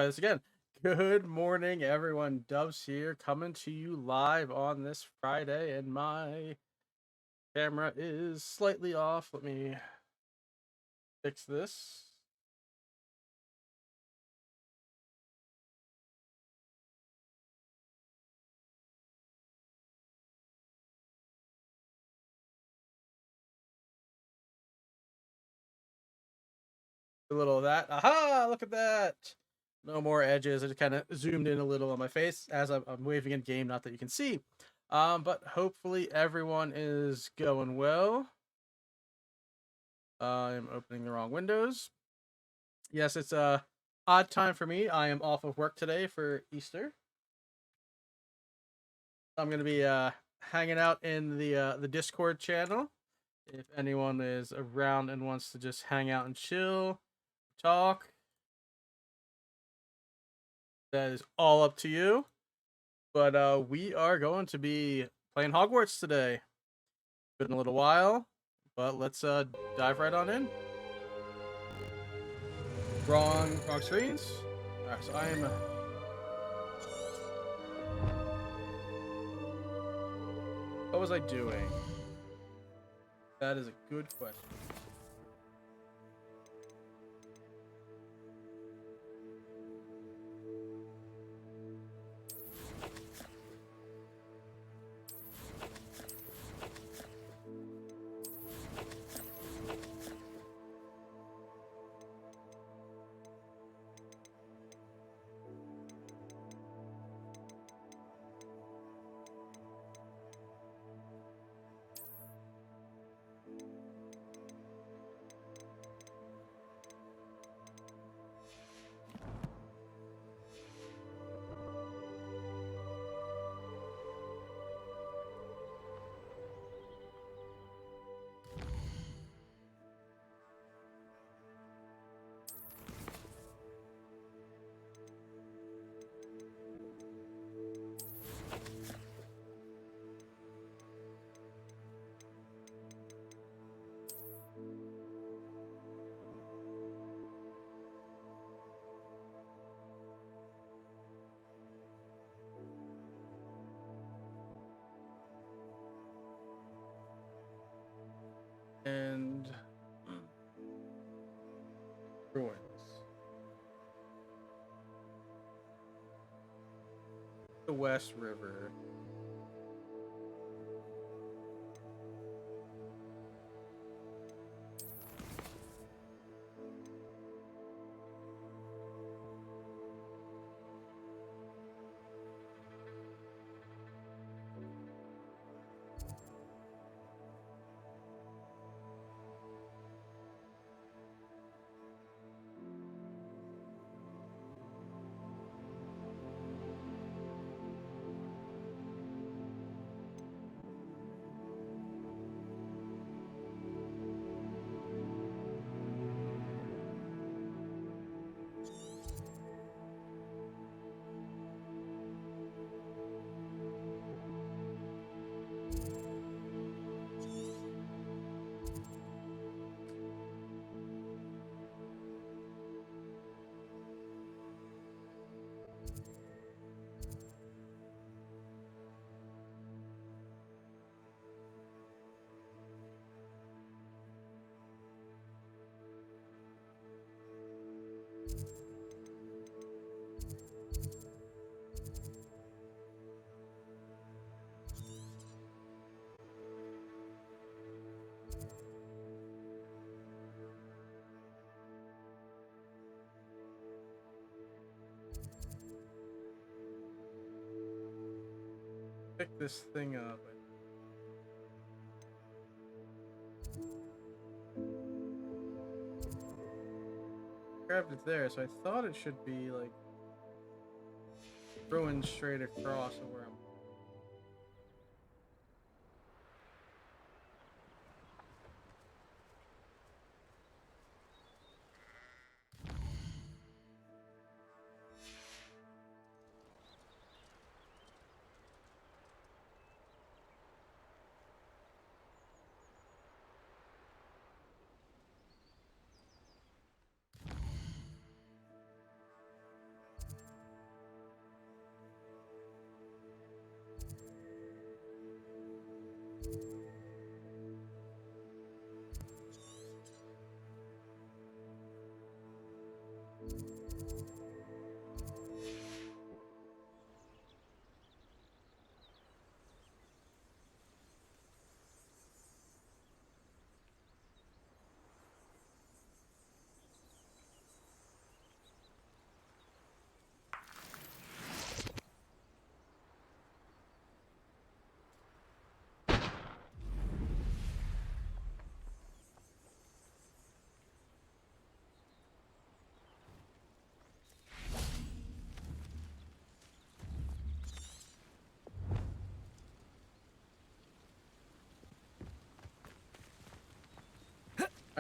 try this again. Good morning, everyone. Dubs here, coming to you live on this Friday, and my camera is slightly off. Let me fix this. A little of that. Aha! Look at that. No more edges. It kind of zoomed in a little on my face as I'm waving in game. Not that you can see. But hopefully everyone is going well. I'm opening the wrong windows. Yes, it's a odd time for me. I am off of work today for Easter. I'm gonna be hanging out in the Discord channel. If anyone is around and wants to just hang out and chill, talk, that is all up to you. But we are going to be playing Hogwarts today. Been a little while, but let's dive right on in. Wrong screens. All right, so I'm. What was I doing? That is a good question. And ruins. The West River. Pick this thing up. Grabbed it there, so I thought it should be like throwing straight across where I'm.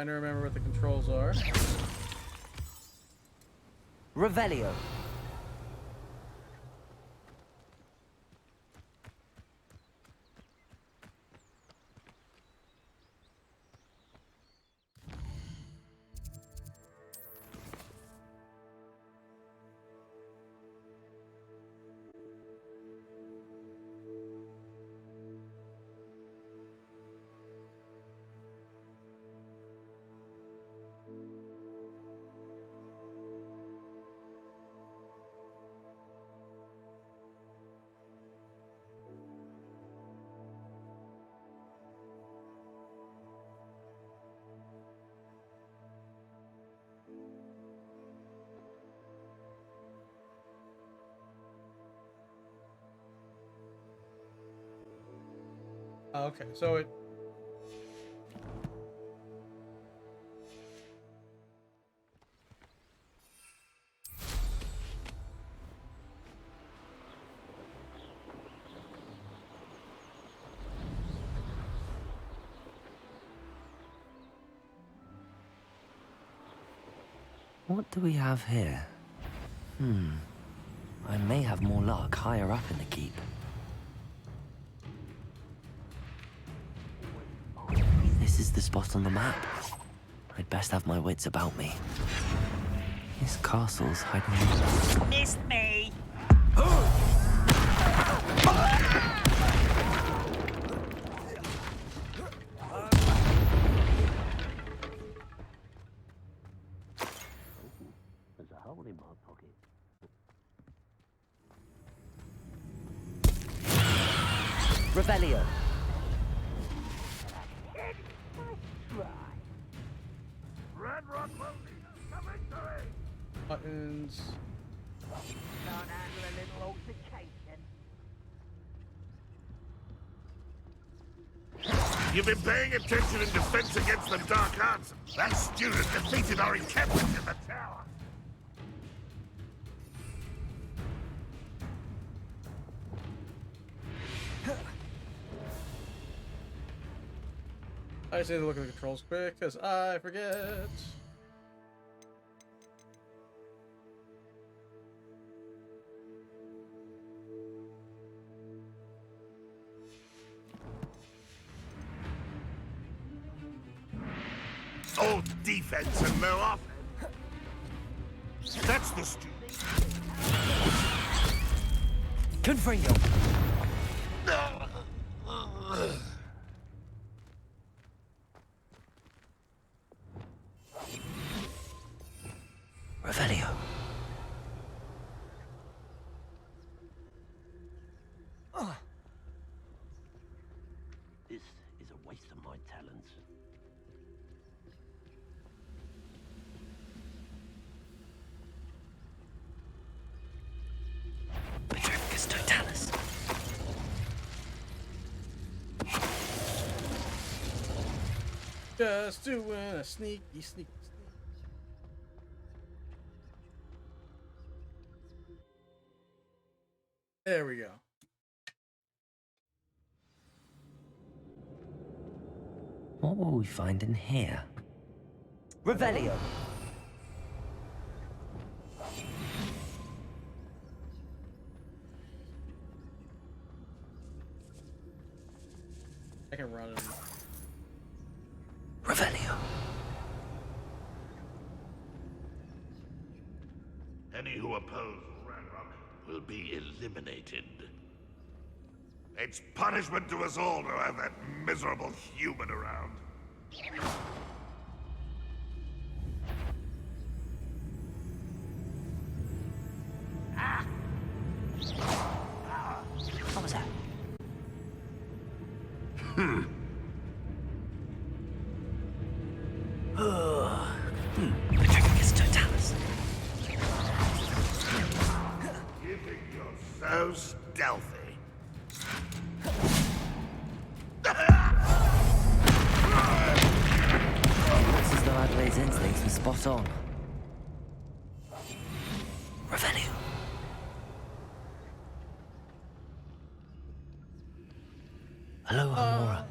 Trying to remember what the controls are. Revelio. Oh, okay, so it. What do we have here? I may have more luck higher up in the keep. This is the spot on the map. I'd best have my wits about me. This castle's hiding... Missed me! There's a hole in my pocket. Revelio. Red Rock will lead us to victory! Buttons. Can't handle a little altercation. You've been paying attention in defense against the Dark Arts. That student defeated our encampment in the tower. I just need to look at the controls quick, because I forget. All defense and no offense. That's the student. Confringo. Revelio. This is a waste of my talents. Petrificus totalis. Just doing a sneaky sneak. There we go. What will we find in here? Revelio. I can run it. Revelio. Any who oppose Ranrock will be eliminated. It's punishment to us all to have that miserable human around. What was that? Petrificus totalis. You think you're so stealthy? Looks as though Adelaide's instincts were spot on. Revelio. Hello, Amora.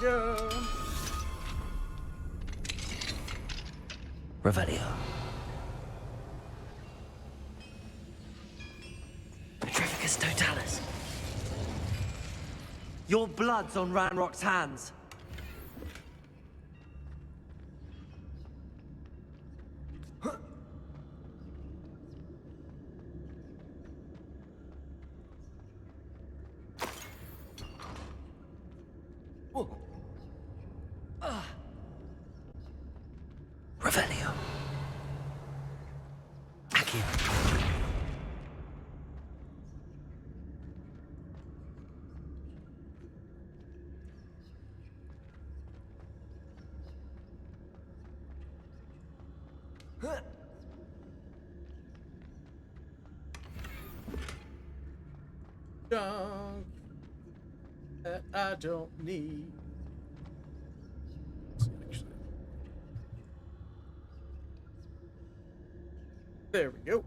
go. Revelio. Petrificus Totalis. Your blood's on Ranrock's hands. Revelio. Accio. Junk that I don't need. There we go.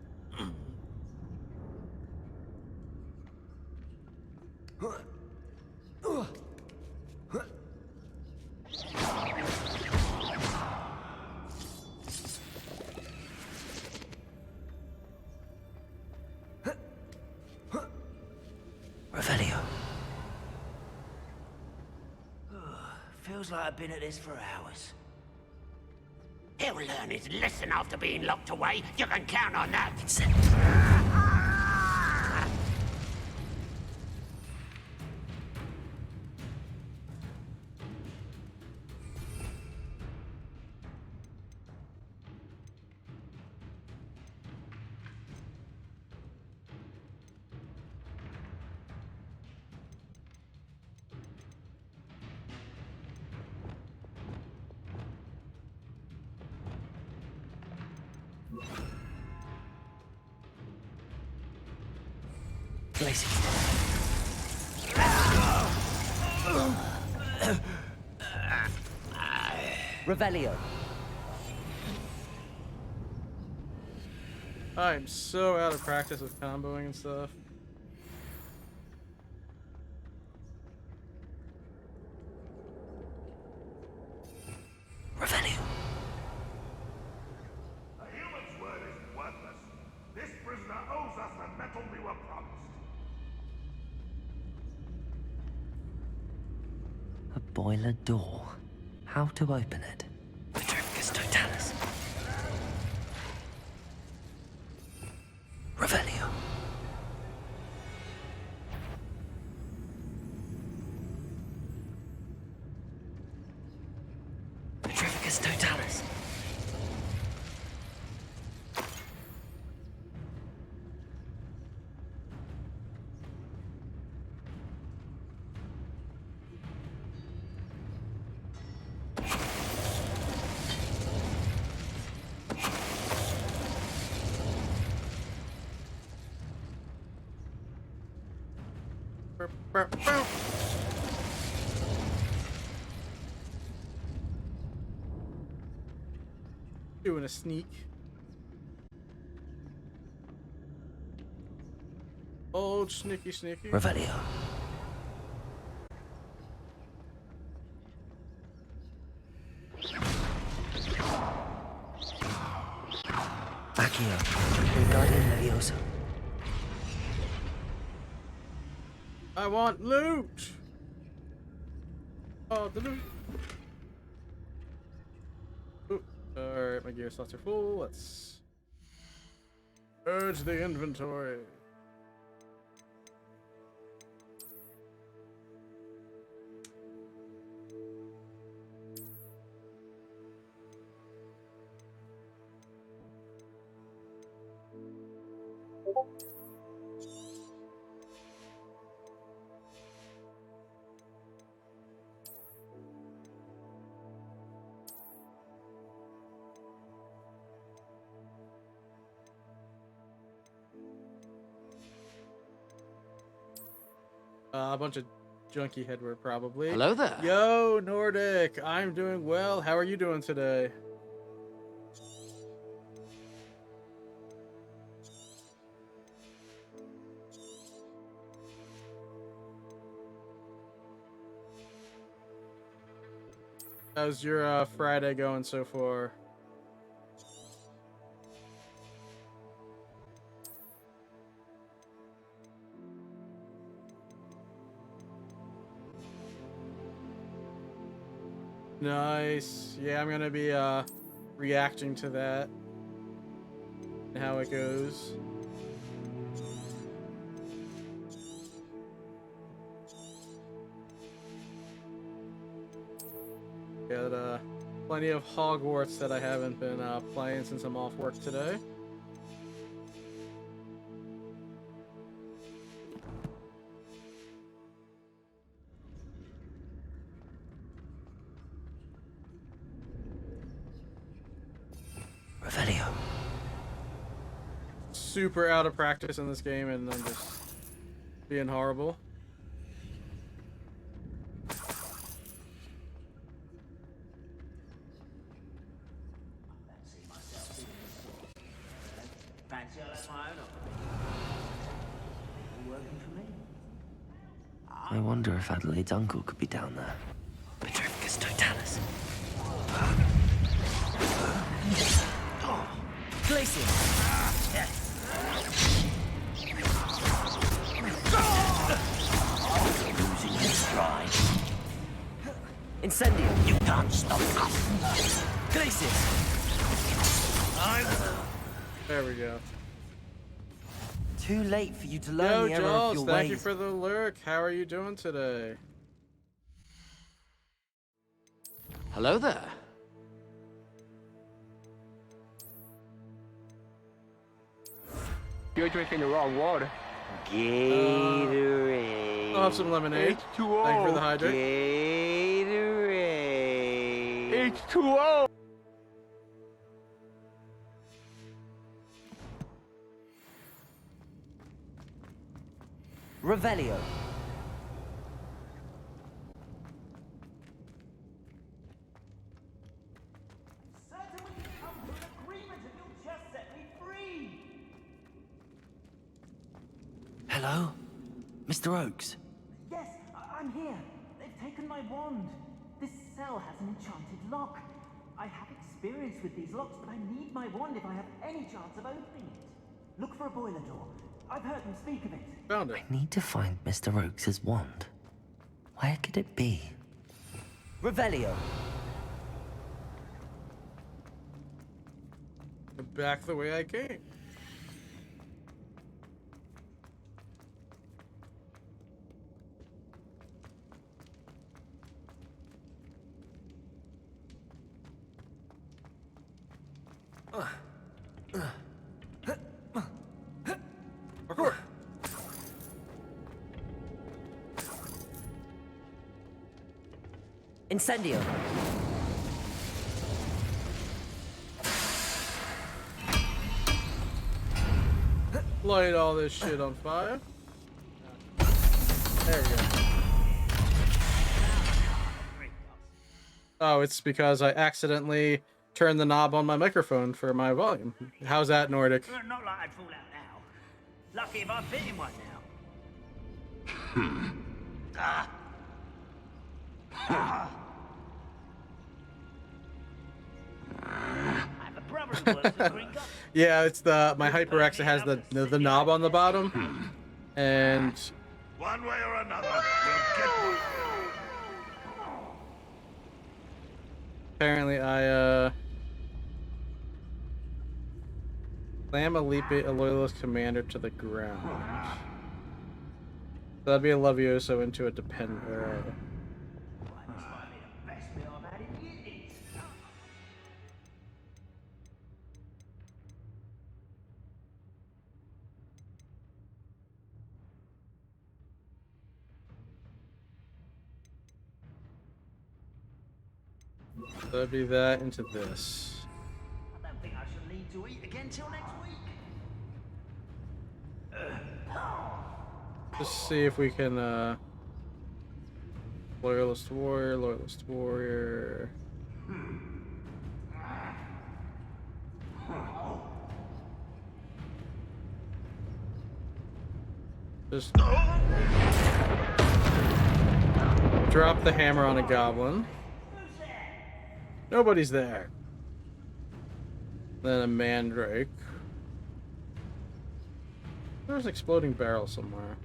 Revelio. Feels like I've been at this for hours. He'll learn his lesson after being locked away. You can count on that. Blazing. Revelio. I'm so out of practice with comboing and stuff. Revelio. A human's word is worthless. This prisoner owes us the metal we were promised. A boiler door. How to open it? Petrificus Totalis. Revelio. Petrificus Totalis. Doing a sneak. Old sneaky. Revelio. Accio. Wingardium Leviosa. I want loot. Oh, the loot. Ooh. Alright, my gear slots are full. Let's purge the inventory. A bunch of junky headwear, probably. Hello there. Yo, Nordic. I'm doing well. How are you doing today? How's your Friday going so far? Nice. Yeah, I'm gonna be reacting to that and how it goes. Got plenty of Hogwarts that I haven't been playing since I'm off work today. Revelio. Super out of practice in this game, and I'm just being horrible. Fancy I left my own all working for me. I wonder if Adelaide's uncle could be down there. Petrificus totalis. Glacier. Losing your stride. Incendio. You can't stop us. Glacier. There we go. Too late for you to learn Yo, the error of Jules, your thank ways. you for the lurk. How are you doing today? Hello there. You're drinking the wrong water. Gatorade. I'll have some lemonade. H2O. Thank you for the hydrate. Gatorade. H2O. Revelio. Hello? Mr. Oakes? Yes, I'm here. They've taken my wand. This cell has an enchanted lock. I have experience with these locks, but I need my wand if I have any chance of opening it. Look for a boiler door. I've heard them speak of it. Found it. I need to find Mr. Oakes' wand. Where could it be? Revelio. Back the way I came. Parkour. Incendio. Light all this shit on fire. There we go. Oh, it's because I accidentally turned the knob on my microphone for my volume. How's that, Nordic? Not like I'd fall out now. Lucky if I fit in one now. I have a brother who works at Green Gut. Yeah, it's my HyperX. It has the knob on the bottom, and One way or another, we'll get one. apparently I slam a loyalist commander to the ground. So that'd be a Levioso into a depender. This might be the best meal I've had in years. So that'd be that into this. I don't think I shall need to eat again till next week. Just see if we can loyalist warrior. Just drop the hammer on a goblin. Who's there? Nobody's there. Then a mandrake. There's an exploding barrel somewhere.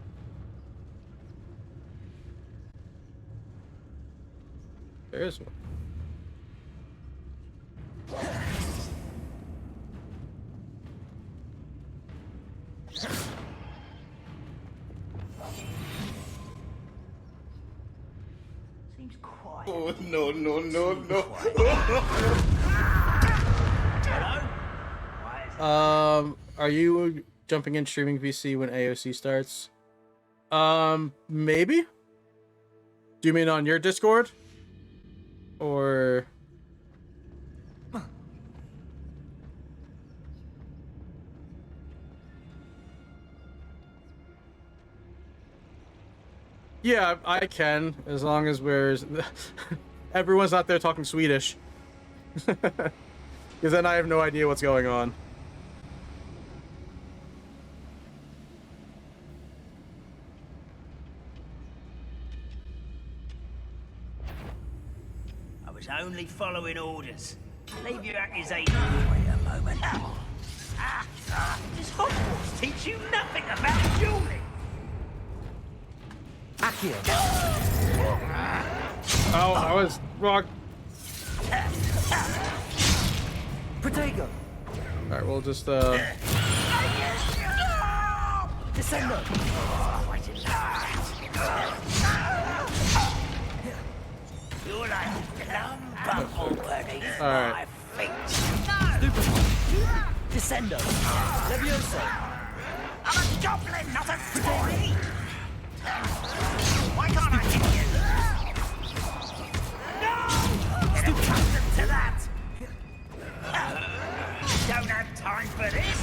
There is one. Seems quiet. Oh, no, no, no, no. Hello? Why is Are you jumping in streaming VC when AOC starts? Maybe? Do you mean on your Discord? Or... Yeah, I can, as long as we're... everyone's not there talking Swedish. Because then I have no idea what's going on. I was only following orders. Leave your accusation. Wait a moment. Does Hogwarts teach you nothing about dueling? Accio. Oh, I was wrong. Protego. Alright, we'll just, Descendo. You're like Bumble beneath Alright. my feet. Descendo. Levioso. I'm a goblin, not a toy. Why can't I hit you? No! Get accustomed to that. Don't have time for this.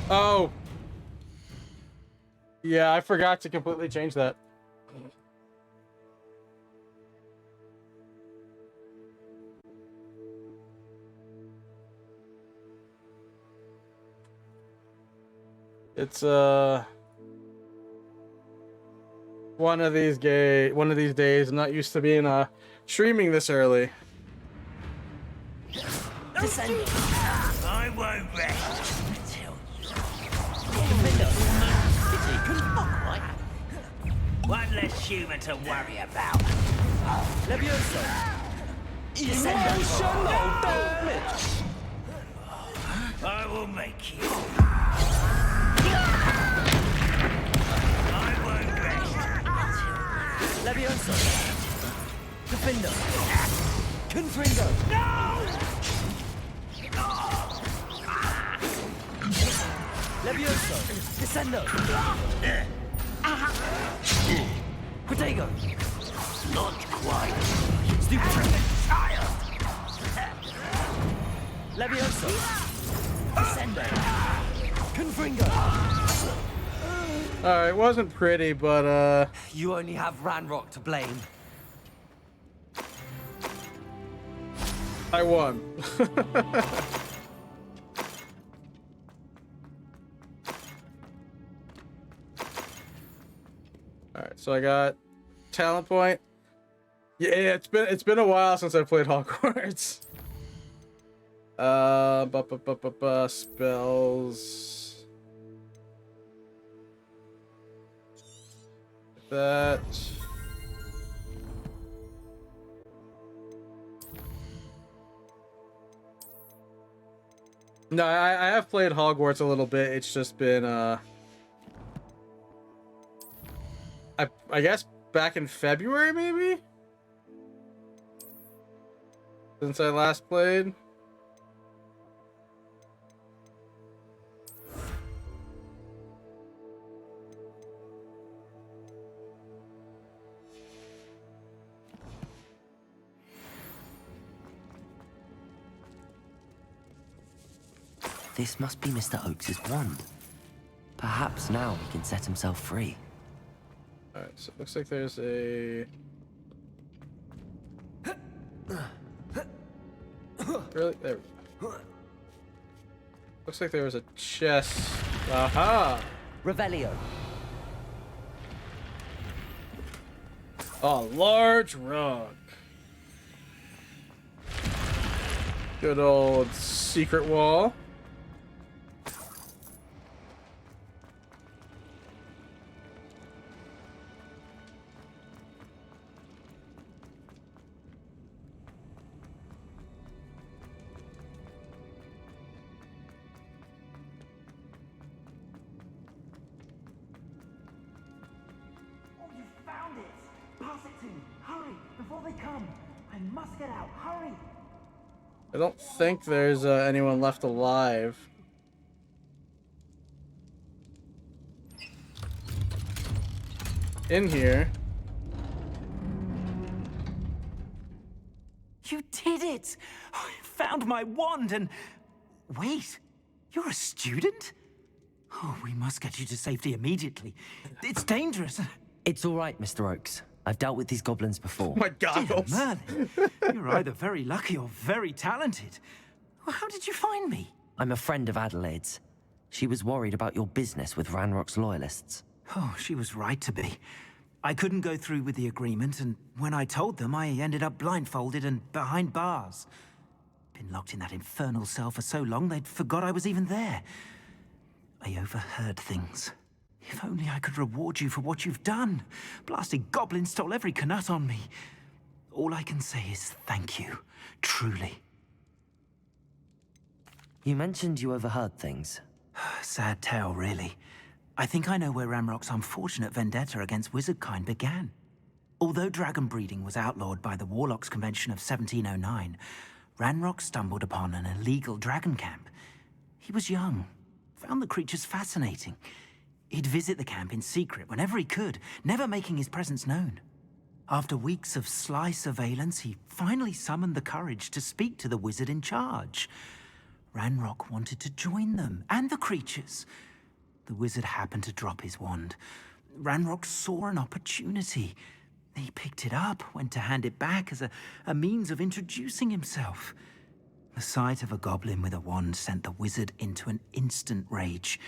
Oh. Yeah, I forgot to completely change that. It's one of these days. I'm not used to being streaming this early. Descendo. I won't rest until you. One less human to worry about. Levioso. Descendo. Damage. I will make you. I won't rest until. Levioso. Defendo. Confringo. Levioso. Descendo. Protego. Not quite. Stupid. Child. Levioso. Descendo. Confringo. Alright, it wasn't pretty, but You only have Ranrock to blame. I won. Alright, so I got talent point. Yeah, it's been a while since I played Hogwarts. Spells. That. No, I have played Hogwarts a little bit. It's just been I guess back in February maybe? Since I last played. This must be Mr. Oakes's wand. Perhaps now he can set himself free. Alright, so it looks like there's a... Really? There we go. Looks like there was a chest. Aha! Revelio. A large rug. Good old secret wall. Oh, you found it! Pass it to me! Hurry! Before they come! I must get out! Hurry! I don't think there's anyone left alive. In here. You did it! I found my wand and... Wait, you're a student? Oh, we must get you to safety immediately. It's dangerous. It's all right, Mr. Oakes. I've dealt with these goblins before. Oh my Dear goggles. Merlin, you're either very lucky or very talented. Well, how did you find me? I'm a friend of Adelaide's. She was worried about your business with Ranrock's loyalists. Oh, she was right to be. I couldn't go through with the agreement, and when I told them, I ended up blindfolded and behind bars. Been locked in that infernal cell for so long, they'd forgot I was even there. I overheard things. If only I could reward you for what you've done. Blasted goblins stole every knut on me. All I can say is thank you, truly. You mentioned you overheard things. Sad tale, really. I think I know where Ramrock's unfortunate vendetta against wizardkind began. Although dragon breeding was outlawed by the Warlocks Convention of 1709, Ranrock stumbled upon an illegal dragon camp. He was young, found the creatures fascinating. He'd visit the camp in secret whenever he could, never making his presence known. After weeks of sly surveillance, he finally summoned the courage to speak to the wizard in charge. Ranrock wanted to join them, and the creatures. The wizard happened to drop his wand. Ranrock saw an opportunity. He picked it up, went to hand it back as a means of introducing himself. The sight of a goblin with a wand sent the wizard into an instant rage.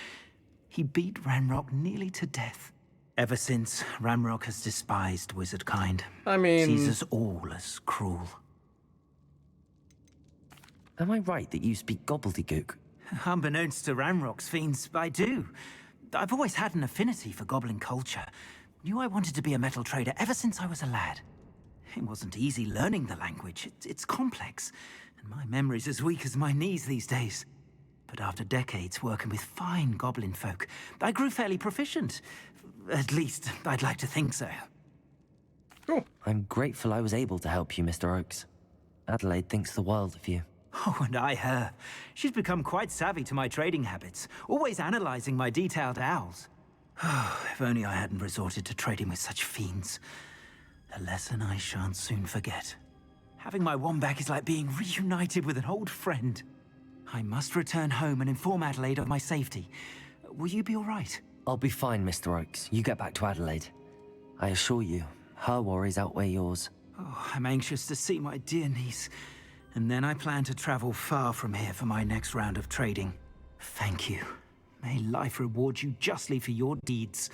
He beat Ranrock nearly to death. Ever since, Ranrock has despised wizardkind. I mean... Sees us all as cruel. Am I right that you speak gobbledygook? Unbeknownst to Ranrock's fiends, I do. I've always had an affinity for goblin culture. Knew I wanted to be a metal trader ever since I was a lad. It wasn't easy learning the language. It's complex, and my memory's as weak as my knees these days. But after decades working with fine goblin folk, I grew fairly proficient. At least, I'd like to think so. Cool. I'm grateful I was able to help you, Mr. Oakes. Adelaide thinks the world of you. Oh, and I her. She's become quite savvy to my trading habits, always analyzing my detailed owls. If only I hadn't resorted to trading with such fiends. A lesson I shan't soon forget. Having my wand back is like being reunited with an old friend. I must return home and inform Adelaide of my safety. Will you be all right? I'll be fine, Mr. Oakes. You get back to Adelaide. I assure you, her worries outweigh yours. Oh, I'm anxious to see my dear niece. And then I plan to travel far from here for my next round of trading. Thank you. May life reward you justly for your deeds.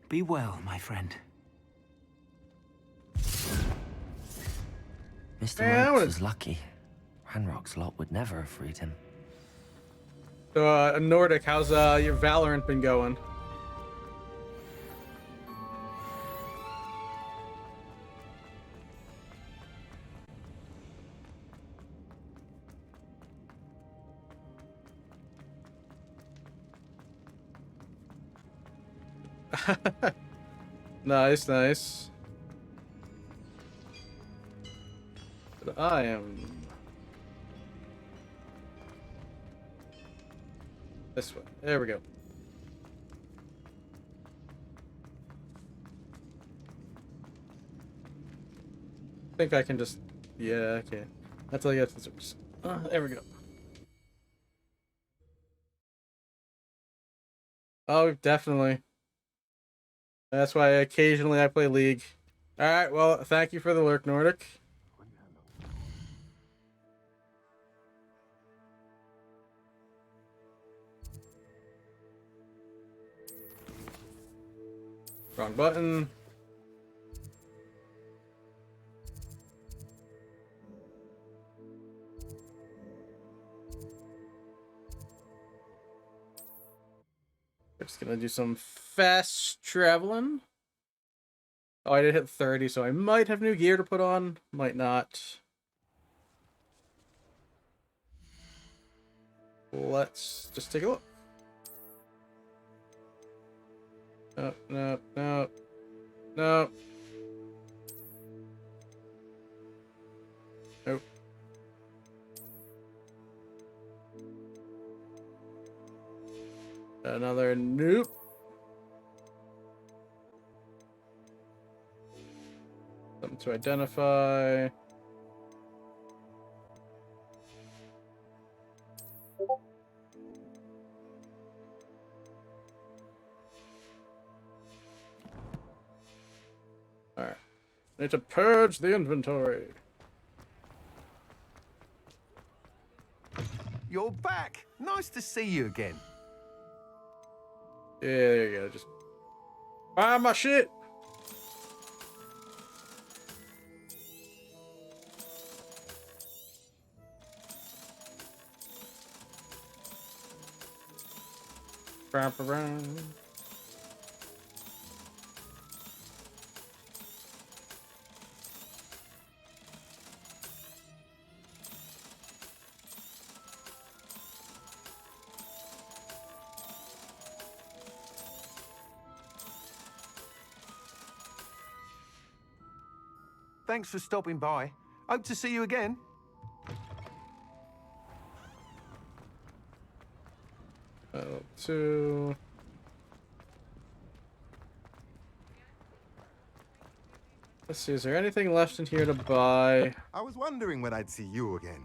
Be well, my friend. Mr. Yeah, Oakes was lucky. Ranrock's lot would never have freed him. So, Nordic, how's your Valorant been going? Nice, nice. But I am this way. There we go. I think I can just, yeah, okay. That's all you have to do. There we go. Oh, definitely. That's why occasionally I play League. Alright, well, thank you for the lurk, Nordic. Wrong button. Gonna do some fast traveling. Oh, I did hit 30, so I might have new gear to put on. Might not. Let's just take a look. Nope, nope, nope. Nope. Nope. Another nope. Something to identify. Alright. Need to purge the inventory. You're back. Nice to see you again. Yeah, there you go. Just find my shit. Wrap around. Thanks for stopping by. Hope to see you again. Two. Let's see, is there anything left in here to buy? I was wondering when I'd see you again.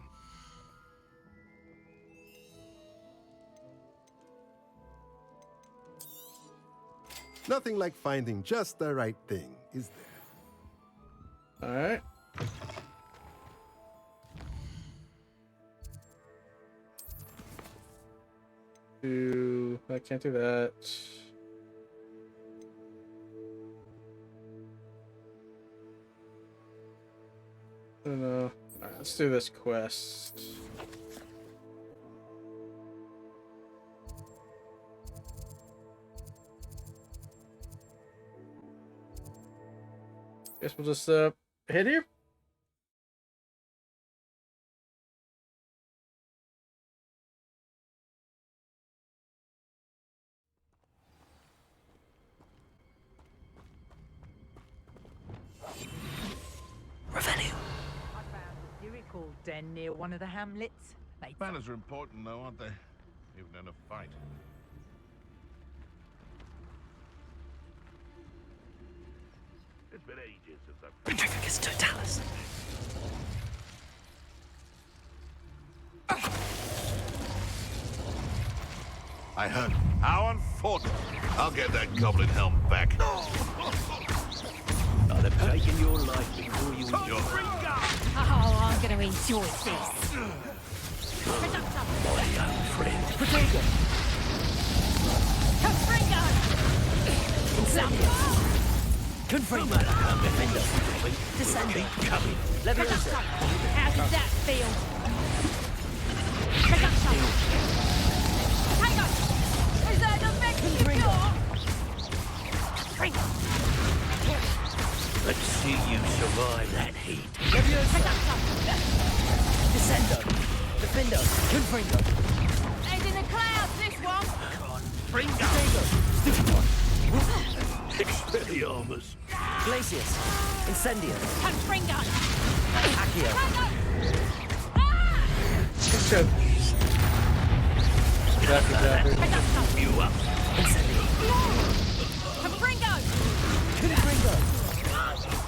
Nothing like finding just the right thing, is there? Alright. I can't do that. I don't know. Alright, let's do this quest. Guess we'll just hit here. Revelio. I found a lyrical den near one of the hamlets. Manners are important, though, aren't they? Even in a fight. It's been ages since I've... Petrificus totalis. I heard. How unfortunate. I'll get that goblin helm back. I'd have taken your life before you enjoy it. Oh, I'm going to enjoy this. My young friend. Protego. Confringo! Confringo. Defender. Descendo. Keep coming. Leviosa. How does that feel? Hang on! Is that the best you've got? Let's see you survive that heat. Leviosa. Descendo. Defendo. Confringo. He's in the clouds, this one! Expelliarmus. Glacius. Incendio. Confringo! Accio. Good. You up. Incendio. Confringo! Confringo.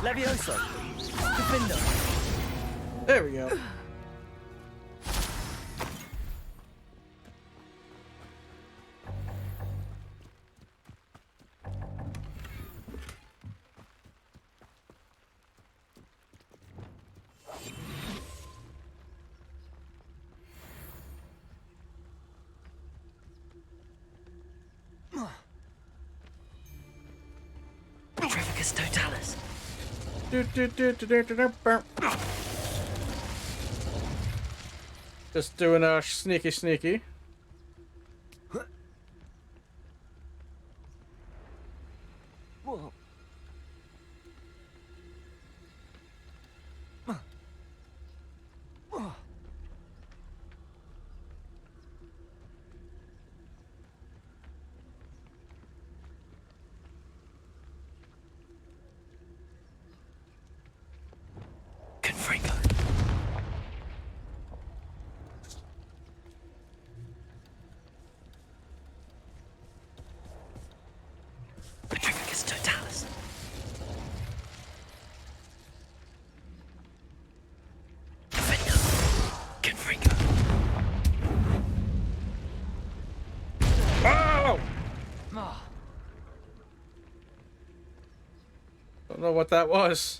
Leviosa. Defendo. There we go. Petrificus totalis. Just doing a sneaky. Confringo. Petrificus totalis. Confringo. Confringo. Oh! Oh. Don't know what that was.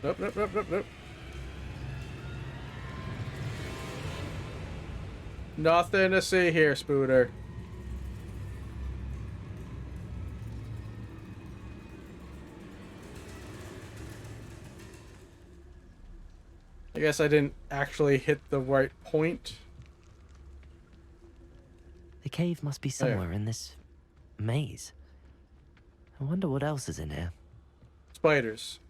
Nope, nope, nope, nope, nope. Nothing to see here, Spooter. I guess I didn't actually hit the right point. The cave must be somewhere in this maze. I wonder what else is in here. Spiders.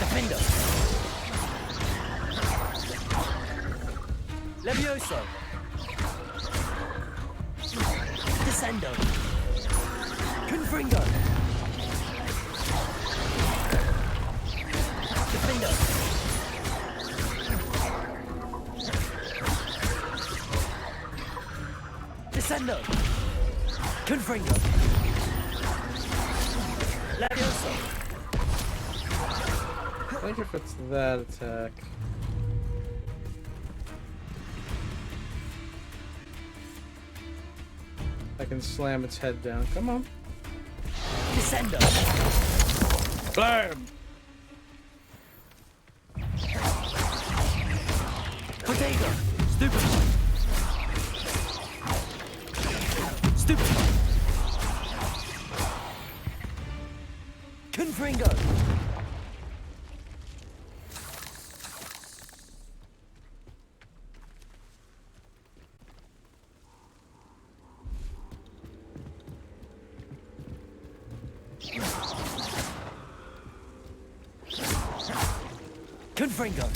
Defendo. Levioso. Descendo. Confringo. Defendo. Descendo. Confringo. Levioso. I think if it's that attack. I can slam its head down. Come on. Descendo. Blam! Potato. Stupid. Stupid. Confringo. Confringo.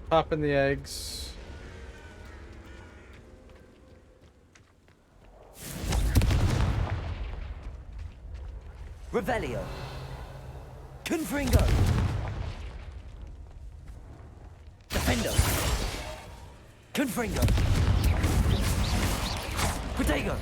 Popping the eggs. Revelio. Confringo. Defendo. Confringo. Protego.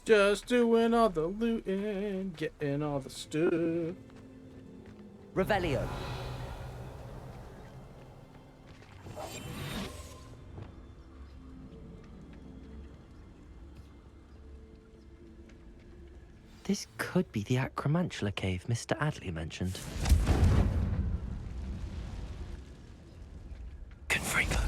Just doing all the looting, getting all the stuff. Revelio. This could be the Acromantula cave Mr. Adley mentioned. Confringo.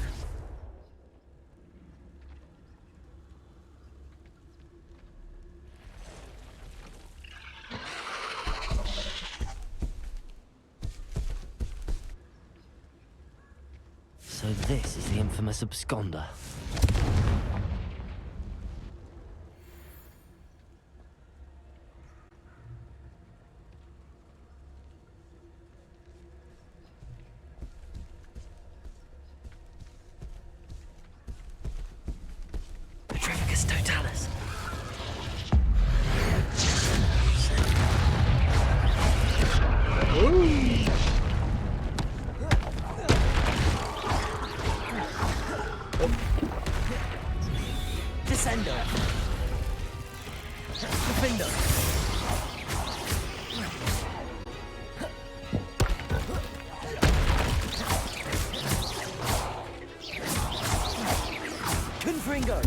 So this is the infamous absconder. Petrificus totalis. Descendo. Defendo. Confringo.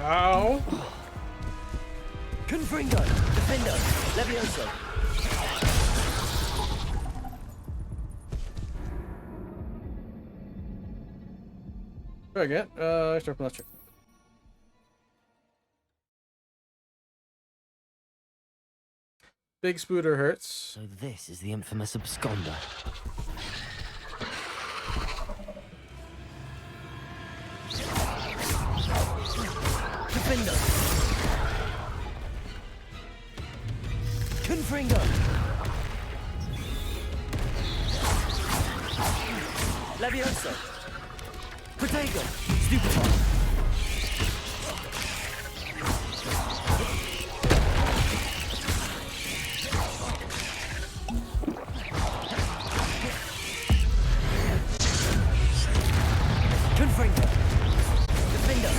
Ow. Confringo! Defendo! Levioso! Try again. Start from last check. Big Spooter hurts. So this is the infamous absconder. Defendo! Confringo! Levioso! Protego! Stupefy! Confringo! Defendo!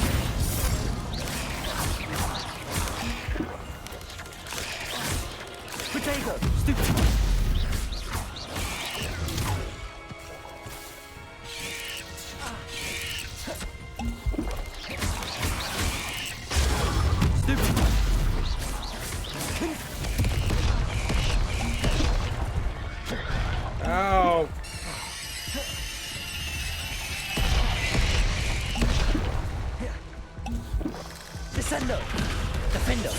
Protego! Stupefy! Ow. Descendo! Defendo!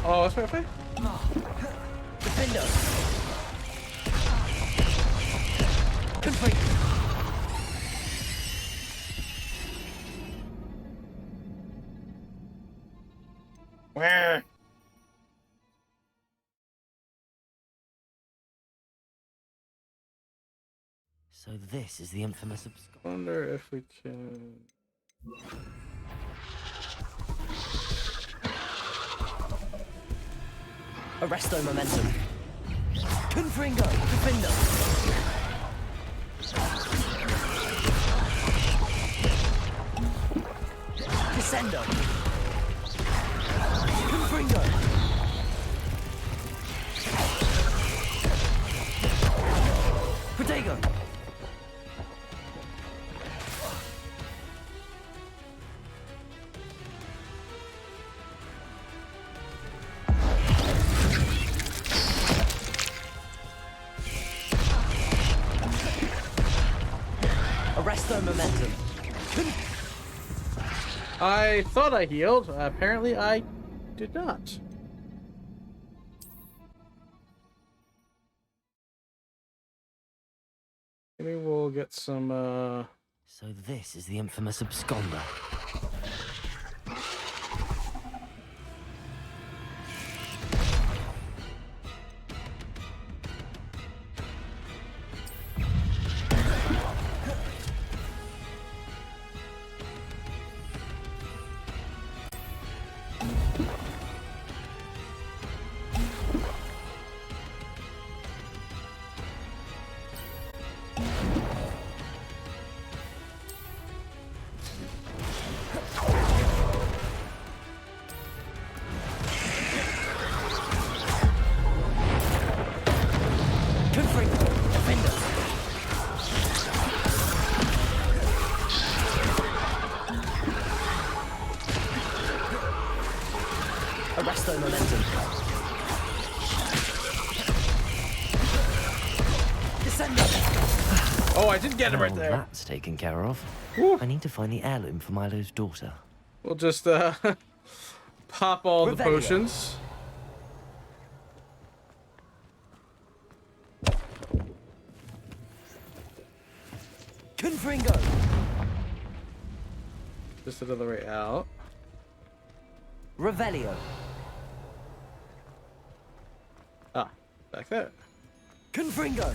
Oh, that's my face. Defendo! Confringo! Where? So this is the infamous absconder. Wonder if we can. Arresto momentum. Confringo! Defendo! Descendo! Confringo! Protego! Arresto momentum. I thought I healed. Apparently, I did not. Maybe we'll get some. So this is the infamous absconder. Arresto momentum. Descendo. Oh, I did get him right Well, there. That's taken care of. Whew. I need to find the heirloom for Milo's daughter. We'll just pop all the Revelio. potions. Confringo. Just another way out. Revelio. Ah, back there. Confringo.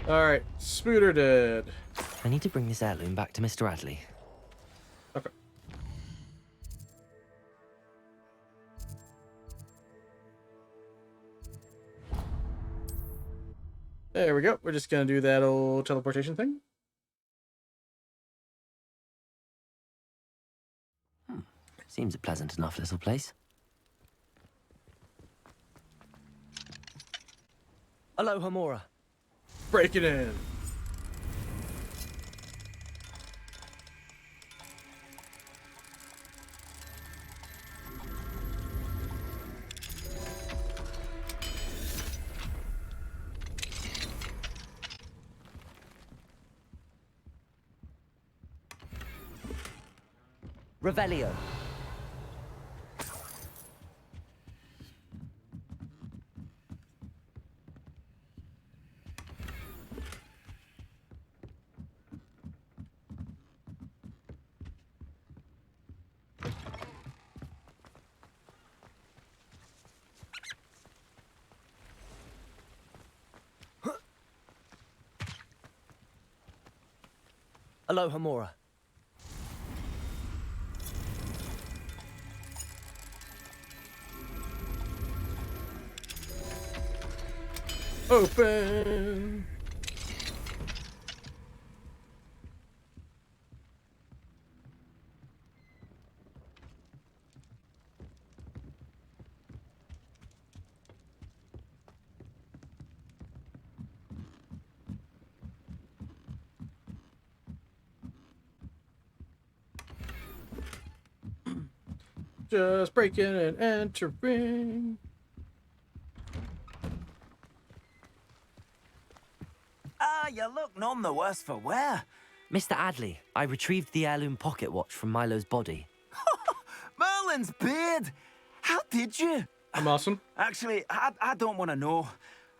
Alright, Spooter dead. I need to bring this heirloom back to Mr. Adley. Okay. There we go. We're just gonna do that old teleportation thing. Seems a pleasant enough little place. Aloha Mora. Break it in. Revelio. Aloha Mora. Open. Just breaking and entering. Ah, you look none the worse for wear. Mr. Adley, I retrieved the heirloom pocket watch from Milo's body. Merlin's beard! How did you? I'm awesome. Actually, I don't want to know.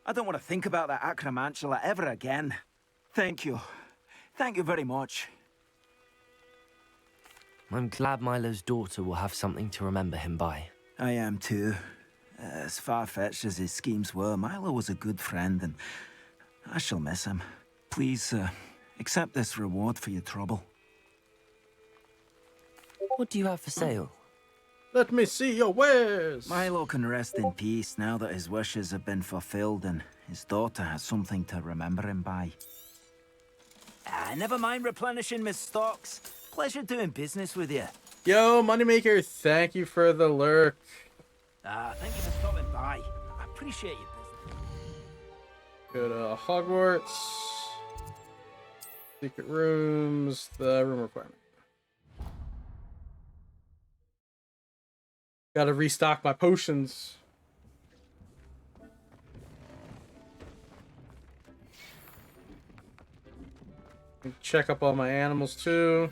I don't want to think about that acromantula ever again. Thank you. Thank you very much. I'm glad Milo's daughter will have something to remember him by. I am too. As far-fetched as his schemes were, Milo was a good friend, and I shall miss him. Please, accept this reward for your trouble. What do you have for sale? Let me see your wares. Milo can rest in peace now that his wishes have been fulfilled and his daughter has something to remember him by. Never mind replenishing my stocks. Pleasure doing business with you. Yo, Moneymaker, thank you for the lurk. Thank you for stopping by. I appreciate your business. Go to Hogwarts. Secret rooms, the room requirement. Gotta restock my potions. Check up all my animals too.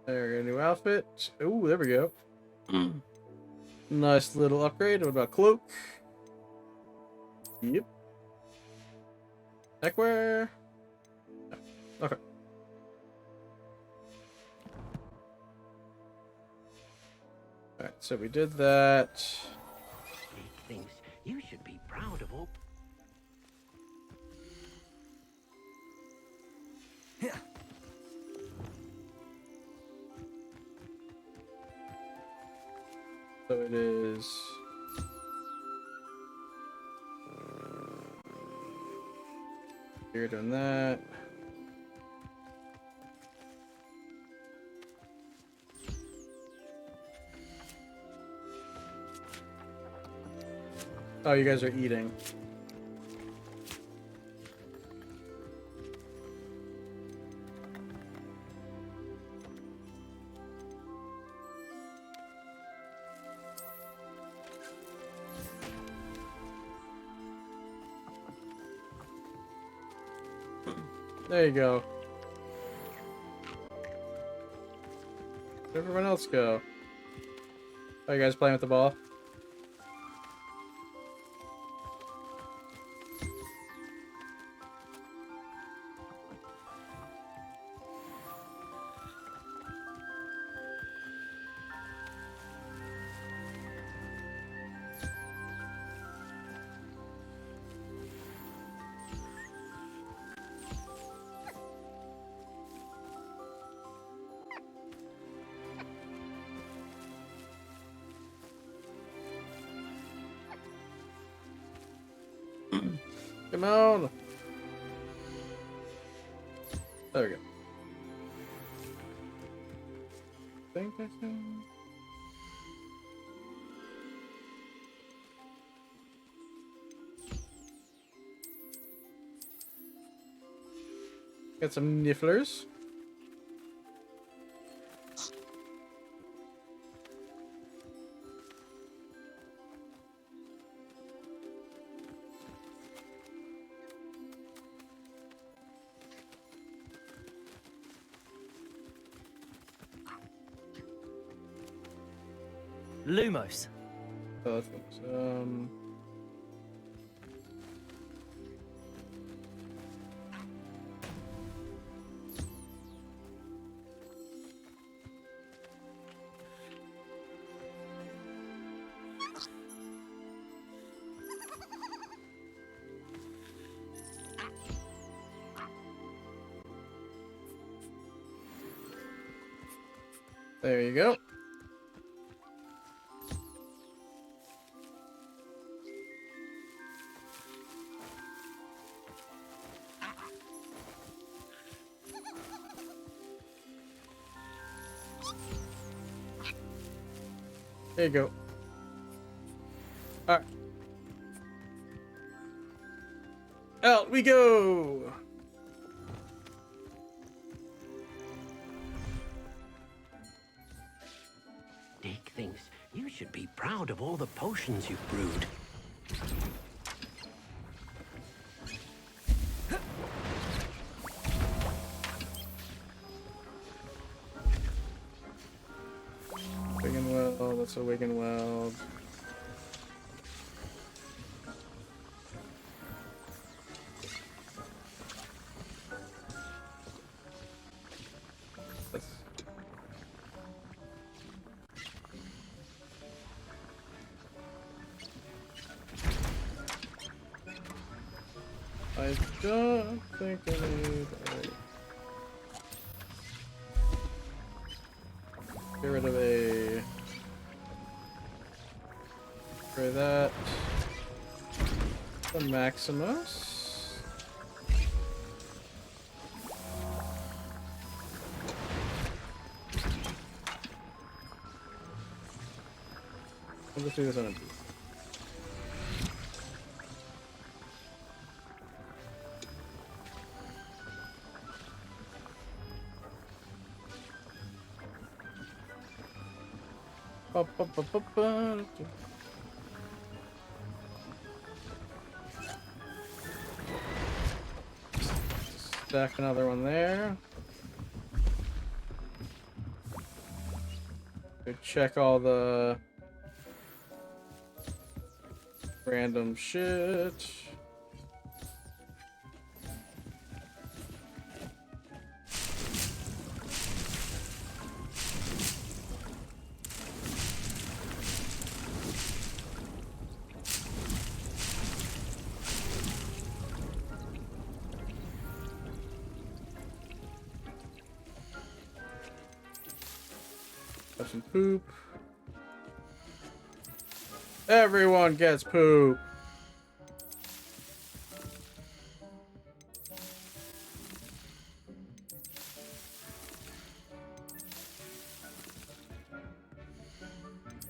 There, a new outfit. Ooh, there we go. Nice little upgrade. What about cloak? Yep. Neckwear. Okay. Alright, so we did that. Things you should be proud of. So it is. You're doing that. Oh, you guys are eating. There you go. Where'd everyone else go? Oh, you guys playing with the ball? Come on. There we go. Think I can. Got some nifflers. Lumos. Oh, that's nice. There you go. There you go. All right. Out we go. Dick thinks you should be proud of all the potions you've brewed. Wigan Weld, that's a Wigan Weld. That's... I don't think I need... Get rid of a... Try that. The Maximus. I'll just do this on a beat. Stack another one there. Check all the random shit. Have some poop. Everyone gets poop.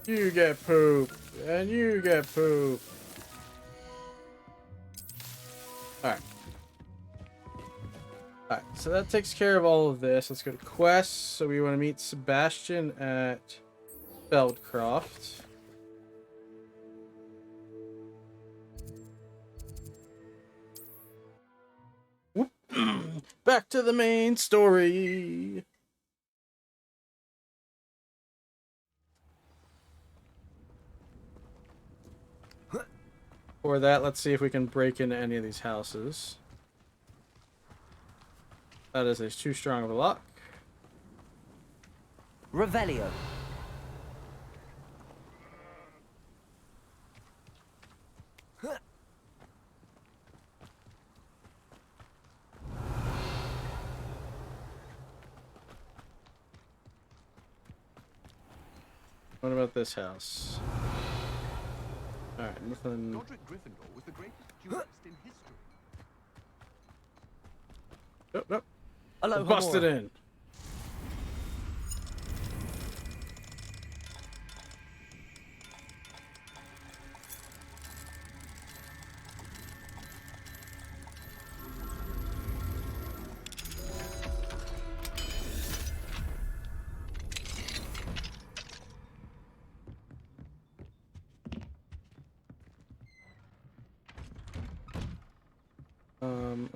You get poop, and you get poop. Alright. Alright, so that takes care of all of this. Let's go to quests. So we want to meet Sebastian at Feldcroft. Whoop. Back to the main story. For that, let's see if we can break into any of these houses. That is too strong of a lock. Revelio. What about this house? Alright, nothing. Godric Gryffindor was the greatest duelist in history. Nope. Hello, Busted Homura. in.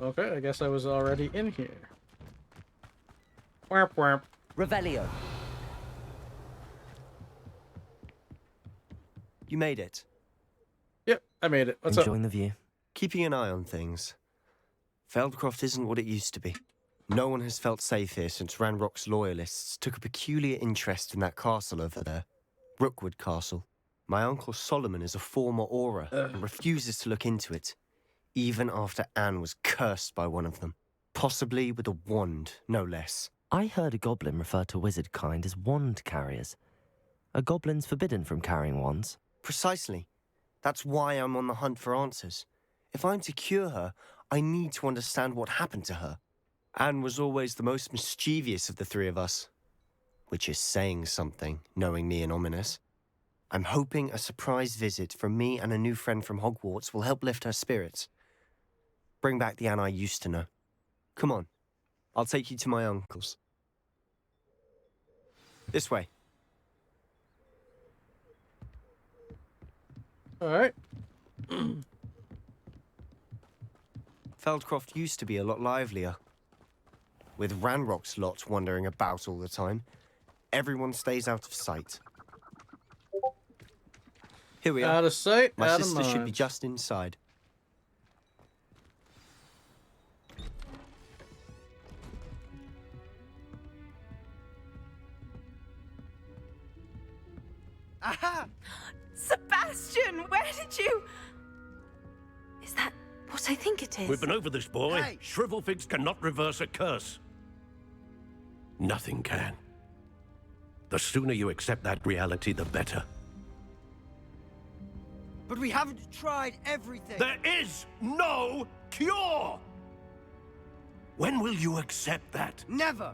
Okay, I guess I was already in here. Wamp wamp. Revelio. You made it. Yep, I made it. What's up? Enjoying the view. Keeping an eye on things. Feldcroft isn't what it used to be. No one has felt safe here since Ranrock's loyalists took a peculiar interest in that castle over there. Rookwood Castle. My uncle Solomon is a former Auror and refuses to look into it, even after Anne was cursed by one of them. Possibly with a wand, no less. I heard a goblin refer to wizard kind as wand carriers. Are goblins forbidden from carrying wands? Precisely. That's why I'm on the hunt for answers. If I'm to cure her, I need to understand what happened to her. Anne was always the most mischievous of the three of us. Which is saying something, knowing me and Ominous. I'm hoping a surprise visit from me and a new friend from Hogwarts will help lift her spirits. Bring back the Anne I used to know. Come on. I'll take you to my uncle's. This way. Alright. Feldcroft used to be a lot livelier. With Ranrock's lot wandering about all the time, everyone stays out of sight. Here we are. Out of sight, My out of sister should be mind. just inside. Aha! Sebastian, where did you... Is that what I think it is? We've been over this, boy. Hey. Shrivelfigs cannot reverse a curse. Nothing can. The sooner you accept that reality, the better. But we haven't tried everything. There is no cure! When will you accept that? Never.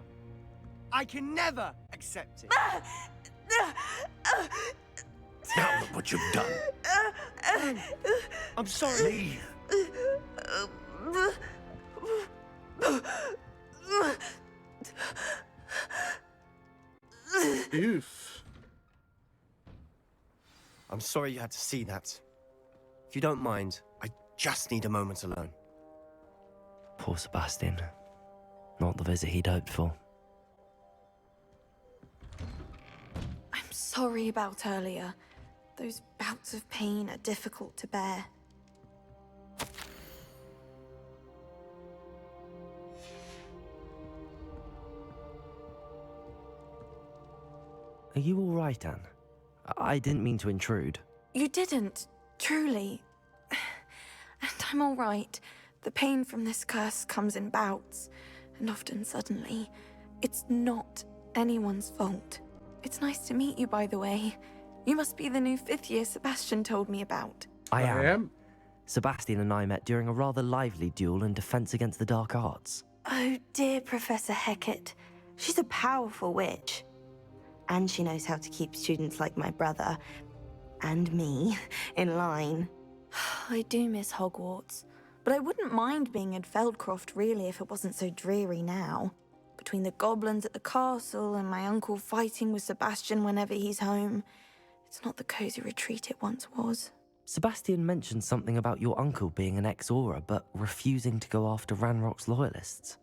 I can never accept it. Now look what you've done. I'm sorry. Oof. I'm sorry you had to see that. If you don't mind, I just need a moment alone. Poor Sebastian. Not the visit he'd hoped for. I'm sorry about earlier. Those bouts of pain are difficult to bear. Are you all right, Anne? I didn't mean to intrude. You didn't, truly. And I'm all right. The pain from this curse comes in bouts, and often suddenly. It's not anyone's fault. It's nice to meet you, by the way. You must be the new 5th year Sebastian told me about. I am. Sebastian and I met during a rather lively duel in Defense Against the Dark Arts. Oh, dear Professor Hecat. She's a powerful witch. And she knows how to keep students like my brother, and me, in line. I do miss Hogwarts, but I wouldn't mind being in Feldcroft, really, if it wasn't so dreary now. Between the goblins at the castle and my uncle fighting with Sebastian whenever he's home, it's not the cozy retreat it once was. Sebastian mentioned something about your uncle being an ex-Auror, but refusing to go after Ranrock's loyalists.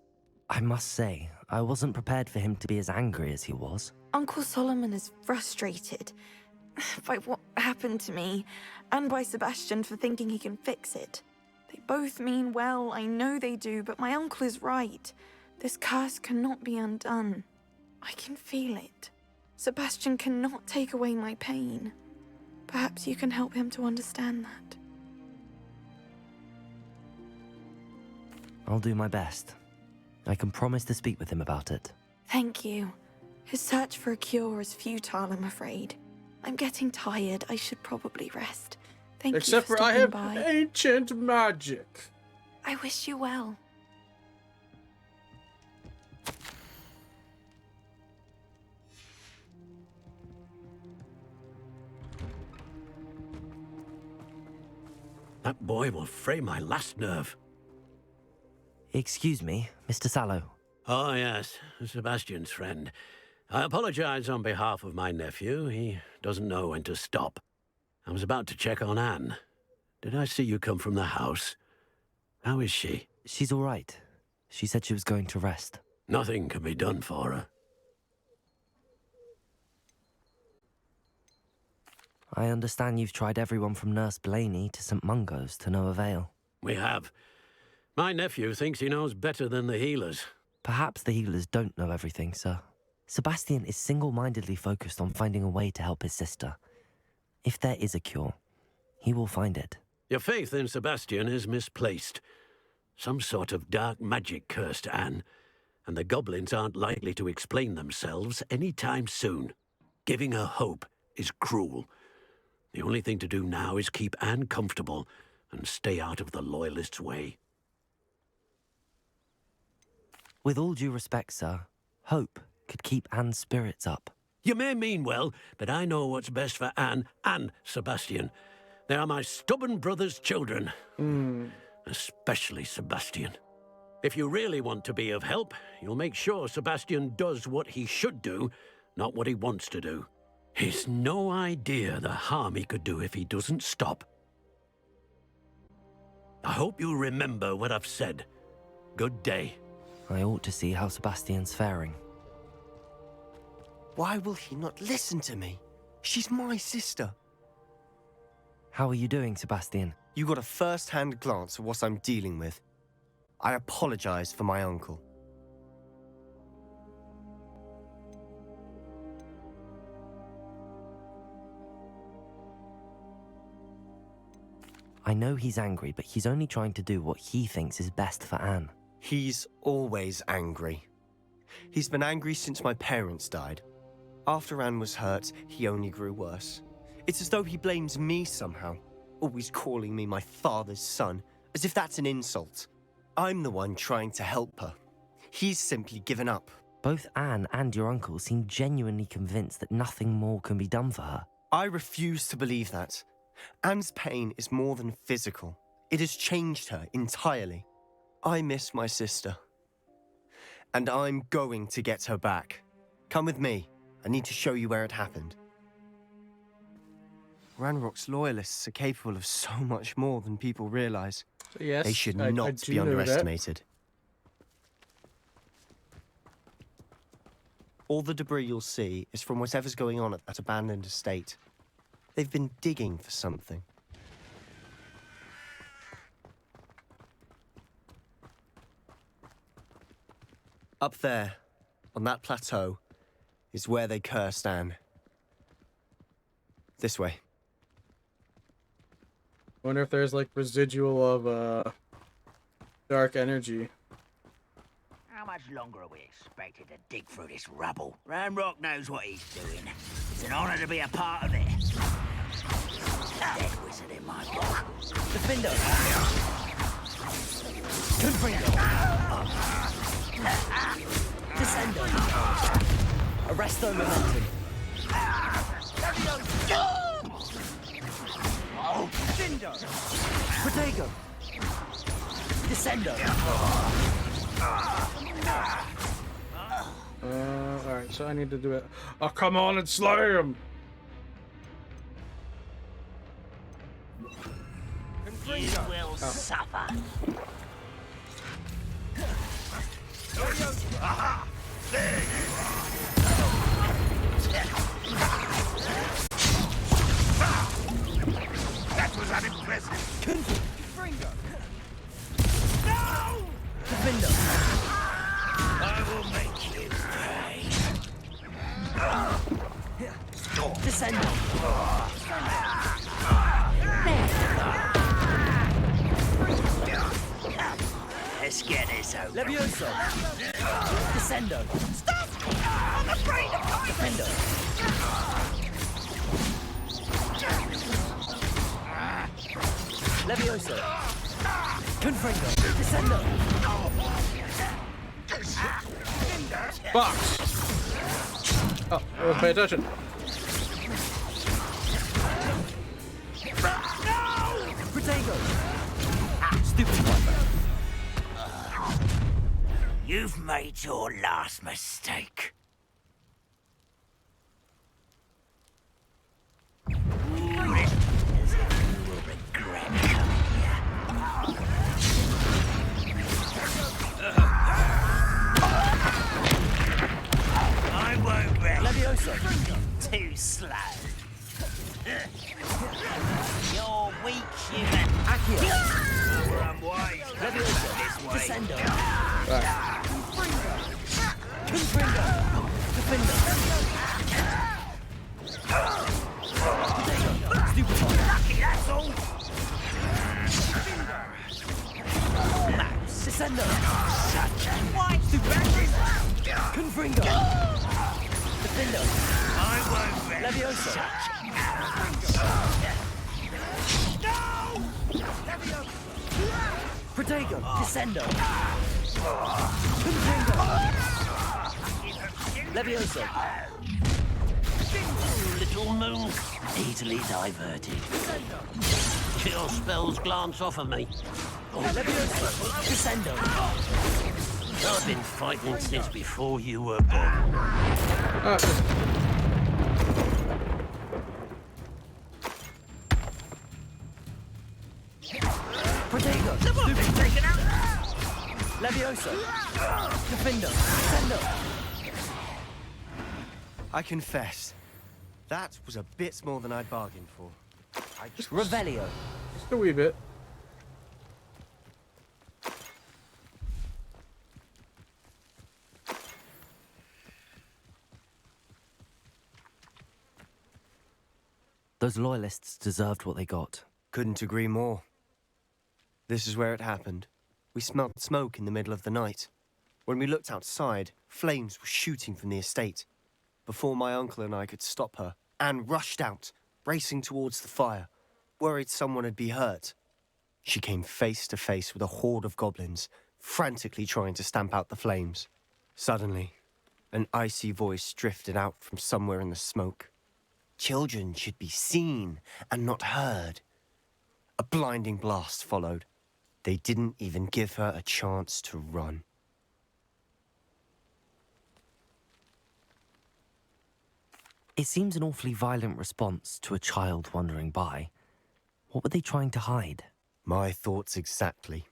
I must say, I wasn't prepared for him to be as angry as he was. Uncle Solomon is frustrated by what happened to me, and by Sebastian for thinking he can fix it. They both mean well, I know they do, but my uncle is right. This curse cannot be undone. I can feel it. Sebastian cannot take away my pain. Perhaps you can help him to understand that. I'll do my best. I can promise to speak with him about it. Thank you. His search for a cure is futile, I'm afraid. I'm getting tired. I should probably rest. Thank Except you for for I have stopping by. ancient magic. I wish you well. That boy will fray my last nerve. Excuse me, Mr. Sallow. Oh, yes, Sebastian's friend. I apologize on behalf of my nephew. He doesn't know when to stop. I was about to check on Anne. Did I see you come from the house? How is she? She's all right. She said she was going to rest. Nothing can be done for her. I understand you've tried everyone from Nurse Blaney to St. Mungo's to no avail. We have. My nephew thinks he knows better than the healers. Perhaps the healers don't know everything, sir. Sebastian is single-mindedly focused on finding a way to help his sister. If there is a cure, he will find it. Your faith in Sebastian is misplaced. Some sort of dark magic cursed Anne, and the goblins aren't likely to explain themselves any time soon. Giving her hope is cruel. The only thing to do now is keep Anne comfortable and stay out of the Loyalists' way. With all due respect, sir, hope could keep Anne's spirits up. You may mean well, but I know what's best for Anne and Sebastian. They are my stubborn brother's children. Especially Sebastian. If you really want to be of help, you'll make sure Sebastian does what he should do, not what he wants to do. He's no idea the harm he could do if he doesn't stop. I hope you'll remember what I've said. Good day. I ought to see how Sebastian's faring. Why will he not listen to me? She's my sister. How are you doing, Sebastian? You got a first-hand glance at what I'm dealing with. I apologize for my uncle. I know he's angry, but he's only trying to do what he thinks is best for Anne. He's always angry. He's been angry since my parents died. After Anne was hurt, he only grew worse. It's as though he blames me somehow, always calling me my father's son, as if that's an insult. I'm the one trying to help her. He's simply given up. Both Anne and your uncle seem genuinely convinced that nothing more can be done for her. I refuse to believe that. Anne's pain is more than physical. It has changed her entirely. I miss my sister. And I'm going to get her back. Come with me. I need to show you where it happened. Ranrock's loyalists are capable of so much more than people realize. Yes, they should I not do be know that. underestimated. All the debris you'll see is from whatever's going on at that abandoned estate. They've been digging for something. Up there, on that plateau, is where they cursed Anne. This way. Wonder if there's like residual of dark energy. How much longer are we expected to dig through this rubble? Ranrock knows what he's doing. It's an honor to be a part of it. Dead wizard in my book. Defender! Confringo! Descendo! Arresto momentum! Findo! Protego! Descendo! Alright, so I need to do it. Oh, come on and slay him! You will suffer. Aha! There you are! That was unimpressive. Confringo! No! Defendo! I will make you pay. Descendo! Let's get this over. Levioso! Descendo! Stop! I'm afraid of going. Defendo! Levioso! Confringo! Descendo! Box! Oh, let's pay attention. Protego! Stupid one. You've made your last mistake. As if you will regret coming here. I won't rest. Levioso! Too slow. You're weak, human. Accio! I'm wise. Levioso! This way. Descendo! Right. Confringo! Defendo! Stupid one. Lucky, that's all. Descendo! Such a white Confringo! Defendo! I won't rest. Levioso! Protego! Descendo! Confringo! Levioso! Little moon, easily diverted. Chill spells glance off of me. Levioso! Descendo! I've been fighting since before you were born. Protego! Stupid! Taken out. Levioso! Defendo! Descendo! I confess, that was a bit more than I bargained for. Revelio! Just a wee bit. Those loyalists deserved what they got. Couldn't agree more. This is where it happened. We smelled smoke in the middle of the night. When we looked outside, flames were shooting from the estate. Before my uncle and I could stop her, Anne rushed out, racing towards the fire, worried someone had been hurt. She came face to face with a horde of goblins, frantically trying to stamp out the flames. Suddenly, an icy voice drifted out from somewhere in the smoke. Children should be seen and not heard. A blinding blast followed. They didn't even give her a chance to run. It seems an awfully violent response to a child wandering by. What were they trying to hide? My thoughts exactly.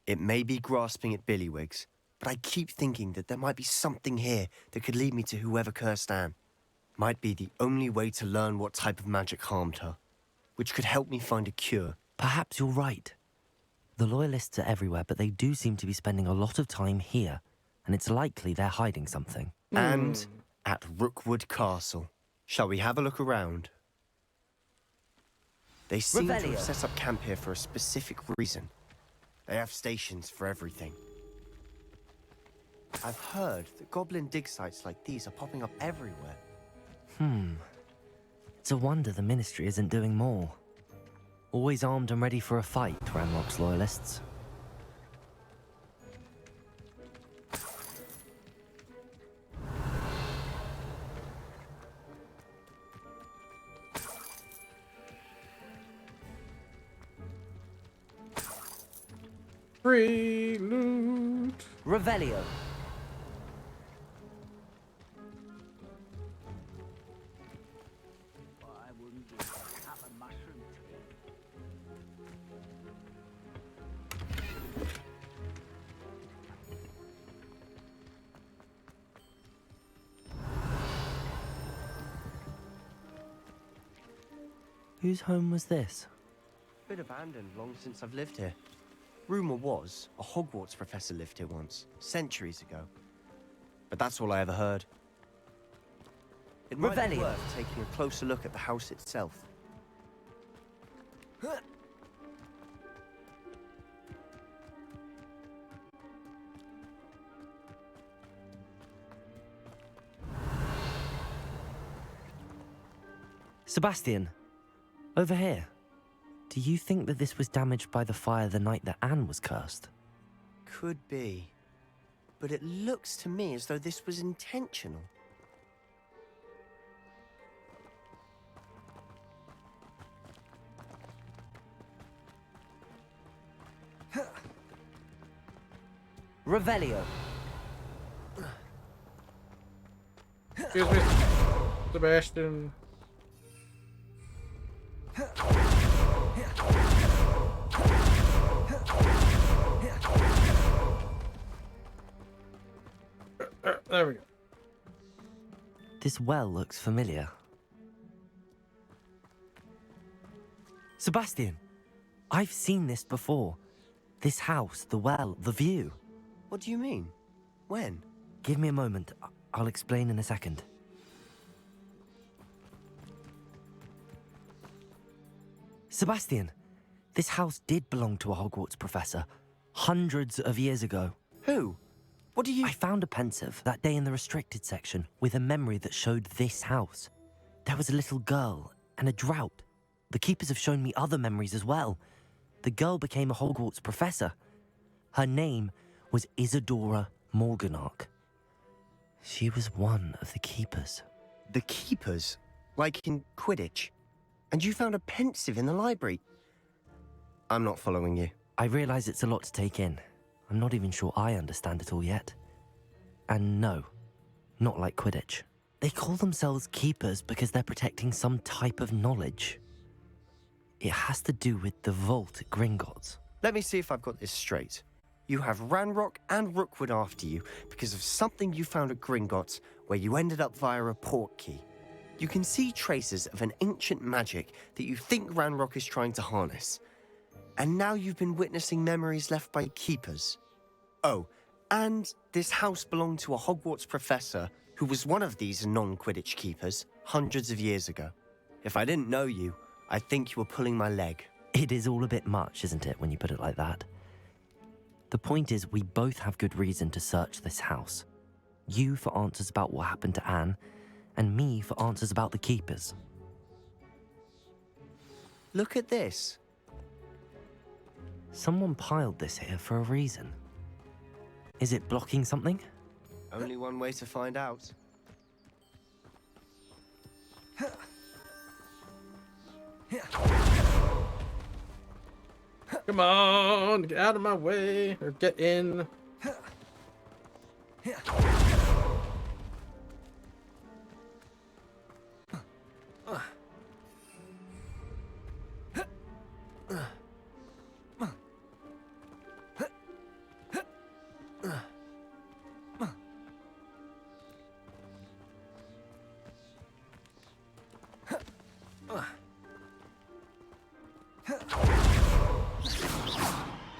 It may be grasping at Billywigs, but I keep thinking that there might be something here that could lead me to whoever cursed Anne. Might be the only way to learn what type of magic harmed her, which could help me find a cure. Perhaps you're right. The Loyalists are everywhere, but they do seem to be spending a lot of time here, and it's likely they're hiding something. And at Rookwood Castle. Shall we have a look around? They seem to have set up camp here for a specific reason. They have stations for everything. I've heard that goblin dig sites like these are popping up everywhere. It's a wonder the Ministry isn't doing more. Always armed and ready for a fight, Ranrock's Loyalists. Free loot. Revelio. I wouldn't give half a mushroom to you. Whose home was this? Been abandoned long since I've lived here. Rumour was a Hogwarts professor lived here once, centuries ago. But that's all I ever heard. It might be worth taking a closer look at the house itself. Sebastian, over here. Do you think that this was damaged by the fire the night that Anne was cursed? Could be. But it looks to me as though this was intentional. Revelio. Excuse me, Sebastian. There we go. This well looks familiar. Sebastian, I've seen this before. This house, the well, the view. What do you mean? When? Give me a moment. I'll explain in a second. Sebastian, this house did belong to a Hogwarts professor hundreds of years ago. Who? What do you... I found a pensive that day in the restricted section with a memory that showed this house. There was a little girl and a drought. The keepers have shown me other memories as well. The girl became a Hogwarts professor. Her name was Isadora Morganach. She was one of the keepers. The keepers? Like in Quidditch? And you found a pensive in the library? I'm not following you. I realize it's a lot to take in. I'm not even sure I understand it all yet. And no, not like Quidditch. They call themselves keepers because they're protecting some type of knowledge. It has to do with the vault at Gringotts. Let me see if I've got this straight. You have Ranrock and Rookwood after you because of something you found at Gringotts where you ended up via a portkey. You can see traces of an ancient magic that you think Ranrock is trying to harness. And now you've been witnessing memories left by keepers. Oh, and this house belonged to a Hogwarts professor who was one of these non-Quidditch keepers hundreds of years ago. If I didn't know you, I think you were pulling my leg. It is all a bit much, isn't it, when you put it like that? The point is, we both have good reason to search this house. You for answers about what happened to Anne, and me for answers about the keepers. Look at this. Someone piled this here for a reason. Is it blocking something? Only one way to find out. Come on, get out of my way, or get in.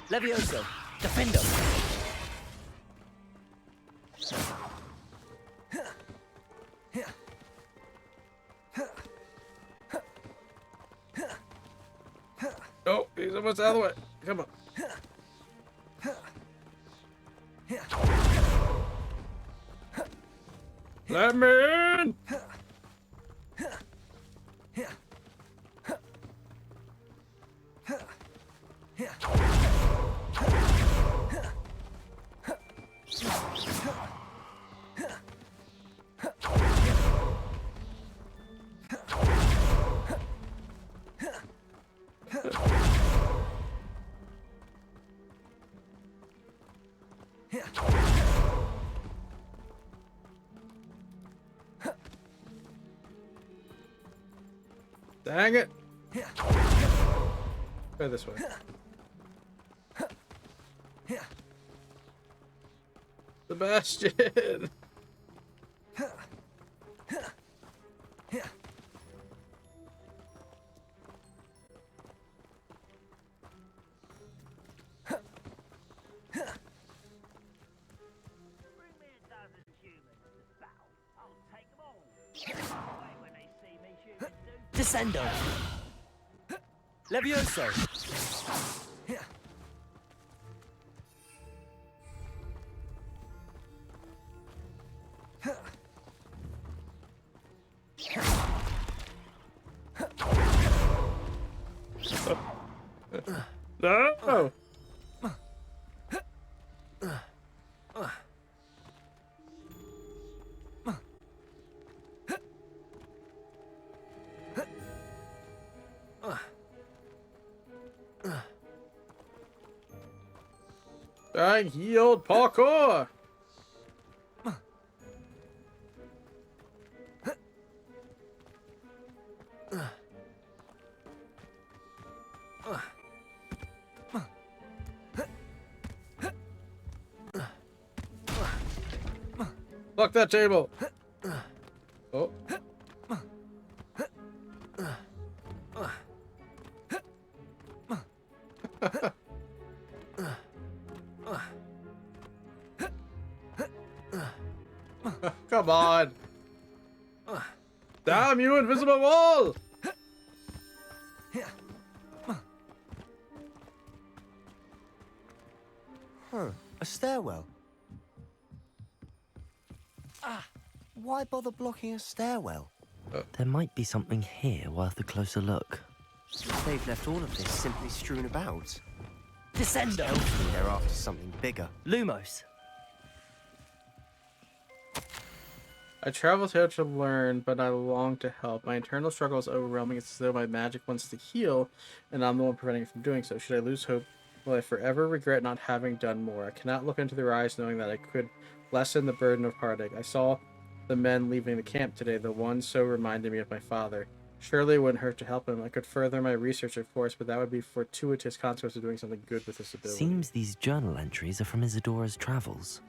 Levioso, defender. Oh, he's almost out of the way. Come on. Let me in! Dang it! Go this way. Sebastian! Descendo. Levioso. No! Dang, healed parkour! Fuck that table! Oh. Come on! Damn you, invisible wall! Huh, a stairwell. Why bother blocking a stairwell? There might be something here worth a closer look. They've left all of this simply strewn about. Descendo! Hopefully they're after something bigger. Lumos! I traveled here to learn, but I long to help. My internal struggle is overwhelming. It's as though my magic wants to heal, and I'm the one preventing it from doing so. Should I lose hope? Will I forever regret not having done more? I cannot look into their eyes knowing that I could lessen the burden of heartache. I saw the men leaving the camp today, the one so reminded me of my father. Surely it wouldn't hurt to help him. I could further my research, of course, but that would be fortuitous consequence of doing something good with this ability. Seems these journal entries are from Isadora's travels.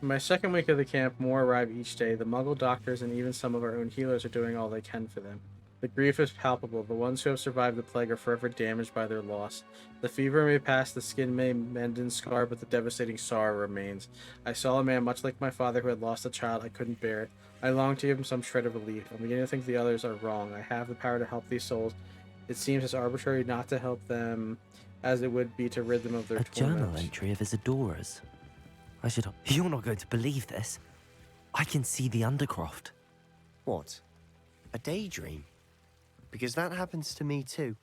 In my second week of the camp, more arrive each day. The Muggle doctors and even some of our own healers are doing all they can for them. The grief is palpable. The ones who have survived the plague are forever damaged by their loss. The fever may pass, the skin may mend and scar, but the devastating sorrow remains. I saw a man much like my father who had lost a child. I couldn't bear it. I long to give him some shred of relief. I'm beginning to think the others are wrong. I have the power to help these souls. It seems as arbitrary not to help them as it would be to rid them of their torment. Journal entry of Isadora's. You're not going to believe this. I can see the Undercroft. What? A daydream? Because that happens to me too.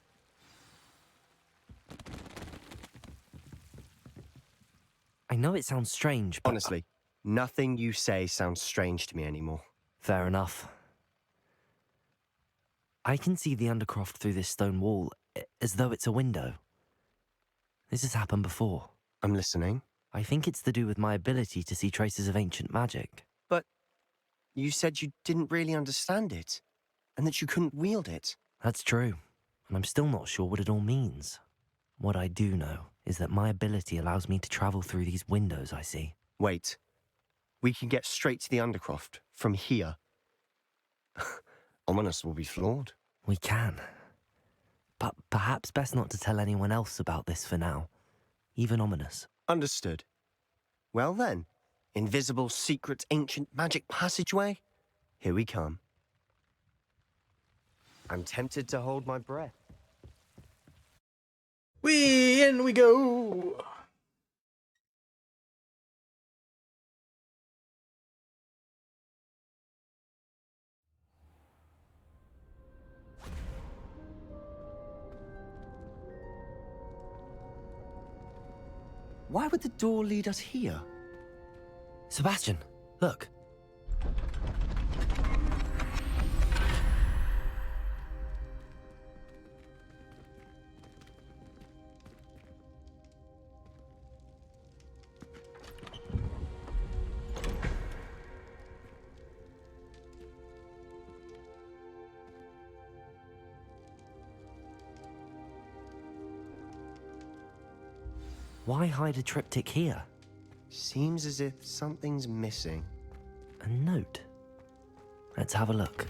I know it sounds strange, but... Honestly, nothing you say sounds strange to me anymore. Fair enough. I can see the Undercroft through this stone wall, as though it's a window. This has happened before. I'm listening. I think it's to do with my ability to see traces of ancient magic. But you said you didn't really understand it, and that you couldn't wield it. That's true, and I'm still not sure what it all means. What I do know is that my ability allows me to travel through these windows I see. Wait. We can get straight to the Undercroft from here. Ominous will be floored. We can. But perhaps best not to tell anyone else about this for now. Even Ominous. Understood. Well then, invisible, secret, ancient magic passageway? Here we come. I'm tempted to hold my breath. In we go! Why would the door lead us here? Sebastian, look. Why hide a triptych here? Seems as if something's missing. A note. Let's have a look.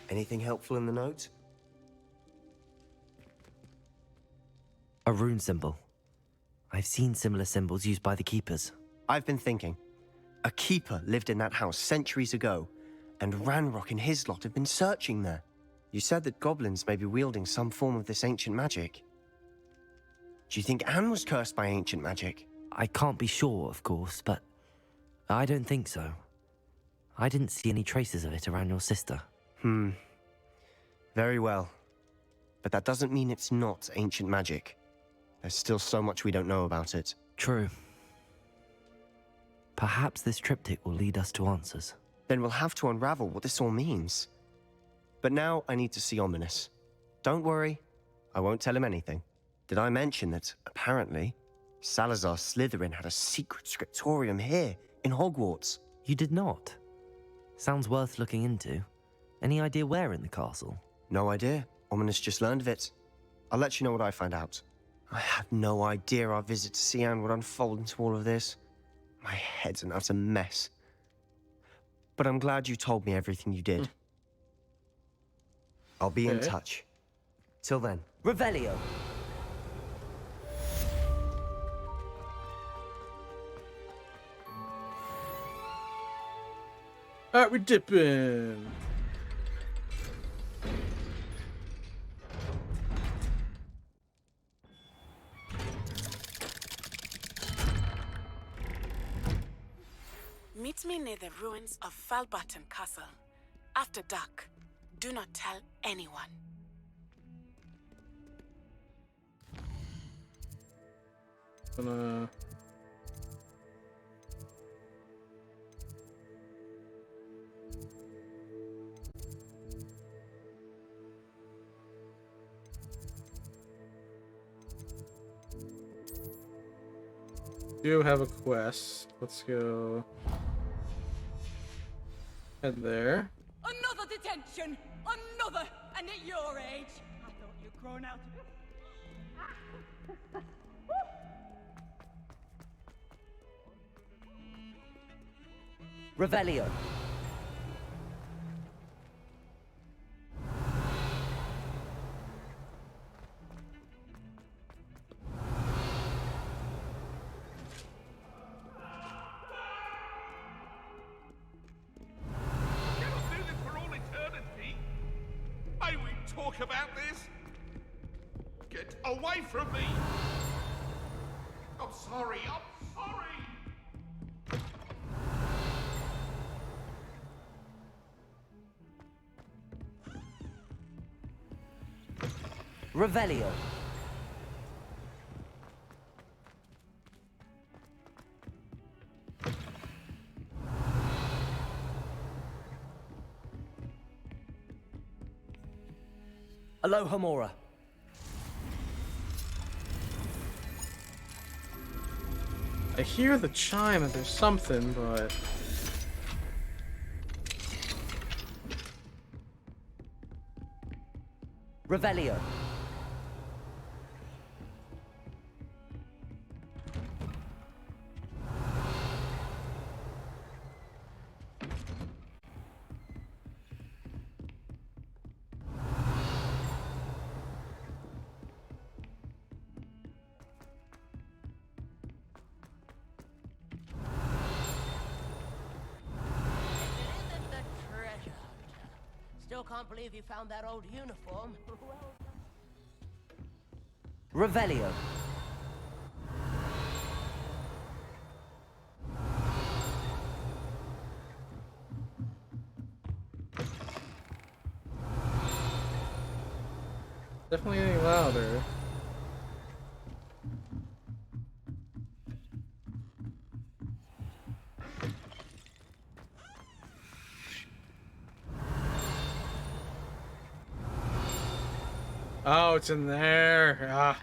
Anything helpful in the note? A rune symbol. I've seen similar symbols used by the Keepers. I've been thinking. A Keeper lived in that house centuries ago, and Ranrock and his lot have been searching there. You said that goblins may be wielding some form of this ancient magic. Do you think Anne was cursed by ancient magic? I can't be sure, of course, but I don't think so. I didn't see any traces of it around your sister. Very well. But that doesn't mean it's not ancient magic. There's still so much we don't know about it. True. Perhaps this triptych will lead us to answers. Then we'll have to unravel what this all means. But now I need to see Ominous. Don't worry, I won't tell him anything. Did I mention that, apparently, Salazar Slytherin had a secret scriptorium here, in Hogwarts? You did not? Sounds worth looking into. Any idea where in the castle? No idea. Ominous just learned of it. I'll let you know what I find out. I had no idea our visit to Cian would unfold into all of this. My head's an utter mess. But I'm glad you told me everything you did. I'll be in touch. Till then. Revelio! Alright, we're dipping. Meet me near the ruins of Falbarton Castle. After dark. Do not tell anyone. Gonna... do have a quest. Let's go head there. Another detention! Another! And at your age! I thought you'd grown out of it. Revelio. Talk about this? Get away from me! I'm sorry, I'm sorry! Revelio. Alohomora. I hear the chime that there's something, but... Revelio. Still can't believe you found that old uniform. Revelio. Definitely getting louder. Oh, it's in there. Ah.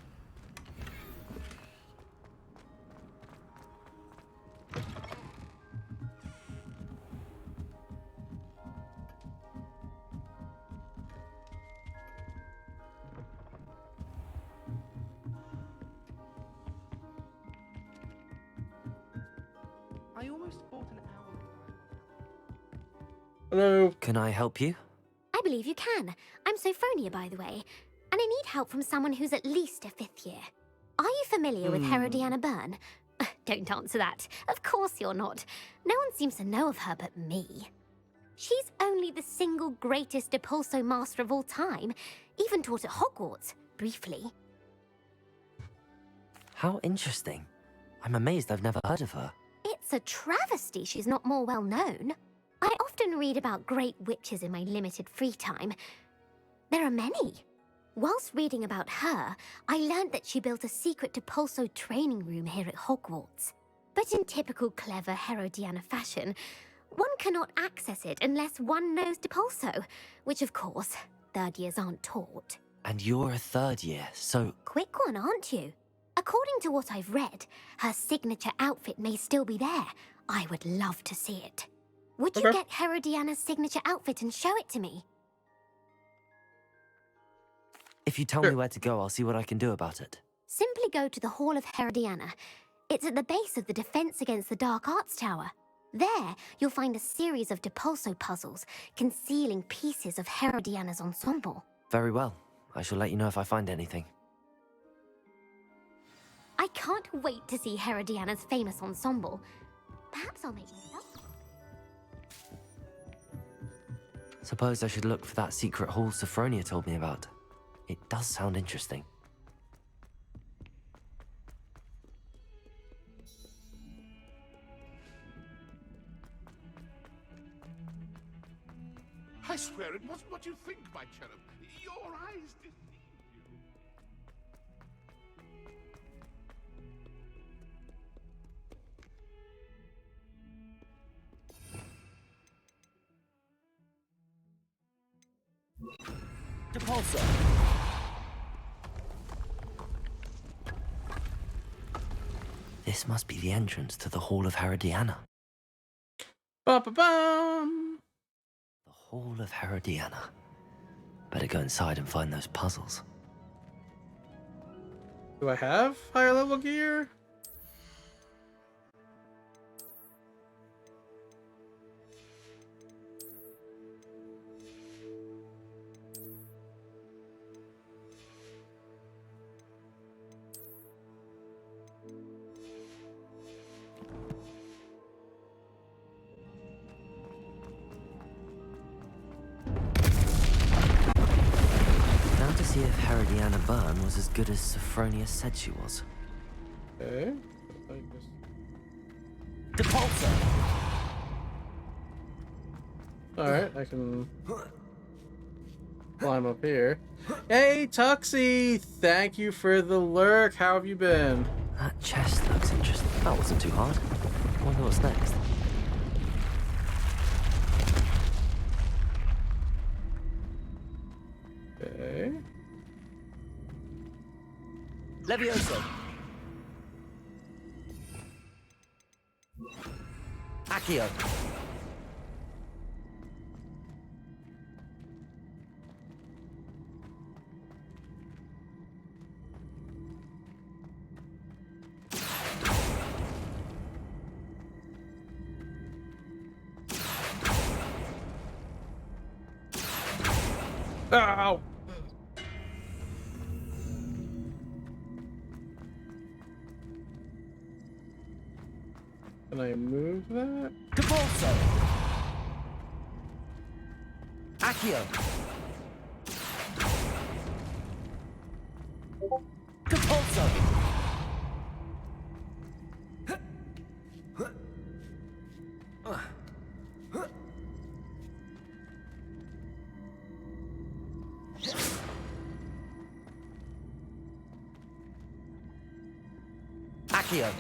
I almost bought an owl. Hello. Can I help you? I believe you can. I'm Sophronia, by the way. And I need help from someone who's at least a 5th year. Are you familiar with Herodiana Byrne? Don't answer that. Of course you're not. No one seems to know of her but me. She's only the single greatest Depulso master of all time. Even taught at Hogwarts, briefly. How interesting. I'm amazed I've never heard of her. It's a travesty she's not more well known. I often read about great witches in my limited free time. There are many. Whilst reading about her, I learned that she built a secret Depulso training room here at Hogwarts. But in typical clever Herodiana fashion, one cannot access it unless one knows Depulso, which of course, third years aren't taught. And you're a third year, so... Quick one, aren't you? According to what I've read, her signature outfit may still be there. I would love to see it. Would you get Herodiana's signature outfit and show it to me? If you tell me where to go, I'll see what I can do about it. Simply go to the Hall of Herodiana. It's at the base of the Defense Against the Dark Arts Tower. There, you'll find a series of Depulso puzzles concealing pieces of Herodiana's ensemble. Very well. I shall let you know if I find anything. I can't wait to see Herodiana's famous ensemble. Perhaps I'll make it up. Suppose I should look for that secret hall Sophronia told me about. It does sound interesting. I swear it wasn't what you think, my cherub. Your eyes deceived you. Depulso! This must be the entrance to the Hall of Herodiana. Ba-ba-bum! The Hall of Herodiana. Better go inside and find those puzzles. Do I have higher level gear? See if Herodiana Byrne was as good as Sophronia said she was. Okay. Depulso! Alright, I can climb up here. Hey, Tuxie! Thank you for the lurk. How have you been? That chest looks interesting. That wasn't too hard. I wonder what's next. Okay. Levioso. Accio. Ow! Can I move that? Depulso! Accio! Depulso! Accio!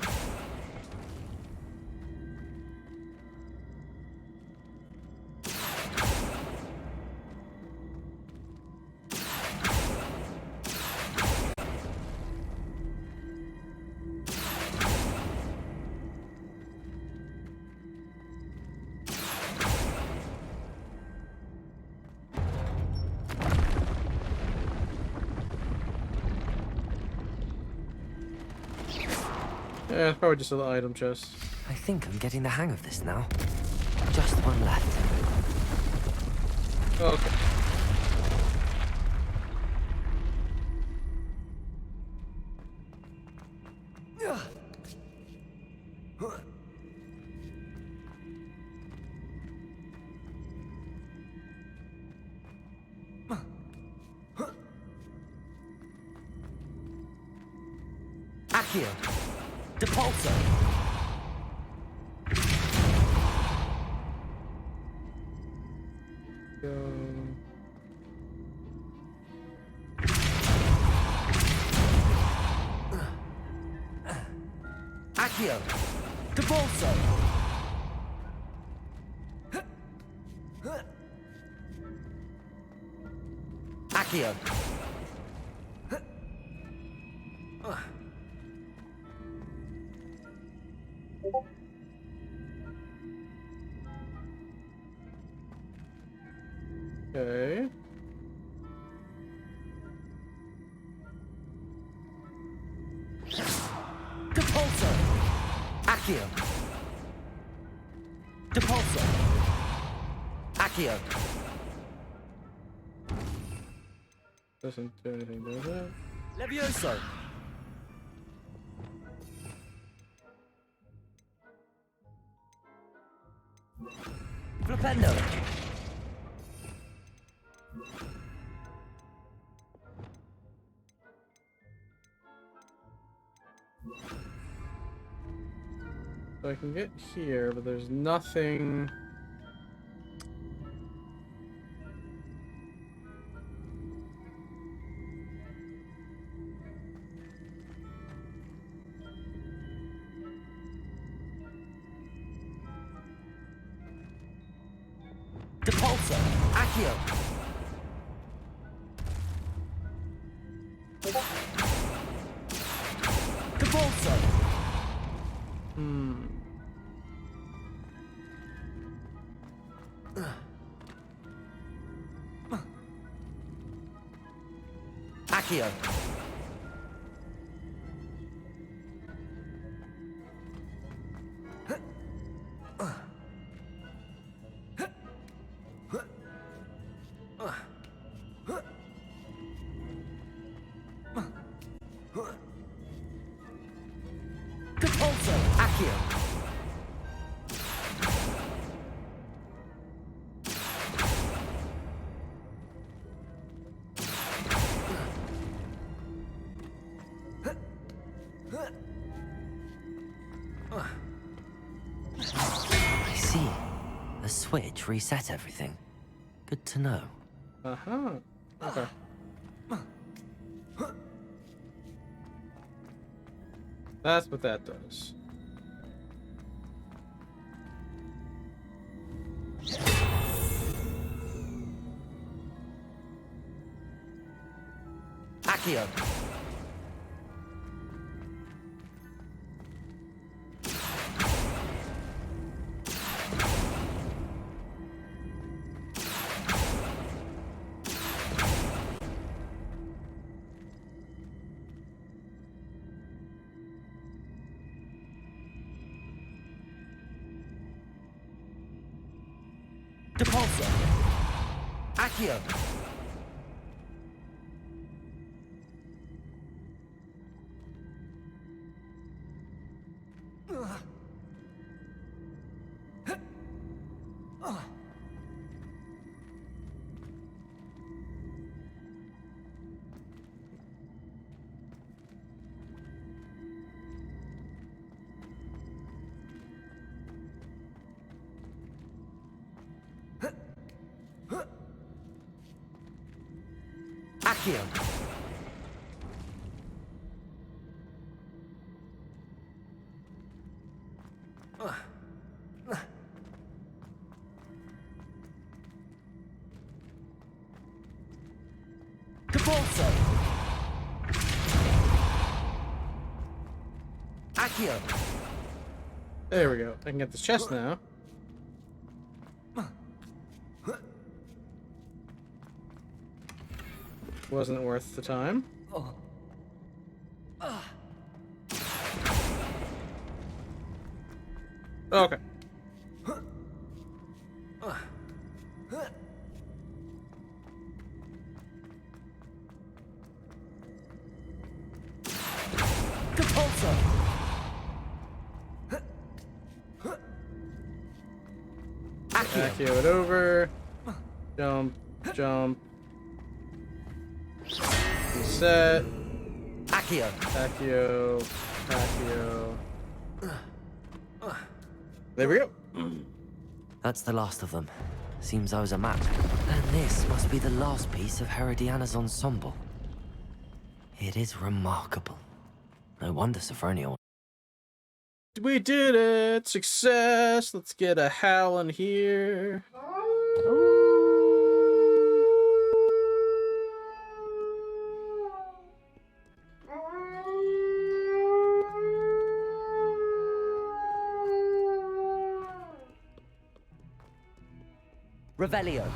Yeah, it's probably just an item chest. I think I'm getting the hang of this now. Just one left. Oh, okay. Accio! Depulso! Go. Accio! Debolso! Accio! Okay. Depulso! Accio! Depulso! Accio! Doesn't do anything, does it? Levioso! Flipendo! So I can get here, but there's nothing. Depulso! Accio! Depulso! Accio! Depulso! Accio! I see. The switch reset everything. Good to know. Uh-huh. Okay. That's what that does. Accio! Depulso! Accio! Accio! Depulso! Accio! There we go. I can get this chest now. Wasn't worth the time. Okay. Depulso! Accio it over. Jump, jump. Reset. Accio! Accio. Accio. There we go. That's the last of them. Seems I was a match. And this must be the last piece of Herodiana's ensemble. It is remarkable. No wonder Sophronia. We did it! Success! Let's get a howl in here. Revelio.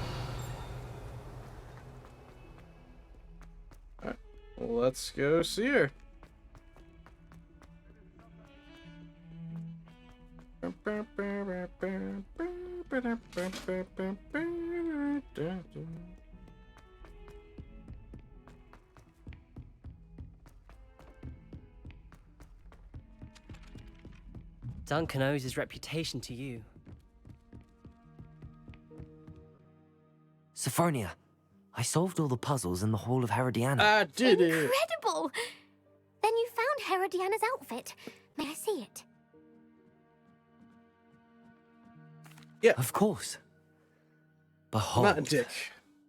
Alright, let's go see her. Duncan owes his reputation to you. Sophronia, I solved all the puzzles in the Hall of Herodiana. I did it! Incredible! Then you found Herodiana's outfit. May I see it? Yeah. Of course. Behold. Not a dick.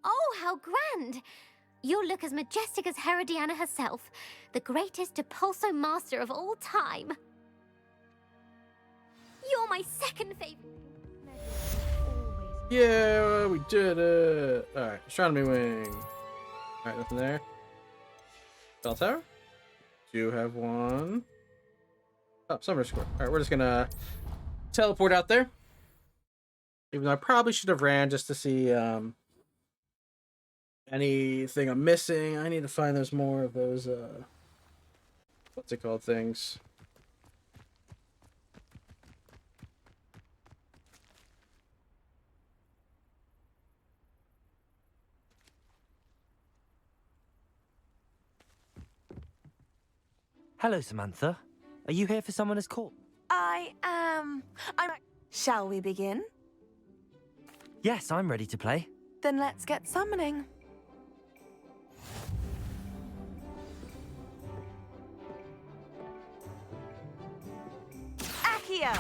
Oh, how grand! You'll look as majestic as Herodiana herself, the greatest Depulso master of all time. You're my second favorite. Yeah, we did it. Alright, astronomy wing. Alright, nothing there. Bell tower. Do have one. Oh, summer score. Alright, we're just gonna teleport out there. Even though I probably should have ran just to see anything I'm missing. I need to find those more of those what's it called things. Hello, Samantha. Are you here for someone as called? I am. Shall we begin? Yes, I'm ready to play. Then let's get summoning. Accio!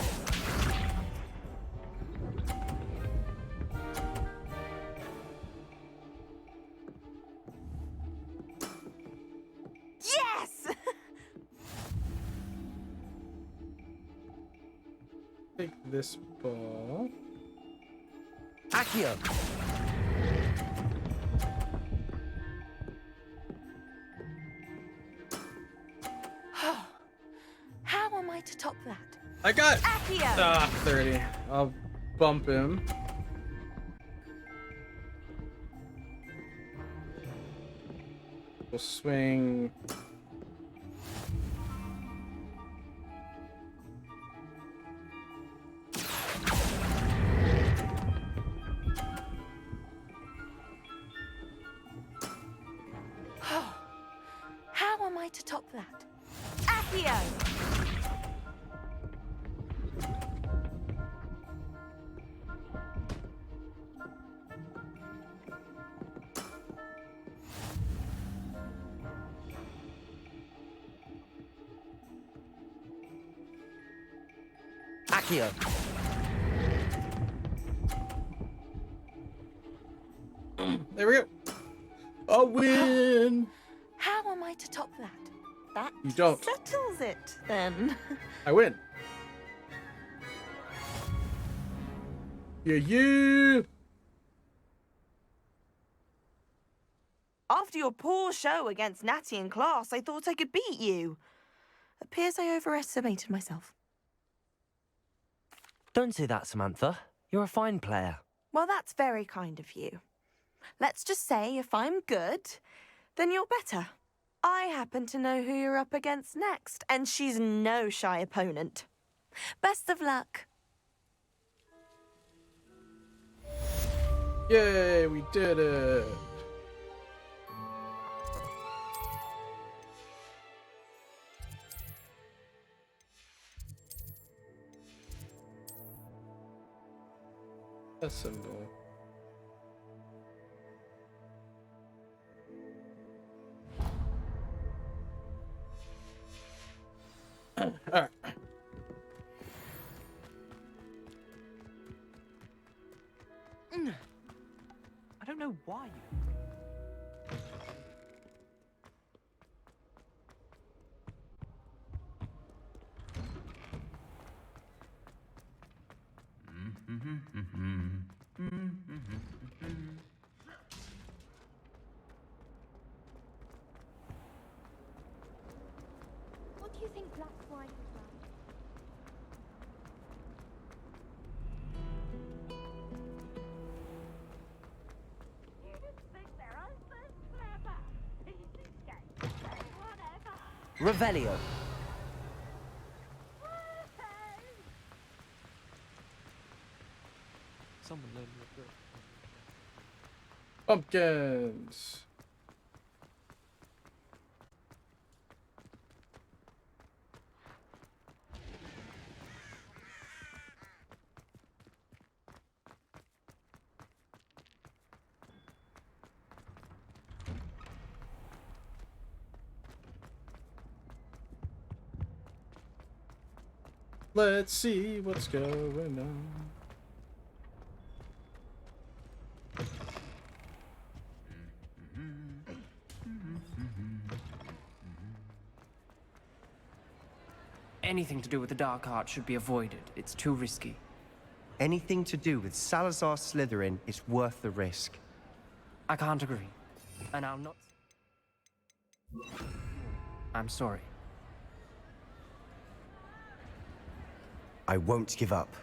Yes! Take this ball. Accio! How am I to top that? I got Accio! 30. I'll bump him. We'll swing. How am I to top that? Accio! Accio! There we go. A win! How am I to top that? That You don't. settles it, then. I win. Yeah. After your poor show against Natty in class, I thought I could beat you. Appears I overestimated myself. Don't say that, Samantha. You're a fine player. Well, that's very kind of you. Let's just say if I'm good, then you're better. I happen to know who you're up against next, and she's no shy opponent. Best of luck. Yay, we did it. A symbol. All right. I don't know why you... What do you think Black Wine is like? Revelio. Someone loan me a book. Pumpkins. Let's see what's going on. Anything to do with the dark art should be avoided. It's too risky. Anything to do with Salazar Slytherin is worth the risk. I can't agree. And I'll not... I'm sorry. I won't give up.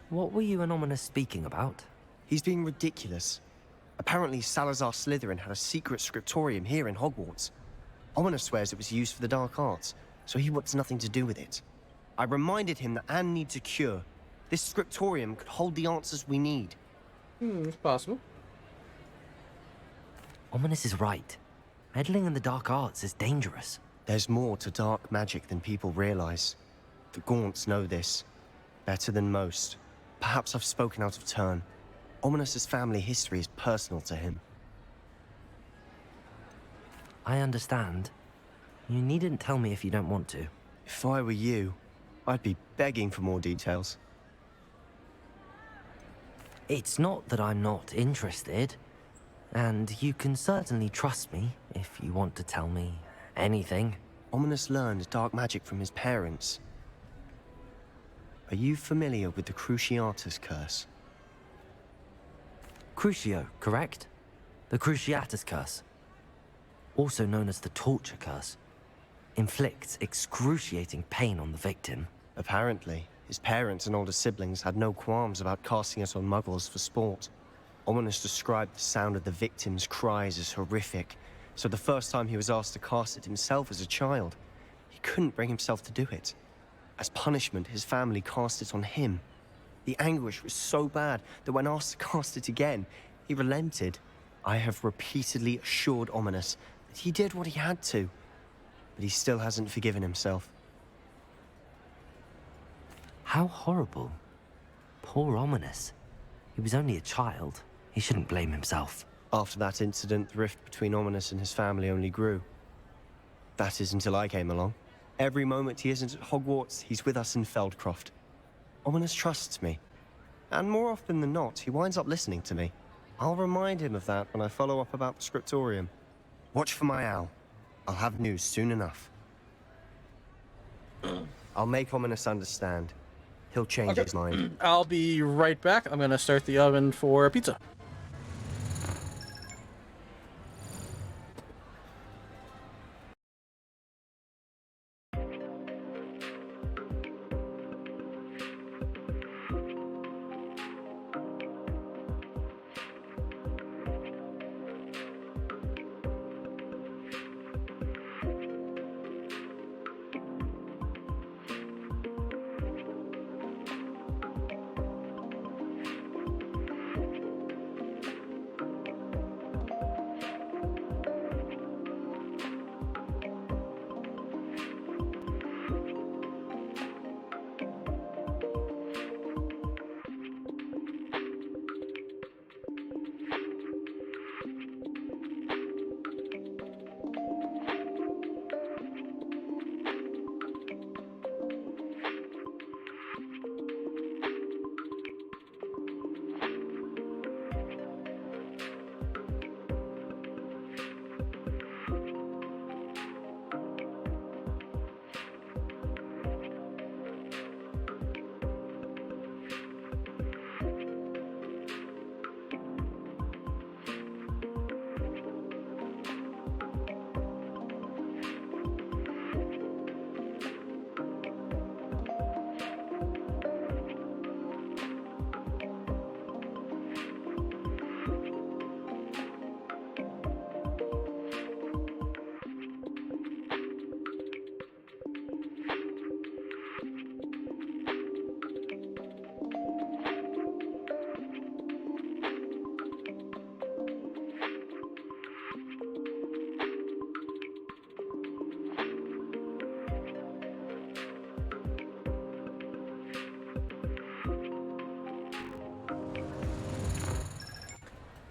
What were you and Ominous speaking about? He's being ridiculous. Apparently Salazar Slytherin had a secret scriptorium here in Hogwarts. Ominous swears it was used for the dark arts, so he wants nothing to do with it. I reminded him that Anne needs a cure. This scriptorium could hold the answers we need. It's possible. Ominous is right. Meddling in the dark arts is dangerous. There's more to dark magic than people realize. The Gaunts know this. Better than most. Perhaps I've spoken out of turn. Ominous's family history is personal to him. I understand. You needn't tell me if you don't want to. If I were you, I'd be begging for more details. It's not that I'm not interested. And you can certainly trust me if you want to tell me anything. Ominous learned dark magic from his parents. Are you familiar with the Cruciatus Curse? Crucio, correct? The Cruciatus Curse. Also known as the Torture Curse. Inflicts excruciating pain on the victim. Apparently, his parents and older siblings had no qualms about casting it on muggles for sport. Ominous described the sound of the victim's cries as horrific, so the first time he was asked to cast it himself as a child, he couldn't bring himself to do it. As punishment, his family cast it on him. The anguish was so bad that when asked to cast it again, he relented. I have repeatedly assured Ominous that he did what he had to, but he still hasn't forgiven himself. How horrible. Poor Ominous. He was only a child. He shouldn't blame himself. After that incident, the rift between Ominous and his family only grew. That is until I came along. Every moment he isn't at Hogwarts, he's with us in Feldcroft. Ominous trusts me. And more often than not, he winds up listening to me. I'll remind him of that when I follow up about the scriptorium. Watch for my owl. I'll have news soon enough. I'll make Ominous understand. He'll change his mind. I'll be right back. I'm gonna start the oven for pizza.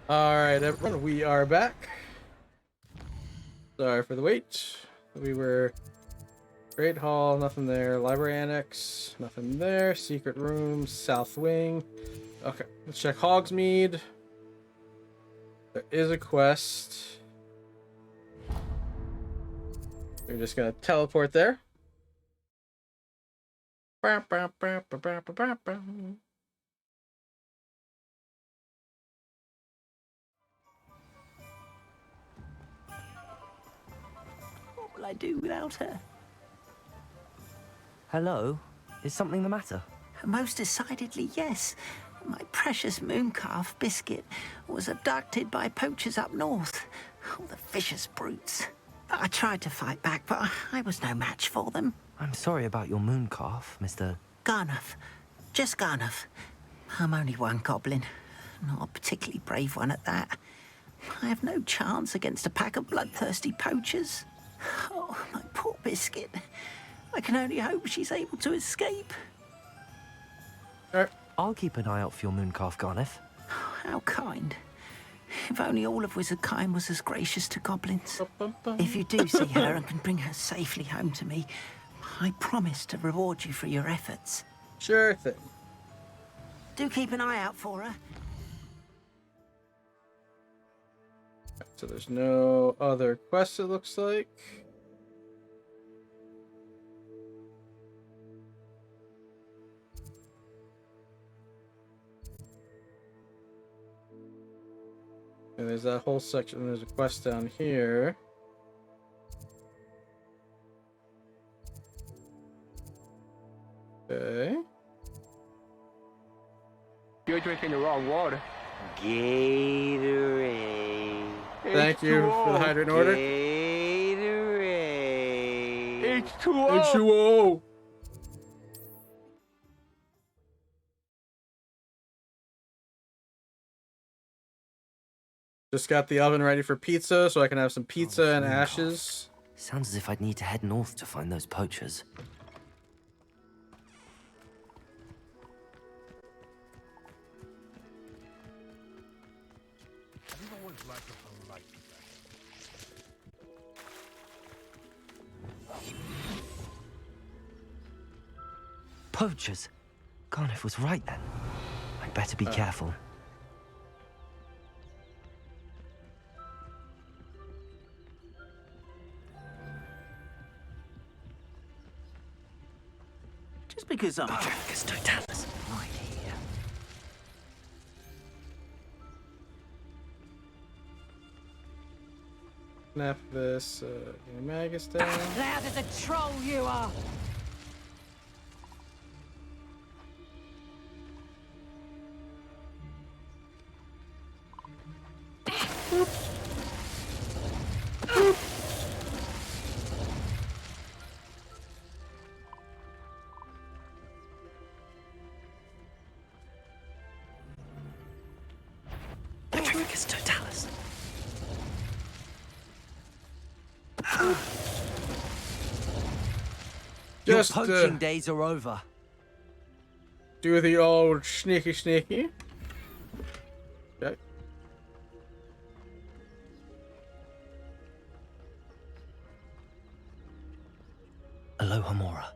All right, everyone, we are back. Sorry for the wait. We were Great Hall, nothing there. Library Annex, nothing there. Secret Room, South Wing. Okay, let's check Hogsmeade. There is a quest. We're just gonna teleport there. What will I do without her? Hello? Is something the matter? Most decidedly, yes. My precious moon calf, Biscuit, was abducted by poachers up north. Oh, the vicious brutes. I tried to fight back, but I was no match for them. I'm sorry about your moon calf, Mr. Garnuff. Just Garnuff. I'm only one goblin. Not a particularly brave one at that. I have no chance against a pack of bloodthirsty poachers. Oh, my poor Biscuit. I can only hope she's able to escape. I'll keep an eye out for your moon calf, Garniff. How kind. If only all of Wizardkind was as gracious to goblins. If you do see her and can bring her safely home to me, I promise to reward you for your efforts. Sure thing. Do keep an eye out for her. So there's no other quests, it looks like. And there's that whole section. There's a quest down here. Okay. You're drinking the wrong water. Gatorade. Thank you for the hydrant order. Gatorade. H2O. H2O. Just got the oven ready for pizza, so I can have some pizza and ashes. Sounds as if I'd need to head north to find those poachers. Poachers? Garniff was right then. I'd better be careful. Just because I'm... Patricus totalis. Snap this Magus down. Loud as a troll you are! Patricus totalis. Just your poaching days are over. Do the old sneaky. Okay. Aloha Mora.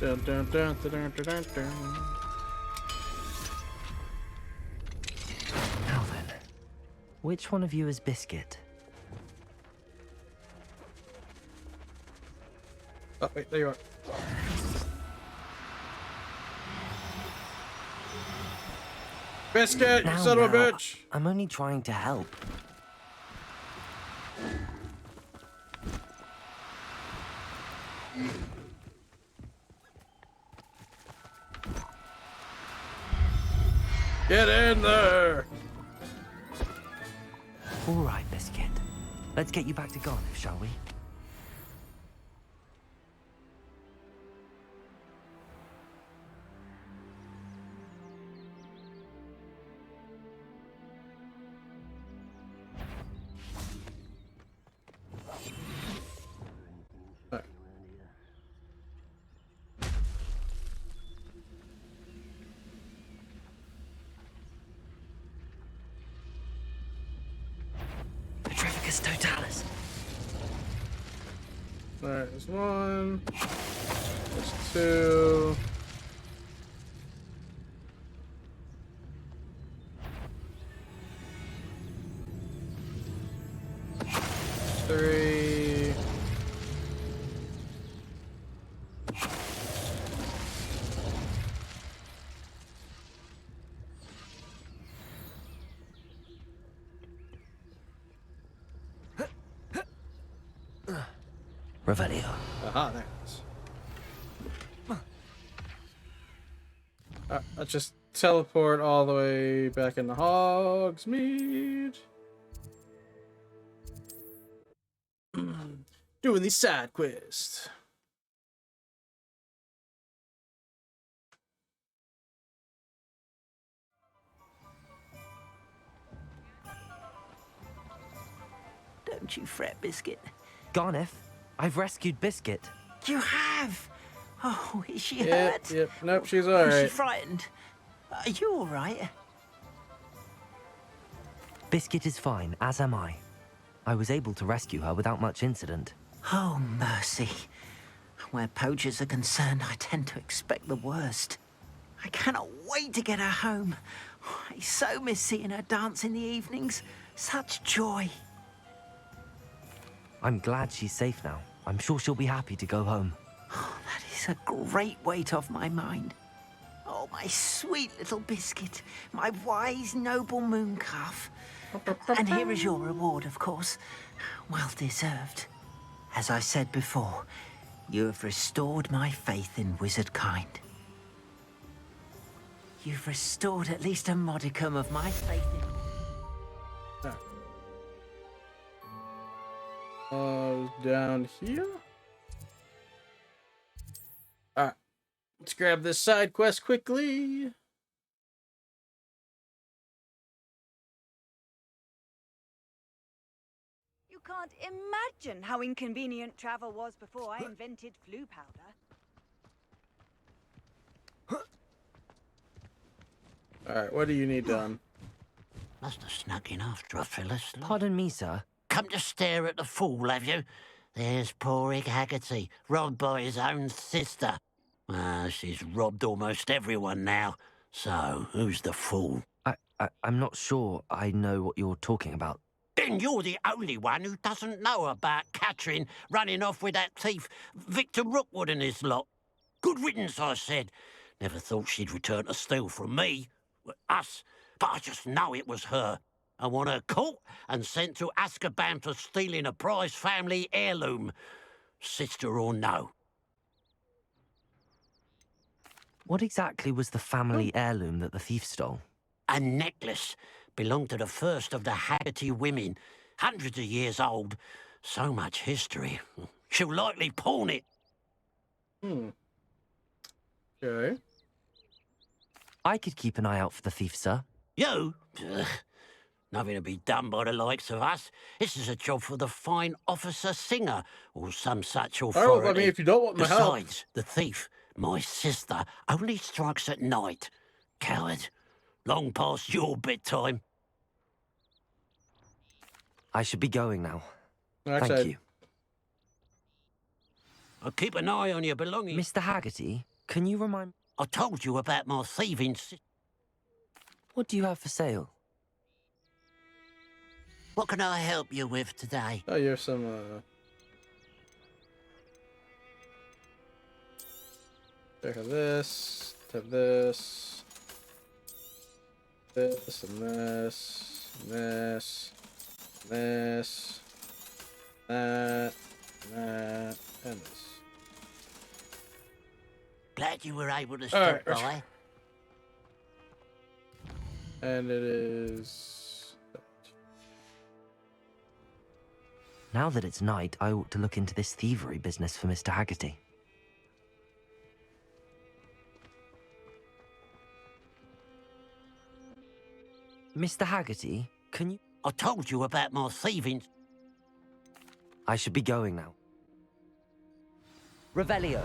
Dun, dun, dun, dun, dun, dun, dun. Now then, which one of you is Biscuit? Oh, wait, there you are. Biscuit, you son of a bitch! I'm only trying to help. Get in there! All right, Biscuit. Let's get you back to Garniff, shall we? Tempus Totalis. Alright, there's one. There's two. Three. Revelio. Aha, there it is. Let's just teleport all the way back into Hogsmeade. Doing the side quest. Don't you fret, Biscuit. Garneth, I've rescued Biscuit. You have? Oh, is she Yep, hurt? yep. Nope, she's Is she alright. frightened? Are you all right? Biscuit is fine, as am I. I was able to rescue her without much incident. Oh, mercy. Where poachers are concerned, I tend to expect the worst. I cannot wait to get her home. I so miss seeing her dance in the evenings. Such joy. I'm glad she's safe now. I'm sure she'll be happy to go home. Oh, that is a great weight off my mind. Oh, my sweet little Biscuit, my wise, noble moon calf. And here is your reward, of course. Well deserved. As I said before, you have restored my faith in wizard kind. You've restored at least a modicum of my faith in... Down here. Alright. Let's grab this side quest quickly. You can't imagine how inconvenient travel was before I invented flu powder. Alright, what do you need done? Must have snuck in after her, Phyllis. Pardon me, sir. Come to stare at the fool, have you? There's poor Egg Haggerty, robbed by his own sister. She's robbed almost everyone now. So, who's the fool? I'm not sure I know what you're talking about. Then you're the only one who doesn't know about Catherine running off with that thief, Victor Rookwood and his lot. Good riddance, I said. Never thought she'd return to steal from me. Us. But I just know it was her. I want her caught and sent to Azkaban for stealing a prize family heirloom. Sister or no. What exactly was the family heirloom that the thief stole? A necklace. Belonged to the first of the Haggerty women. Hundreds of years old. So much history. She'll likely pawn it. Okay. I could keep an eye out for the thief, sir. You? Ugh. Nothing to be done by the likes of us. This is a job for the fine officer Singer, or some such authority. Oh, I mean, if you don't want my help. Besides, the thief, my sister, only strikes at night. Coward. Long past your bedtime. I should be going now. Actually, Thank you. I'll keep an eye on your belongings. Mr. Haggerty, can you remind... I told you about my thieving... What do you have for sale? What can I help you with today? Oh, you have some, check out this, have this, this, and this, and this, and this, that, and this. Glad you were able to stop right. by. And it is... Now that it's night, I ought to look into this thievery business for Mr. Haggerty. Mr. Haggerty, can you... I told you about my thieving. I should be going now. Revelio.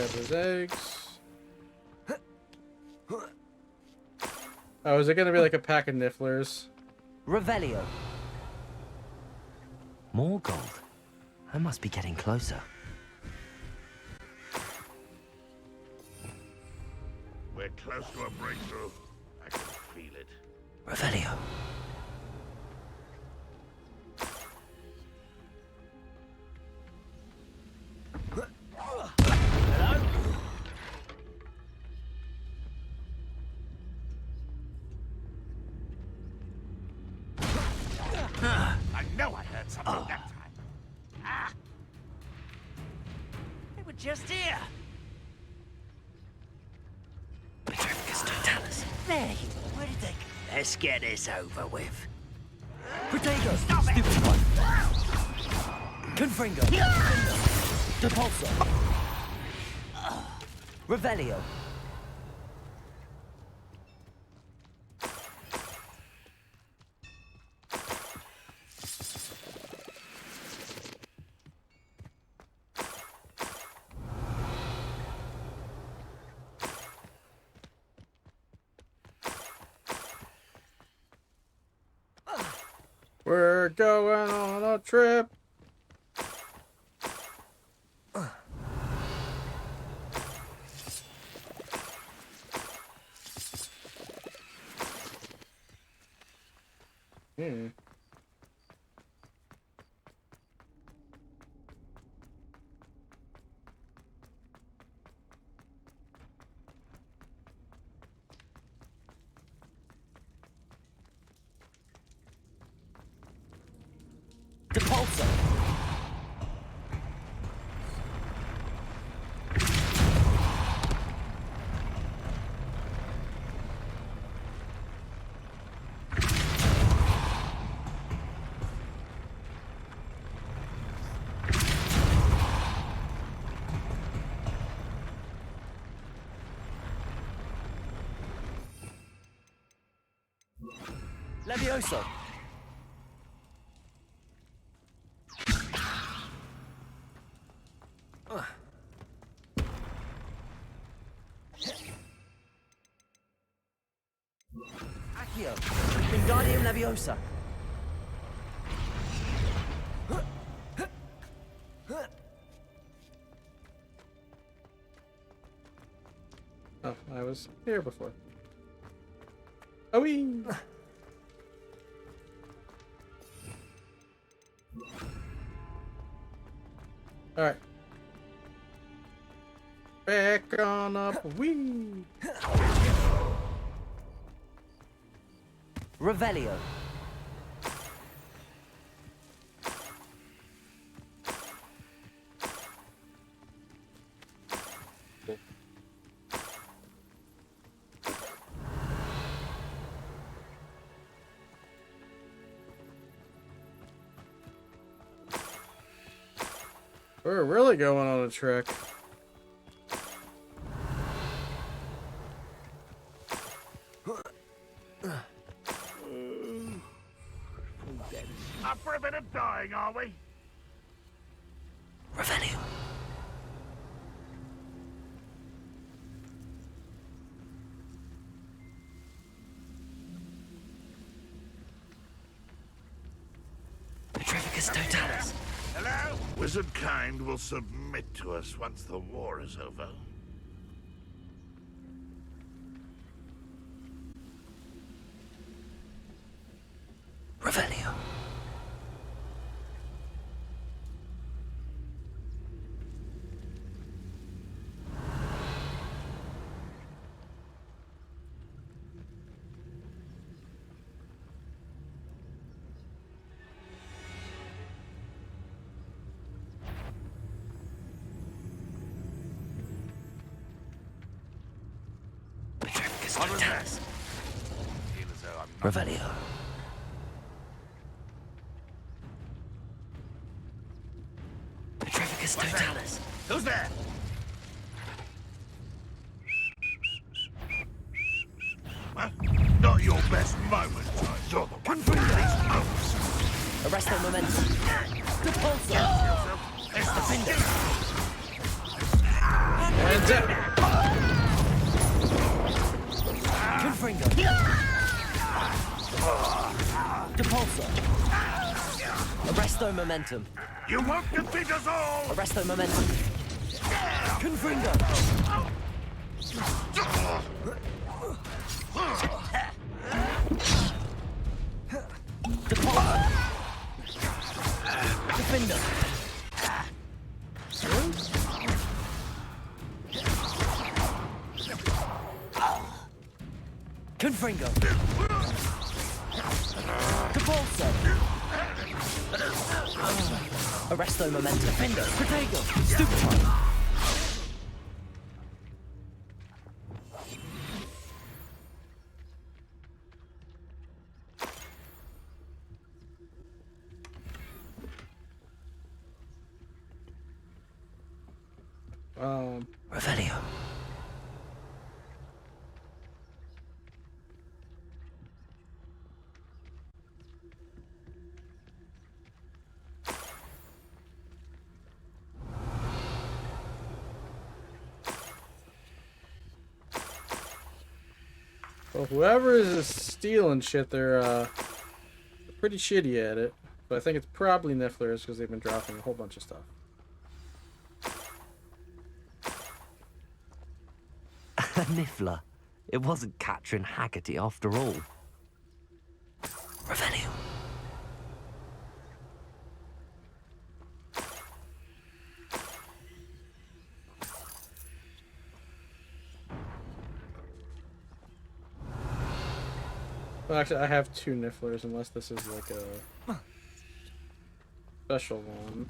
grab those eggs. Oh, is it gonna be like a pack of nifflers? Revelio. More gold. I must be getting closer. We're close to a breakthrough. I can feel it. Revelio. I know I heard something that time. Ah! They were just here. There you where did they go? Let's get this over with. Protego! Stop it! Stupid one! Confringo! Depulso! Revelio! We're going on a trip. Depulso! Levioso! Accio! Wingardium Leviosa! Oh, I was here before. Oh, wee! Alright. Back on up, wee! Revelio. We're really going on a trek. Up for a bit of dying, are we? Revelio. Petrificus Totalis. Hello? Wizard kind will submit to us once the war is over. Revelio. Petrificus Totalis. Revelio. Petrificus Totalis. Who's there? Huh? Not your best moment. You're the one for these moves. Arresto Momentum. Depulso. It's the finger. And down. Confringo. Depulsor. Arresto momentum. You won't defeat us all! Arresto momentum. Confringo. Depulsor. Defender. Confringo. Depulsor. Arresto momentum. Defender. Protego. Stupefy. Revelio. Well, whoever is stealing shit, they're pretty shitty at it. But I think it's probably Nifflers because they've been dropping a whole bunch of stuff. Niffler. It wasn't Catherine Haggerty after all. Revelio. Well, actually, I have 2 Nifflers, unless this is like a special one.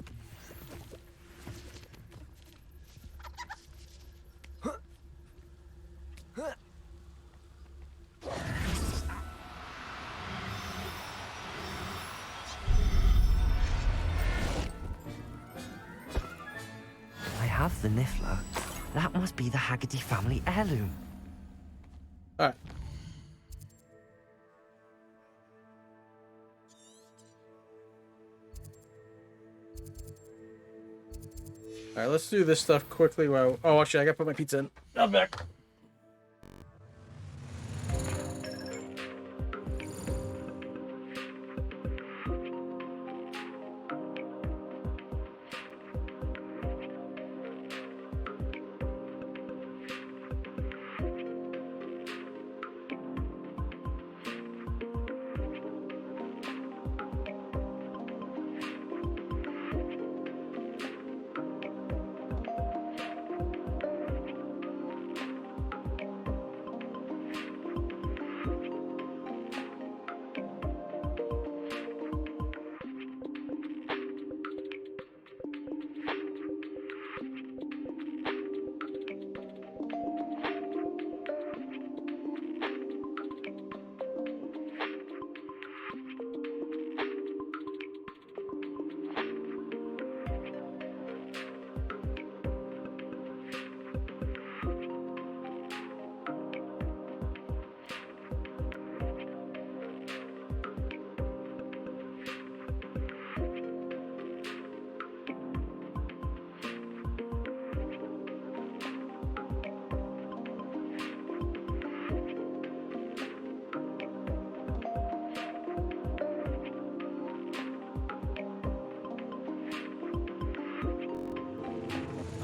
I have the Niffler. That must be the Haggerty family heirloom. Alright. Alright, let's do this stuff quickly while... Oh, actually, I gotta put my pizza in. I'm back.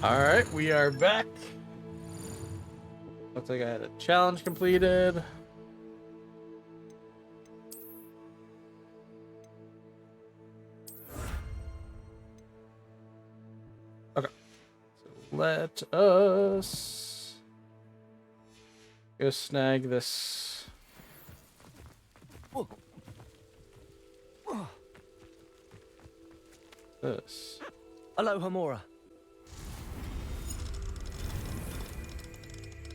Alright, we are back. Looks like I had a challenge completed. Okay. So let us go snag this. This. Aloha Mora.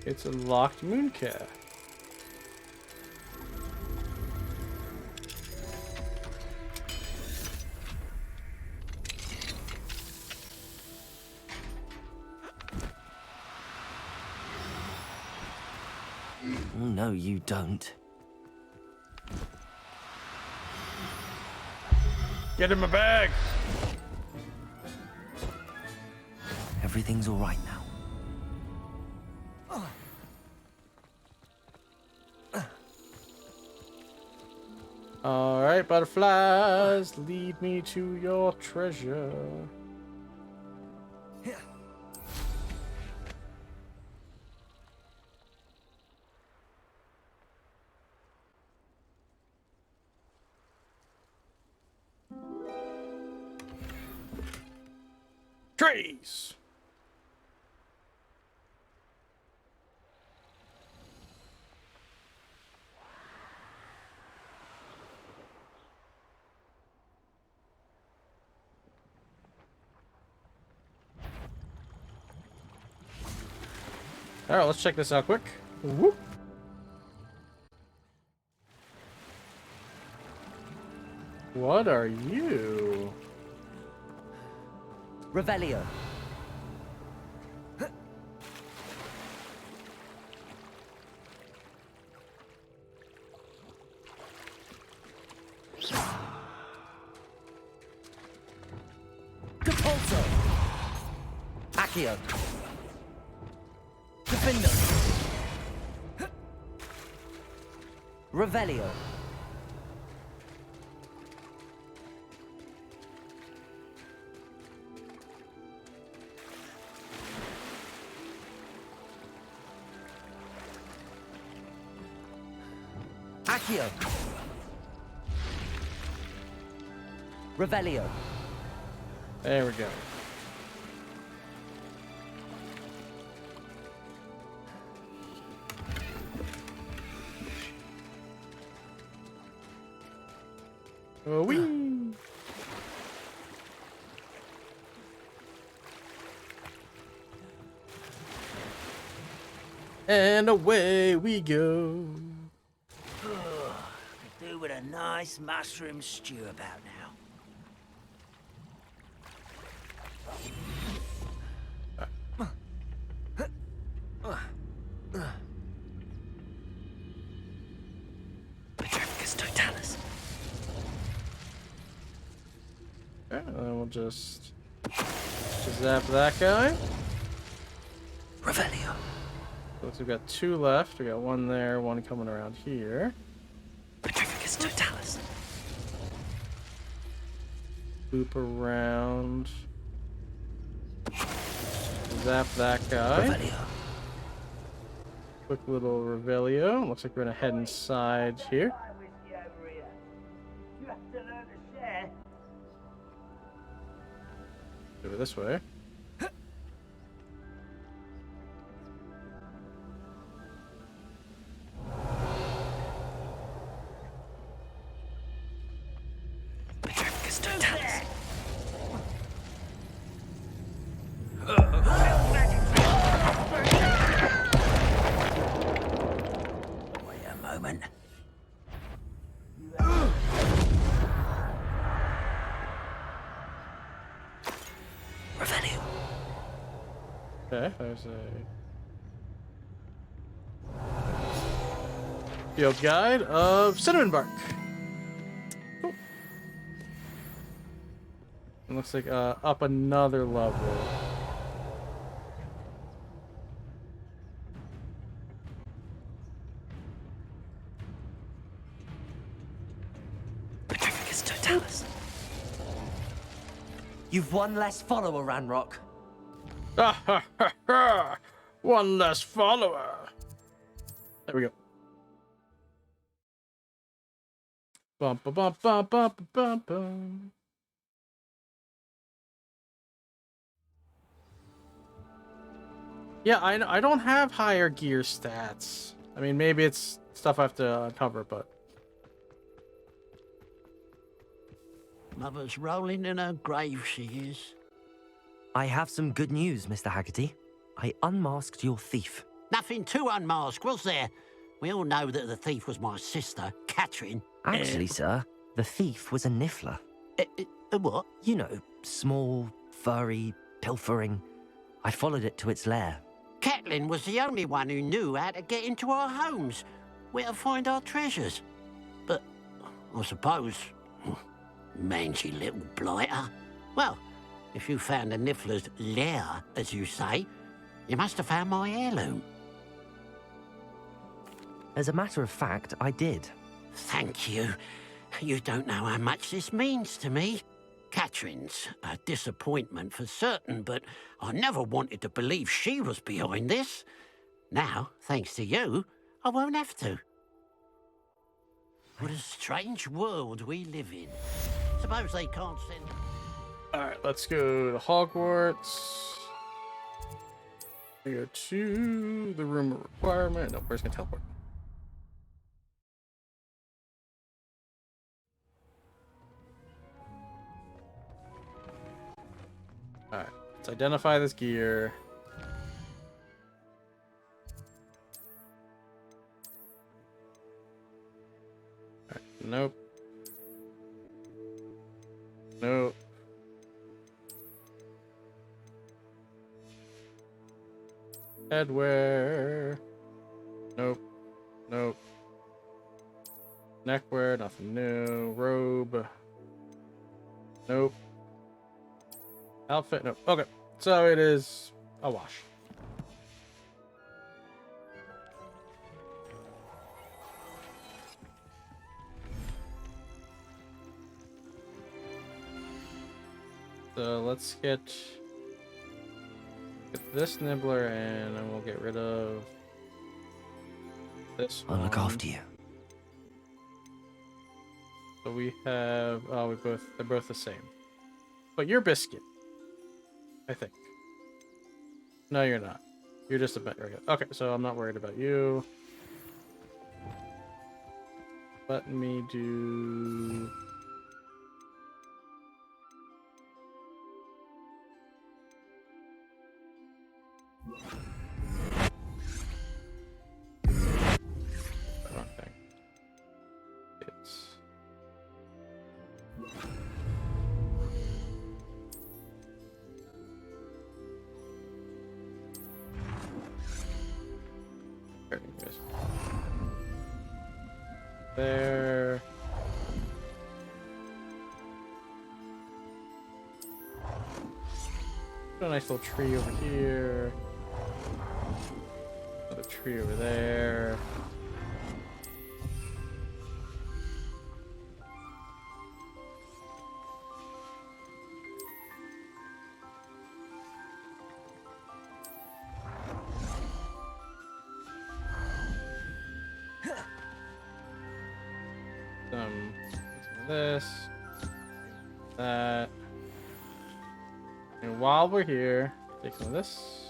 It's a locked mooncalf. No, you don't. Get in my bag. Everything's all right now. All right, butterflies, lead me to your treasure. Trees. All right, let's check this out quick. Whoop. What are you? Revelio. Depulso. Accio. Defender. Revelio. Accio. Revelio. There we go. Oh, wee. And away we go. Could do with a nice mushroom stew about now. Petrificus totalis. Okay, and then we'll just zap that guy. Revelio. Looks like we've got 2 left. We got 1 there, 1 coming around here. Petrificus totalis. Loop around. Zap that guy. Revelio. Quick little Revelio. Looks like we're gonna head inside here. You have to learn to share. Do it this way. Petrificus totalis. Wait a moment. Revelio. Okay, there's a field guide of cinnamon bark. Cool. It looks like up another level. Petrificus totalis. You've one less follower, Ranrock. Ah, ha, ha, ha. One less follower. There we go. Bum, ba, bum, bum, bum, bum, bum. Yeah, I don't have higher gear stats. I mean, maybe it's stuff I have to uncover, but... Mother's rolling in her grave, she is. I have some good news, Mr. Haggerty. I unmasked your thief. Nothing to unmask, was there? We all know that the thief was my sister, Catherine. Actually, sir, the thief was a niffler. What? You know, small, furry, pilfering. I followed it to its lair. Catelyn was the only one who knew how to get into our homes, where to find our treasures. But, I suppose, mangy little blighter. Well, if you found the niffler's lair, as you say, you must have found my heirloom. As a matter of fact, I did. Thank you. You don't know how much this means to me. Catherine's a disappointment for certain, but I never wanted to believe she was behind this. Now, thanks to you, I won't have to. What a strange world we live in. Suppose they can't send... Alright, let's go to Hogwarts. We go to the room of requirement. No, where's gonna teleport? Alright, let's identify this gear. Alright, nope. Nope. Headwear. Nope. Nope. Neckwear, nothing new. Robe. Nope. Outfit, nope. Okay. So it is a wash. So let's get this nibbler and then we'll get rid of this one. I'll look after you. So we have, oh, they're both the same. But you're Biscuit, I think. No, you're not. You're just a bit regular. Okay, so I'm not worried about you. Let me do... Wrong thing. It's... There. Got a nice little tree over here. Another tree over there. Some of this, that, and while we're here, take some of this.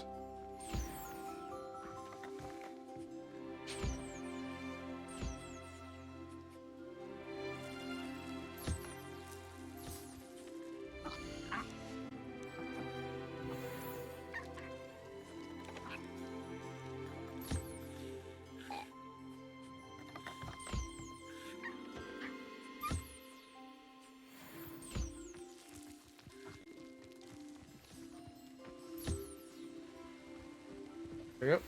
There we go.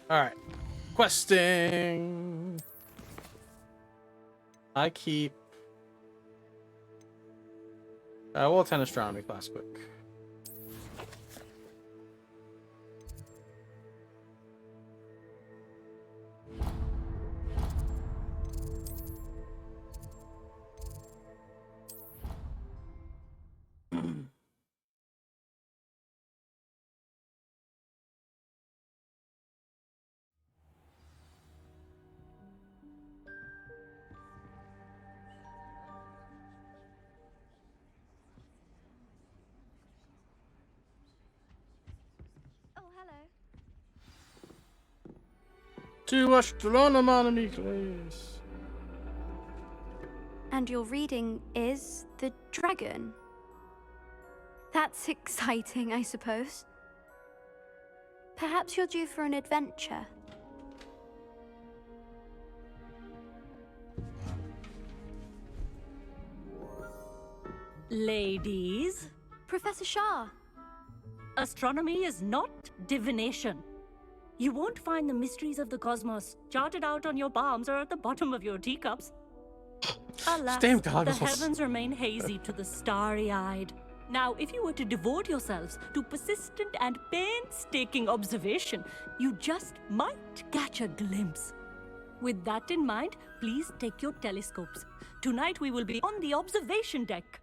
Alright. Questing. I keep... we'll attend astronomy class quick. To astronomy class. And your reading is the dragon. That's exciting, I suppose. Perhaps you're due for an adventure. Ladies, Professor Shah. astronomy is not divination. You won't find the mysteries of the cosmos charted out on your palms or at the bottom of your teacups. Alas, Damn the goggles. heavens remain hazy to the starry-eyed. Now, if you were to devote yourselves to persistent and painstaking observation, you just might catch a glimpse. With that in mind, please take your telescopes. Tonight we will be on the observation deck.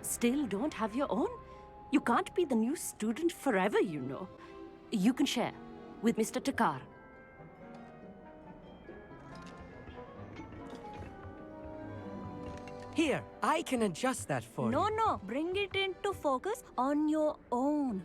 Still don't have your own? You can't be the new student forever, you know. You can share with Mr. Takar. Here, I can adjust that for you. No, bring it into focus on your own.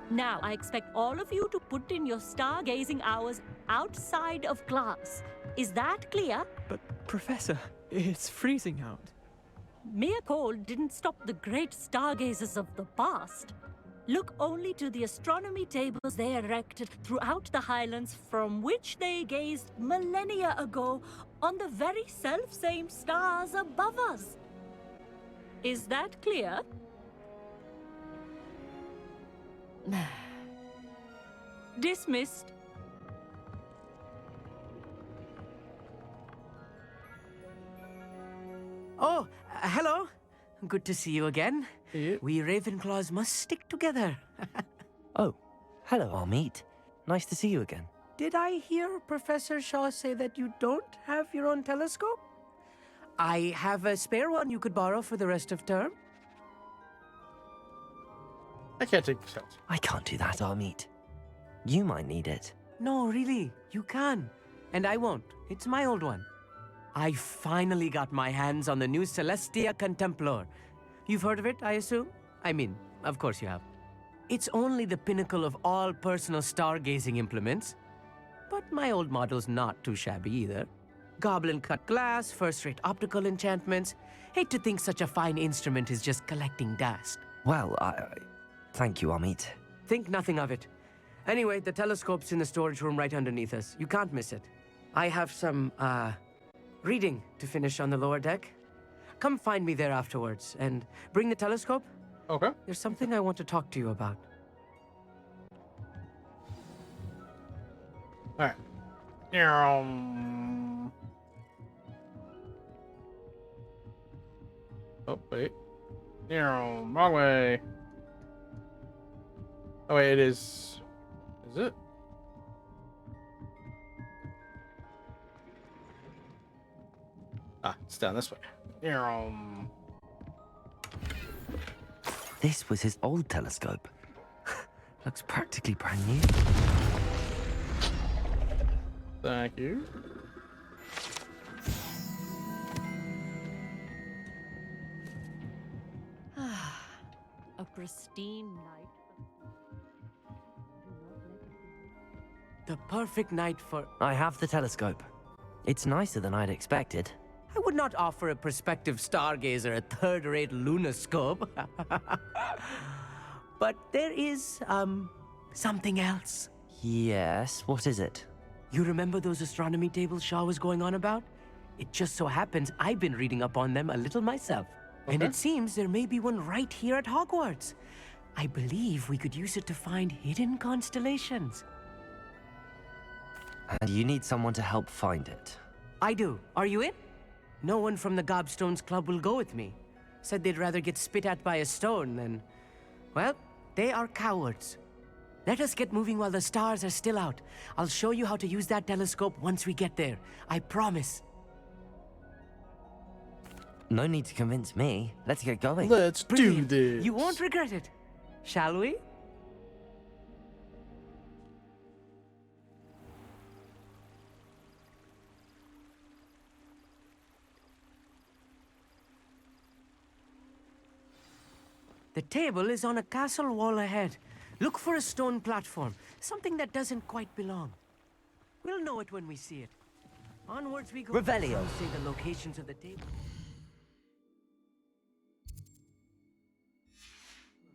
Now, I expect all of you to put in your stargazing hours outside of class. Is that clear? But, Professor, it's freezing out. Mere cold didn't stop the great stargazers of the past. Look only to the astronomy tables they erected throughout the highlands from which they gazed millennia ago on the very self-same stars above us. Is that clear? Dismissed. Oh, hello. Good to see you again. We Ravenclaws must stick together. Oh, hello, Amit. Nice to see you again. Did I hear Professor Shaw say that you don't have your own telescope? I have a spare one you could borrow for the rest of term. I can't take this. I can't do that, Amit. You might need it. No, really, you can. And I won't. It's my old one. I finally got my hands on the new Celestia Contemplar. You've heard of it, I assume? I mean, of course you have. It's only the pinnacle of all personal stargazing implements. But my old model's not too shabby either. Goblin-cut glass, first-rate optical enchantments. Hate to think such a fine instrument is just collecting dust. Well, thank you, Amit. Think nothing of it. Anyway, the telescope's in the storage room right underneath us. You can't miss it. I have some, reading to finish on the lower deck. Come find me there afterwards, and bring the telescope. Okay. There's something I want to talk to you about. All right. Oh, wait. Wrong way. Oh, wait, it is. Is it? Ah, it's down this way. This was his old telescope. Looks practically brand new. Thank you. A pristine night. The perfect night for... I have the telescope. It's nicer than I'd expected. I would not offer a prospective stargazer a third-rate lunoscope. But there is, something else. Yes, what is it? You remember those astronomy tables Shaw was going on about? It just so happens I've been reading up on them a little myself. Okay. And it seems there may be one right here at Hogwarts. I believe we could use it to find hidden constellations. And you need someone to help find it. I do. Are you in? No one from the Gobstones Club will go with me. Said they'd rather get spit at by a stone than... Well, they are cowards. Let us get moving while the stars are still out. I'll show you how to use that telescope once we get there. I promise. No need to convince me. Let's get going. Let's Brilliant. do this. You won't regret it. Shall we? The table is on a castle wall ahead. Look for a stone platform, something that doesn't quite belong. We'll know it when we see it. Onwards we go. Revelio. Say the locations of the table.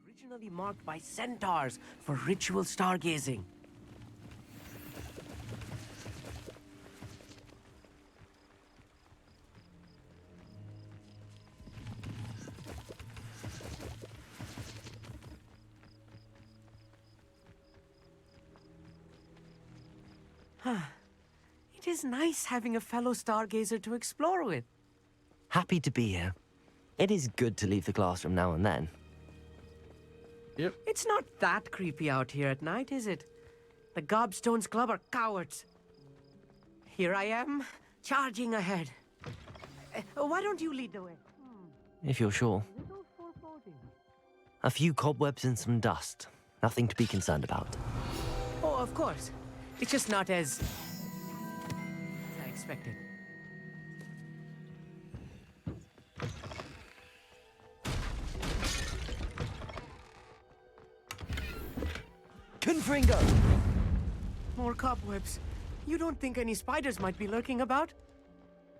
Originally marked by centaurs for ritual stargazing. It is nice having a fellow stargazer to explore with. Happy to be here. It is good to leave the classroom now and then. Yep. It's not that creepy out here at night, is it? The Gobstones Club are cowards. Here I am, charging ahead. Why don't you lead the way? If you're sure. A few cobwebs and some dust. Nothing to be concerned about. Oh, of course. It's just not as I expected. Confringo! More cobwebs. You don't think any spiders might be lurking about?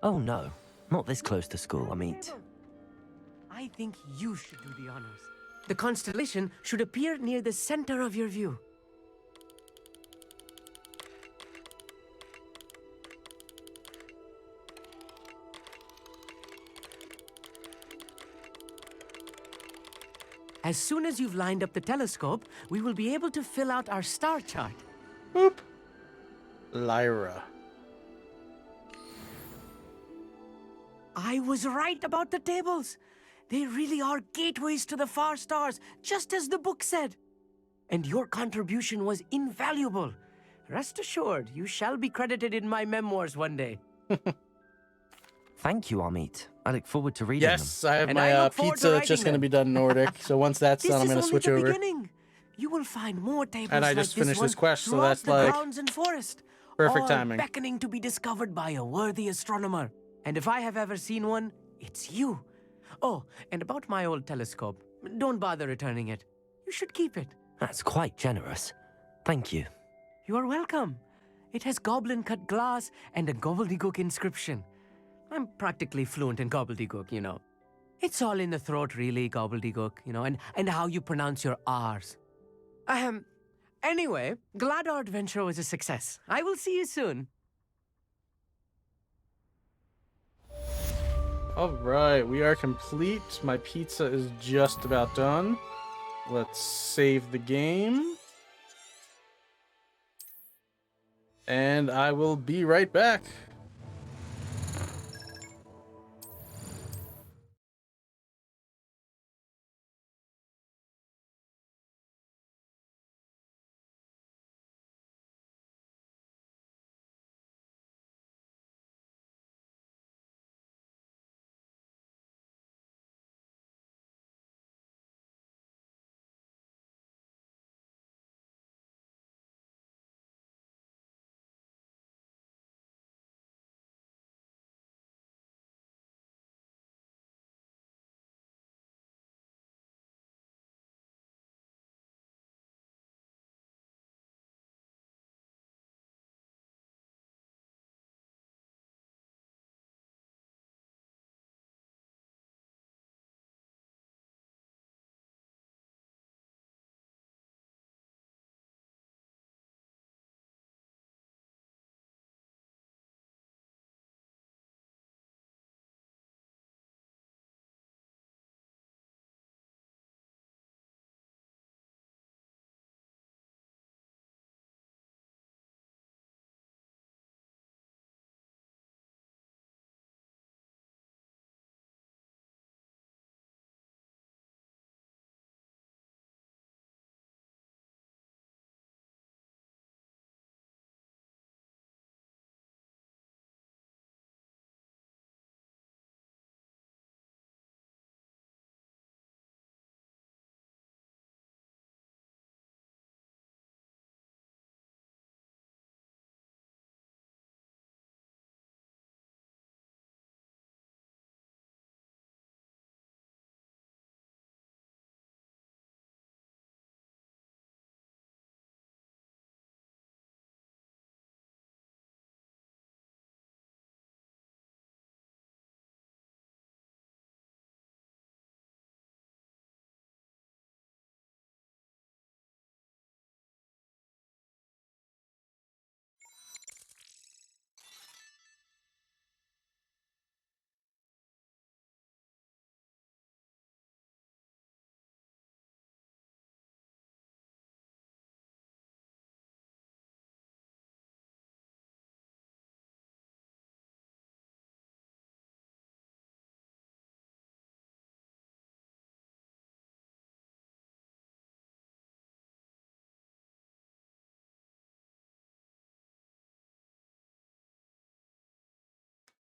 Oh no, not this close to school, Amit. I think you should do the honors. The constellation should appear near the center of your view. As soon as you've lined up the telescope, we will be able to fill out our star chart. Boop. Lyra. I was right about the tables. They really are gateways to the far stars, just as the book said. And your contribution was invaluable. Rest assured, you shall be credited in my memoirs one day. Thank you, Amit. I look forward to reading them. Yes, I have my pizza that's just going to be done Nordic. So once that's done, I'm going to switch This is over. only the beginning. You will find more tables And I like just this finished one this quest, so throughout that's the like grounds and forest, perfect all timing. beckoning to be discovered by a worthy astronomer. And if I have ever seen one, it's you. Oh, and about my old telescope, don't bother returning it. You should keep it. That's quite generous. Thank you. You are welcome. It has goblin-cut glass and a gobbledygook inscription. I'm practically fluent in gobbledygook, you know. It's all in the throat, really, gobbledygook, you know, and how you pronounce your R's. Anyway, glad our adventure was a success. I will see you soon. All right, we are complete. My pizza is just about done. Let's save the game. And I will be right back.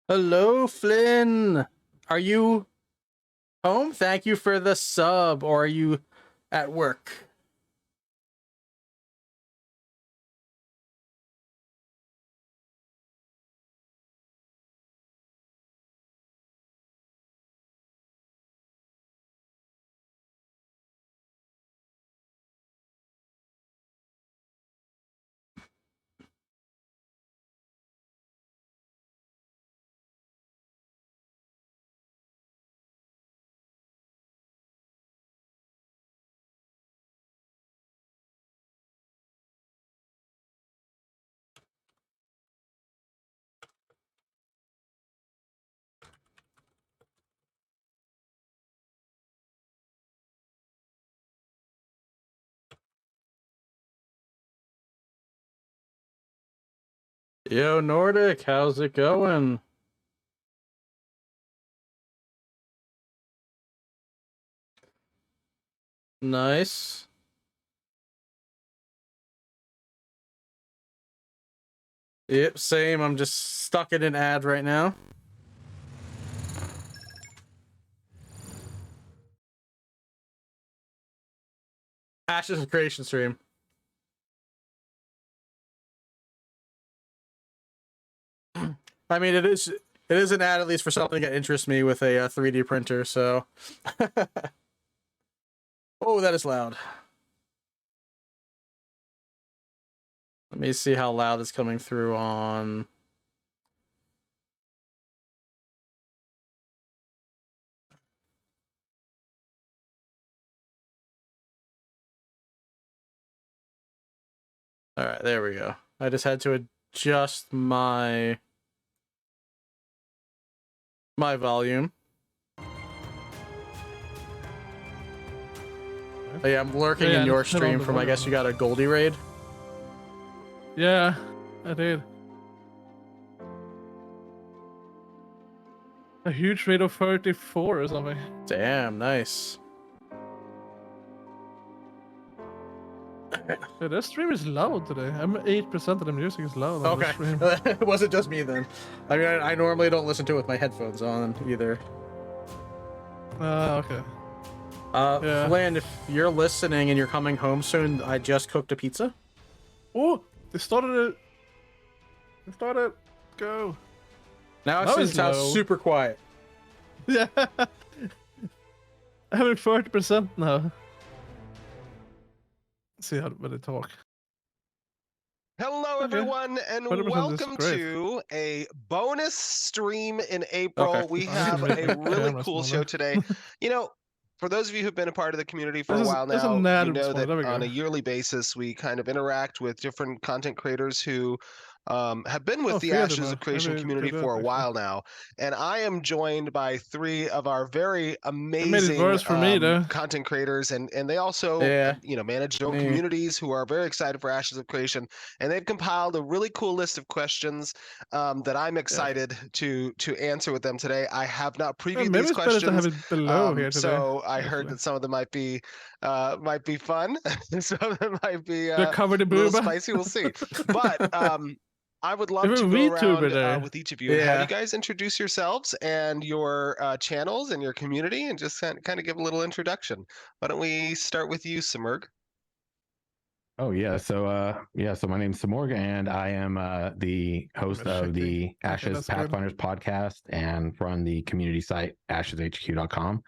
Hello, Flynn. Are you home? Thank you for the sub. Or are you at work? Yo, Nordic, how's it going? Nice. Yep, same. I'm just stuck in an ad right now. Ashes of Creation stream. I mean, it is an ad at least for something that interests me with a 3D printer. So, oh, that is loud. Let me see how loud it's coming through on. All right, there we go. I just had to adjust my volume. Oh, yeah, I'm lurking in your stream from, I guess you got a Goldie raid? Yeah, I did. A huge raid of 34 or something. Damn, nice. Yeah, that stream is loud today. I'm 8% of the music is loud on the stream. It wasn't just me then. I mean, I normally don't listen to it with my headphones on either. Okay. Yeah. Flynn, if you're listening and you're coming home soon, I just cooked a pizza. Oh, they started it. They started. Go. Now it sounds super quiet. Yeah. I'm at 40% now. Let's see how they talk. Hello, everyone, and welcome to a bonus stream in April. Okay. We have a really cool show today. You know, for those of you who've been a part of the community for a while now, you know that on a yearly basis, we kind of interact with different content creators who have been with the Ashes of Creation community for a while now. And I am joined by three of our very amazing content creators, and they also you know, manage their own communities who are very excited for Ashes of Creation. And they've compiled a really cool list of questions that I'm excited to answer with them today. I have not previewed these questions, to have it below here today, so I heard that some of them might be fun. Some of them might be the cover the a little spicy. We'll see. But I would love to go around with each of you and have you guys introduce yourselves and your channels and your community, and just kind of give a little introduction. Why don't we start with you, Simurg? Oh yeah, so my name's Simorg, and I am the host of the Ashes Pathfinders podcast and run the community site asheshq.com.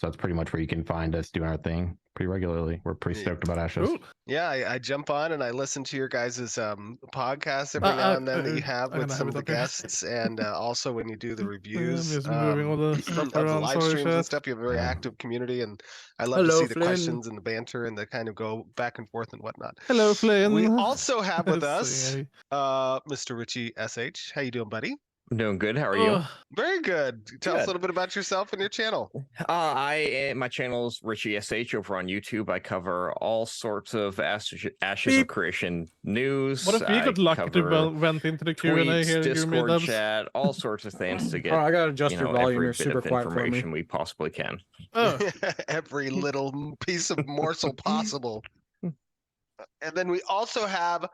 So that's pretty much where you can find us doing our thing pretty regularly. We're pretty stoked about Ashes. Yeah, I jump on and I listen to your guys' podcasts every now and then that you have with some of the guests, and also when you do the reviews of the live streams and stuff. You have a very active community, and I love to see the questions and the banter and the kind of go back and forth and whatnot. Hello, Flynn. We also have with us Mr. Richie SH. How you doing, buddy? I'm doing good. How are you? Very good. Tell us a little bit about yourself and your channel. My channel is Richie SH over on YouTube. I cover all sorts of Ashes of Creation news. What if you got lucky to went into the Q&A here? Discord chat, all sorts of things to get. I gotta adjust your volume. Every You're bit super of quiet for me. information we possibly can. Every little piece of morsel possible. And then we also have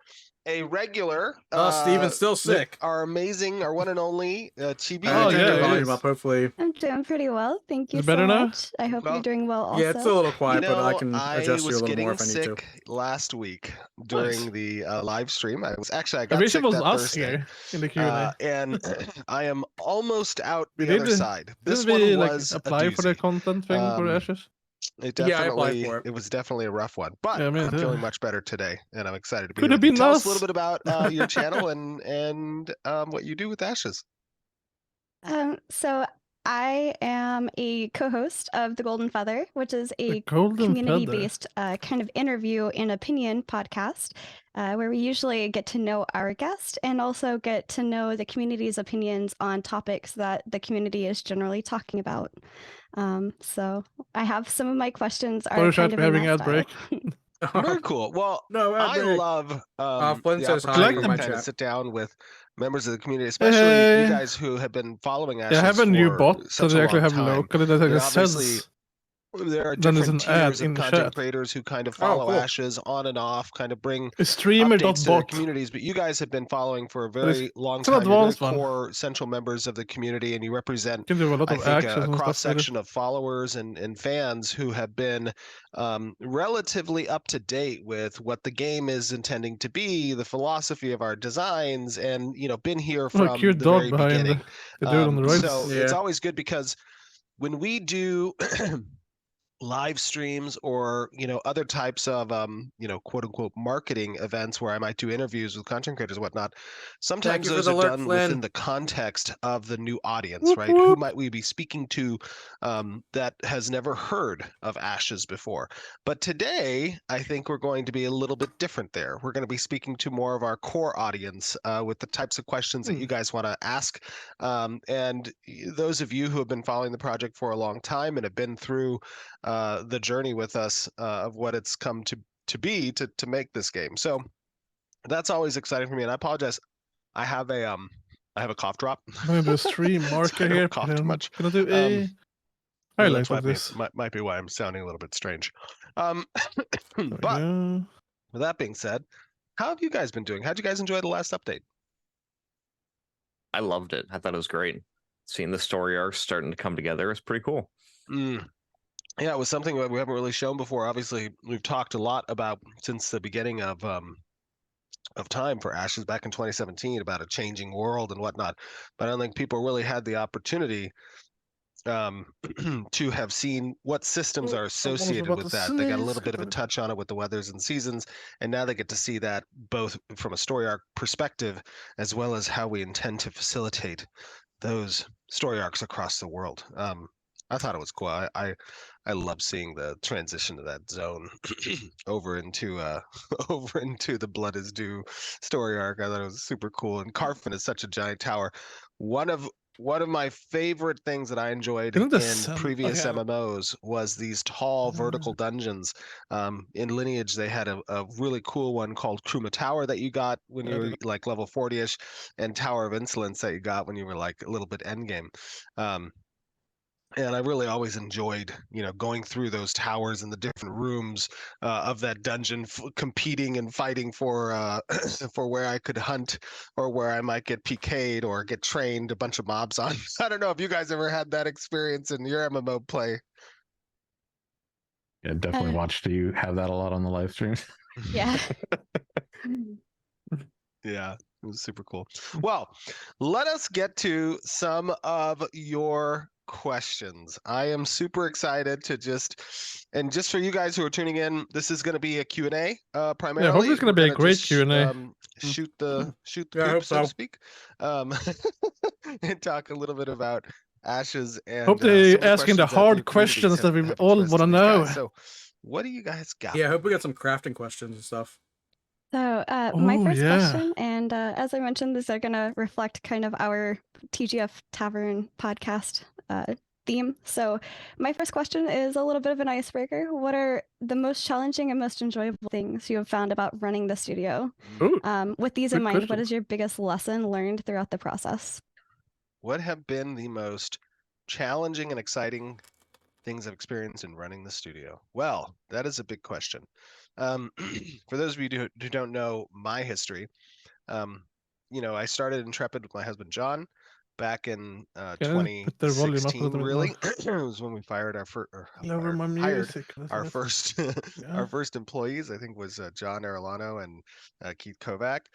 a regular. Steven's still sick. Our amazing, our one and only Chibi. Turn your volume up, hopefully. I'm doing pretty well. Thank you Is it so better now? much. I hope you're doing well also. Yeah, it's a little quiet, but I can I adjust you a was little more getting if I need to. sick last week during the live stream. I got wish sick it was that us Thursday. here in the Q&A. And I am almost out We the did other side. This Didn't one we was apply for the content thing for Ashes? It Yeah, I applied definitely, for it. it was definitely a rough one, but Yeah, me I'm too. feeling much better today, and I'm excited to be Could here. have with you. been Tell us us. a little bit about your channel and what you do with Ashes. So I am a co-host of The Golden Feather, which is a Golden community-based kind of interview and opinion podcast, where we usually get to know our guest and also get to know the community's opinions on topics that the community is generally talking about. So I have some of my questions are kind of in having that ad break. Very cool. Well, No, I break. love Flynn the says hi opportunity in to my kind of chat. sit down with members of the community, especially you guys who have been following Ashes Yeah, I have a new for bot that such a they actually long have time. locally that You know, says obviously, there are then there's different an ad tiers in of the content chat. creators who kind of Oh, follow cool. Ashes on and off, kind of bring A streamer updates to their bot. communities. But you guys have been following for a But it's- very long it's an time. You're very advanced one. core central members of the community, and you represent, Can do a lot I of think, actions a and cross stuff with it. section of followers and fans who have been relatively up to date with what the game is intending to be, the philosophy of our designs, and been here Oh, a from cute the dog very behind beginning. the dude on the right. So Yeah. it's always good because when we do live streams or other types of quote unquote marketing events where I might do interviews with content creators and whatnot, sometimes you for those the are alert, done Flynn. within the context of the new audience, Whoop, right? Who whoop. might we be speaking to that has never heard of Ashes before? But today I think we're going to be a little bit different there. We're going to be speaking to more of our core audience with the types of questions that you guys want to ask, and those of you who have been following the project for a long time and have been through the journey with us of what it's come to be to make this game. So that's always exciting for me. And I apologize. I have a cough drop. I'm gonna do a stream So marker I don't here. cough too much. Gonna do a highlight That's of this. might be why I'm sounding a little bit strange. But Yeah. with that being said, how have you guys been doing? How'd you guys enjoy the last update? I loved it. I thought it was great. Seeing the story arcs starting to come together is pretty cool. Yeah, it was something that we haven't really shown before. Obviously, we've talked a lot about since the beginning of time for Ashes back in 2017 about a changing world and whatnot. But I don't think people really had the opportunity to have seen what systems are associated with that. They got a little bit of a touch on it with the Weathers and Seasons, and now they get to see that both from a story arc perspective as well as how we intend to facilitate those story arcs across the world. I thought it was cool. I love seeing the transition to that zone over into the Blood is Due story arc. I thought it was super cool. And Carfin is such a giant tower. One of my favorite things that I enjoyed in previous MMOs was these tall vertical dungeons. In Lineage, they had a really cool one called Kruma Tower that you got when you were like level 40-ish, and Tower of Insolence that you got when you were like a little bit endgame. And I really always enjoyed, going through those towers and the different rooms of that dungeon, competing and fighting for for where I could hunt or where I might get PK'd or get trained a bunch of mobs on. I don't know if you guys ever had that experience in your MMO play. Yeah, definitely watched you have that a lot on the live streams. Yeah. Yeah, it was super cool. Well, let us get to some of your questions. I am super excited to just for you guys who are tuning in, this is going to be a Q&A primarily. Yeah, hopefully it's going to be a great Q&A. Shoot the poop, so to speak, and talk a little bit about Ashes and hope they're asking the hard questions that we all want to know. So what do you guys got? Yeah, I hope we got some crafting questions and stuff. So my first question, and as I mentioned, these are going to reflect kind of our TGF Tavern podcast theme. So my first question is a little bit of an icebreaker. What are the most challenging and most enjoyable things you have found about running the studio? With these in mind, what is your biggest lesson learned throughout the process? What have been the most challenging and exciting things I've experienced in running the studio. Well, that is a big question. For those of you who don't know my history, I started Intrepid with my husband John back in Put the volume up a 2016. little bit Really, more. it was when we fired our first, Lower my music. our first, Yeah. our first employees. I think was John Arellano and Keith Kovac.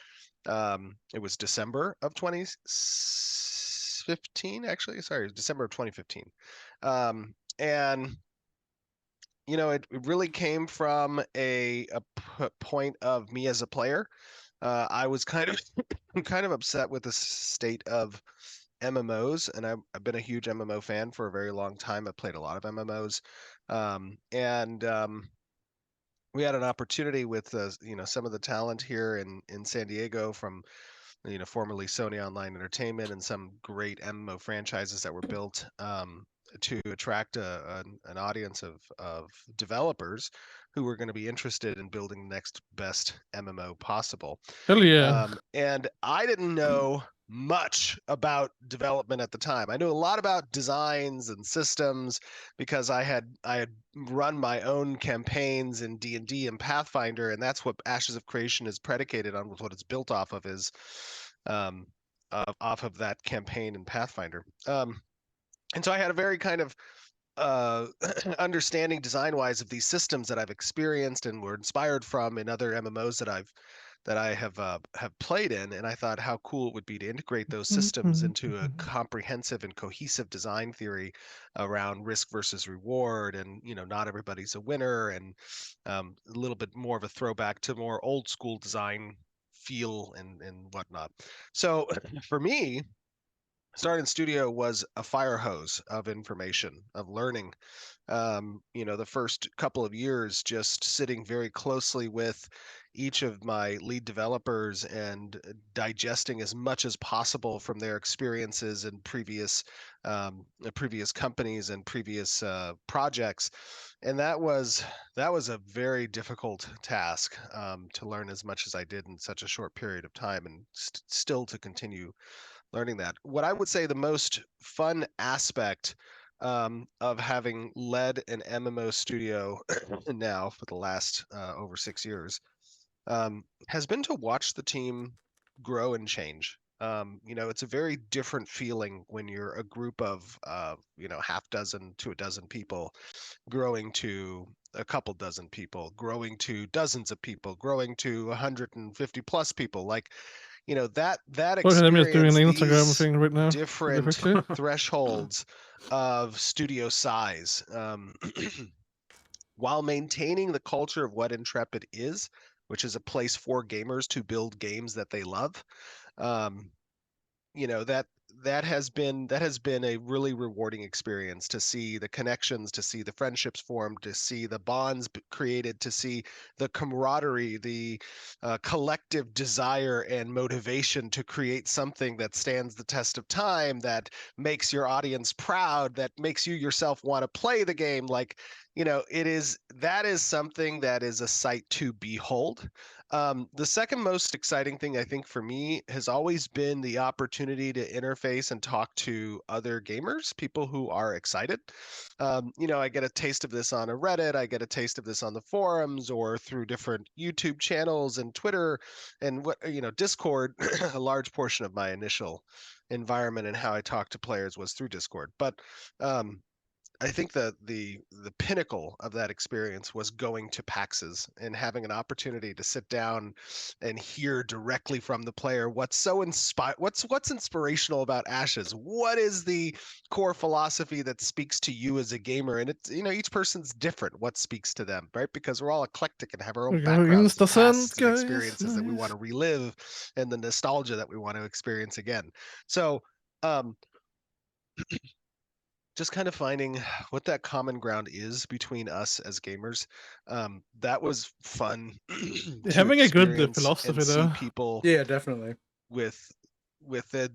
It was December of 2015, actually. Sorry, December of 2015, and it really came from a point of me as a player. I was kind of kind of upset with the state of MMOs, and I've been a huge MMO fan for a very long time. I've played a lot of MMOs, and we had an opportunity with some of the talent here in San Diego from formerly Sony Online Entertainment and some great MMO franchises that were built to attract an audience of developers who were going to be interested in building the next best MMO possible. Hell yeah. And I didn't know much about development at the time. I knew a lot about designs and systems because I had run my own campaigns in D&D and Pathfinder, and that's what Ashes of Creation is predicated on, what it's built off of is off of that campaign in Pathfinder. And so I had a very kind of understanding design-wise of these systems that I've experienced and were inspired from in other MMOs that I have played in, and I thought how cool it would be to integrate those systems into a comprehensive and cohesive design theory around risk versus reward, and not everybody's a winner, and a little bit more of a throwback to more old school design feel and whatnot. So for me, starting studio was a fire hose of information, of learning. The first couple of years, just sitting very closely with each of my lead developers and digesting as much as possible from their experiences in previous companies and previous projects, and that was a very difficult task, to learn as much as I did in such a short period of time, and still to continue learning that. What I would say the most fun aspect of having led an MMO studio now for the last over 6 years has been to watch the team grow and change. It's a very different feeling when you're a group of half dozen to a dozen people growing to a couple dozen people, growing to dozens of people, growing to 150 plus people. Like, that I'm just doing experience, an Instagram these thing right now. different thresholds of studio size, while maintaining the culture of what Intrepid is, which is a place for gamers to build games that they love. That has been a really rewarding experience, to see the connections, to see the friendships formed, to see the bonds created, to see the camaraderie, the collective desire and motivation to create something that stands the test of time, that makes your audience proud, that makes you yourself want to play the game. Like, that is something that is a sight to behold. The second most exciting thing, I think, for me has always been the opportunity to interface and talk to other gamers, people who are excited. I get a taste of this on a Reddit, I get a taste of this on the forums or through different YouTube channels and Twitter and Discord. A large portion of my initial environment and how I talk to players was through Discord. But I think that the pinnacle of that experience was going to PAXs and having an opportunity to sit down and hear directly from the player what's so what's inspirational about Ashes. What is the core philosophy that speaks to you as a gamer? And it's each person's different. What speaks to them, right? Because we're all eclectic and have our own backgrounds, and pasts, and experiences that we want to relive, and the nostalgia that we want to experience again. So. Just kind of finding what that common ground is between us as gamers. That was fun. Having a good philosophy, and though. See people, yeah, definitely, with